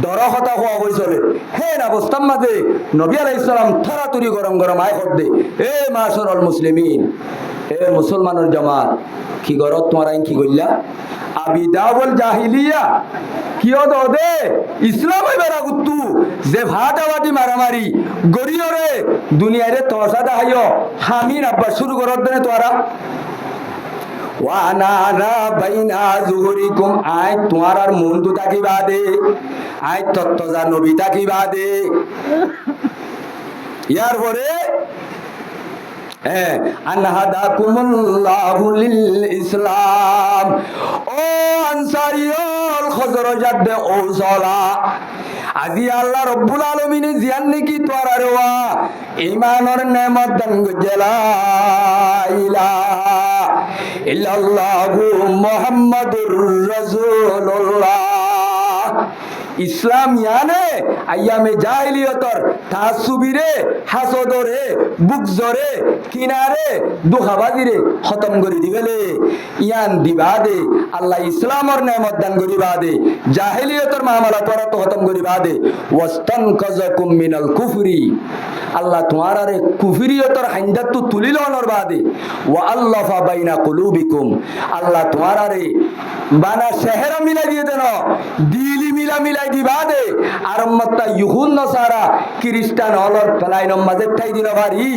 দর কথা হওয়া হয়ে চলে হে না বস্তাম মাঝে নবী আলাইহিস সালাম থরাতুরি গরম গরম আয় করদে এ মাশারাল মুসলিমিন এ মুসলমানের জামাত কি গরত তোমার আইন কি কইলা আবি দাওয়াল জাহিলিয়া কি হতো দে ইসলাম এবারা গুত্তু যে ভাটাবাটি মারামারি গরিয়রে দুনিয়ারে তসা দাহাইও হামিন আব্বা শুরু করত দেনে তোরা वाना बैना जुहुरिकुम आय तुम्हारार मुंदु ताकी बादे आय तत्तजा नबी ताकी बादे यार बोरे अनहदाकुमुल्लाहु लिल इस्लाम ओ अंसारियोल खजरजात दे ओ सला আজি আল্লাহ রব্বুল আলামিনে জিয়ান নাকি তোরার ওয়া ঈমানের নেমত দান গজলা ইলাহা ইল্লাল্লাহু মুহাম্মাদুর রাসূলুল্লাহ ইসলাম ইয়ানে আইয়ামে জাহিলিয়তর তাসুবিরে হাসদরে বুকজরে কিনারে দুখাবাজিরে খতম করে দিবেলে ইয়ান দিবাদে আল্লাহ ইসলামর নেমত দান করিবা দে জাহিলিয়তর মামলা তোরা তো খতম করিবা দে ওয়াস্তানকাযাকুম মিনাল কুফরি আল্লাহ তোমারারে কুফরিয়তর হাইন্দাত তুলিল অনর বাদে ওয়া আল্লাফা বাইনা কুলুবিকুম আল্লাহ তোমারারে বানা শহর মিলাই দিয়ে দেন দিলি মিলাই দিবা দে আর মত্তা ইহুদ নসারা খ্রিস্টান হলর ফলাইন মাঝে ঠাই দিন ভারি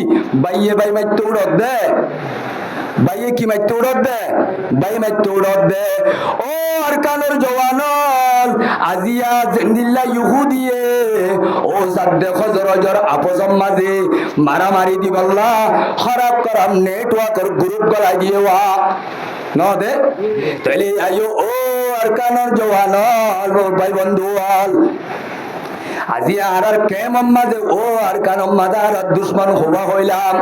বাইয়ে বাই মাই তোড়ক দে বাইয়ে কি মাই তোড়ক দে বাই মাই তোড়ক দে ও আরকানের জওয়ানল আজিয়া জিন্দিল্লা ইহুদিয়ে ও সাদ্দে খজরজর আপসম মাঝে মারামারি দিবাল্লা খারাপ করাম নেটওয়ার্কের গ্রুপ গলা দিয়ে ওয়া ন দে তাইলে আইও ও আরকানের জওয়ানল ভাই বন্ধুয়াল আজি আর কেম মাঝে ও আর কান মাদার দুশ্মন হওয়া হইলাম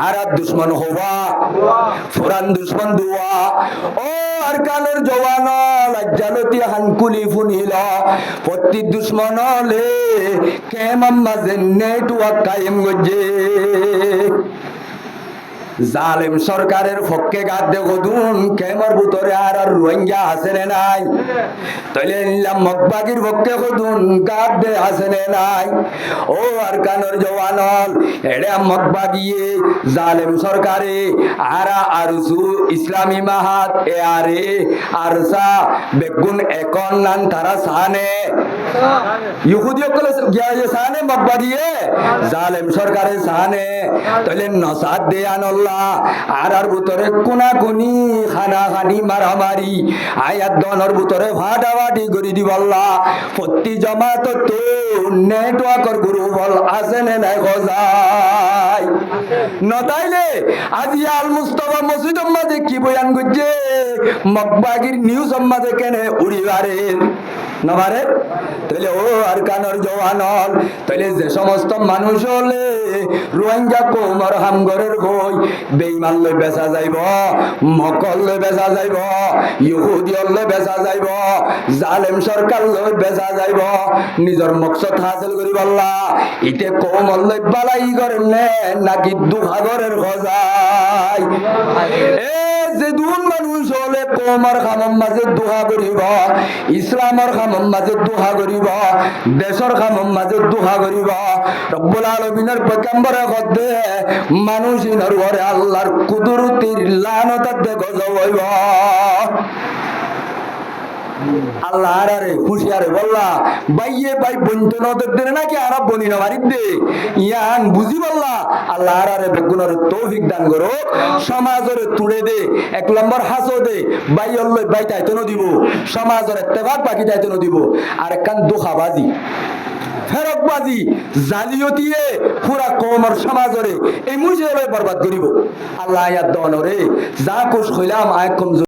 আর দুশ্মন হওয়া ফুরান দুশ্মন দুয়া ও আর কানের জওয়ান লজ্জালতি হানকুলি ফুনিল প্রতি দুশ্মন লে কেম মাঝে নেটওয়ার্ক কায়েম গজে জালেম সরকারের পক্ষে গাদ দে গদুন কেমর ভিতরে আর রোহিঙ্গা আছে নাই তাইলে নিলাম মকবাগির পক্ষে গদুন গাদ দে আছে নাই ও আর কানর জওয়ানল এড়ে মকবাগিয়ে জালেম সরকারে আরা আরসু ইসলামী মাহাত এ আরে আরসা বেগুন একন নান তারা সানে ইহুদিও কলে গিয়ে সানে মকবাগিয়ে জালেম সরকারে সানে তাইলে নসাদ দে আনল আর ভিতরে কোনা কোনি খানা খানি মারামারি আয়াত দনের ভিতরে ফাটাফাটি করে দিবল্লা প্রতি জমাত তো নেটওয়ার্কের গ্রুপ আছে নাই খোঁজা নাই নতাইলে আজি আল মুস্তফা মসজিদ মাঝে কি বয়ান করছে মকবাগির নিউজ মাঝে কেনে উড়িবারে নবারে তাহলে ও আর কানর জওয়ানল তাহলে যে সমস্ত মানুষ হলে রোহিঙ্গা কোমর হামগরের হই বেঈমান লই বেচা যাইব মকল লই বেচা যাইব ইহুদি লই বেচা যাইব জালেম সরকার লই বেচা যাইব নিজর মকসদ হাসিল করি বললা ইতে কোমর লই বালাই করেন নে নাকি দুহাগরের খজাই এ যে দুন মানুষ হলে কোমর খামম মাঝে দুহা করিব ইসলামর খামম মাঝে দুহা করিব দেশর খামম মাঝে দুহা করিব রব্বুল আলামিনের পয়গম্বরে কদে মানুষ ইনর ঘরে আল্লাহর কুদরতির লানতাত গজব হইব আল্লাহ আরে হুশিয়ারে বললা বাইয়ে বাই বন্ধন ওদের নাকি আরব বনি না মারিদ দে ইয়ান বুঝি বললা আল্লাহ আরে বেগুনের তৌফিক দান করো সমাজের তুড়ে দে এক নম্বর হাসো দে বাই অল্লই বাই তাইতনো দিব সমাজের ইত্তেফাক বাকি তাইতনো দিব আর কান দুখাবাজি ফেরকবাজি জালিয়তিয়ে পুরা কওমর সমাজরে এই মুজিবে বরবাদ করিব আল্লাহ আয়াত দনরে যা কুছ কইলাম আয় কম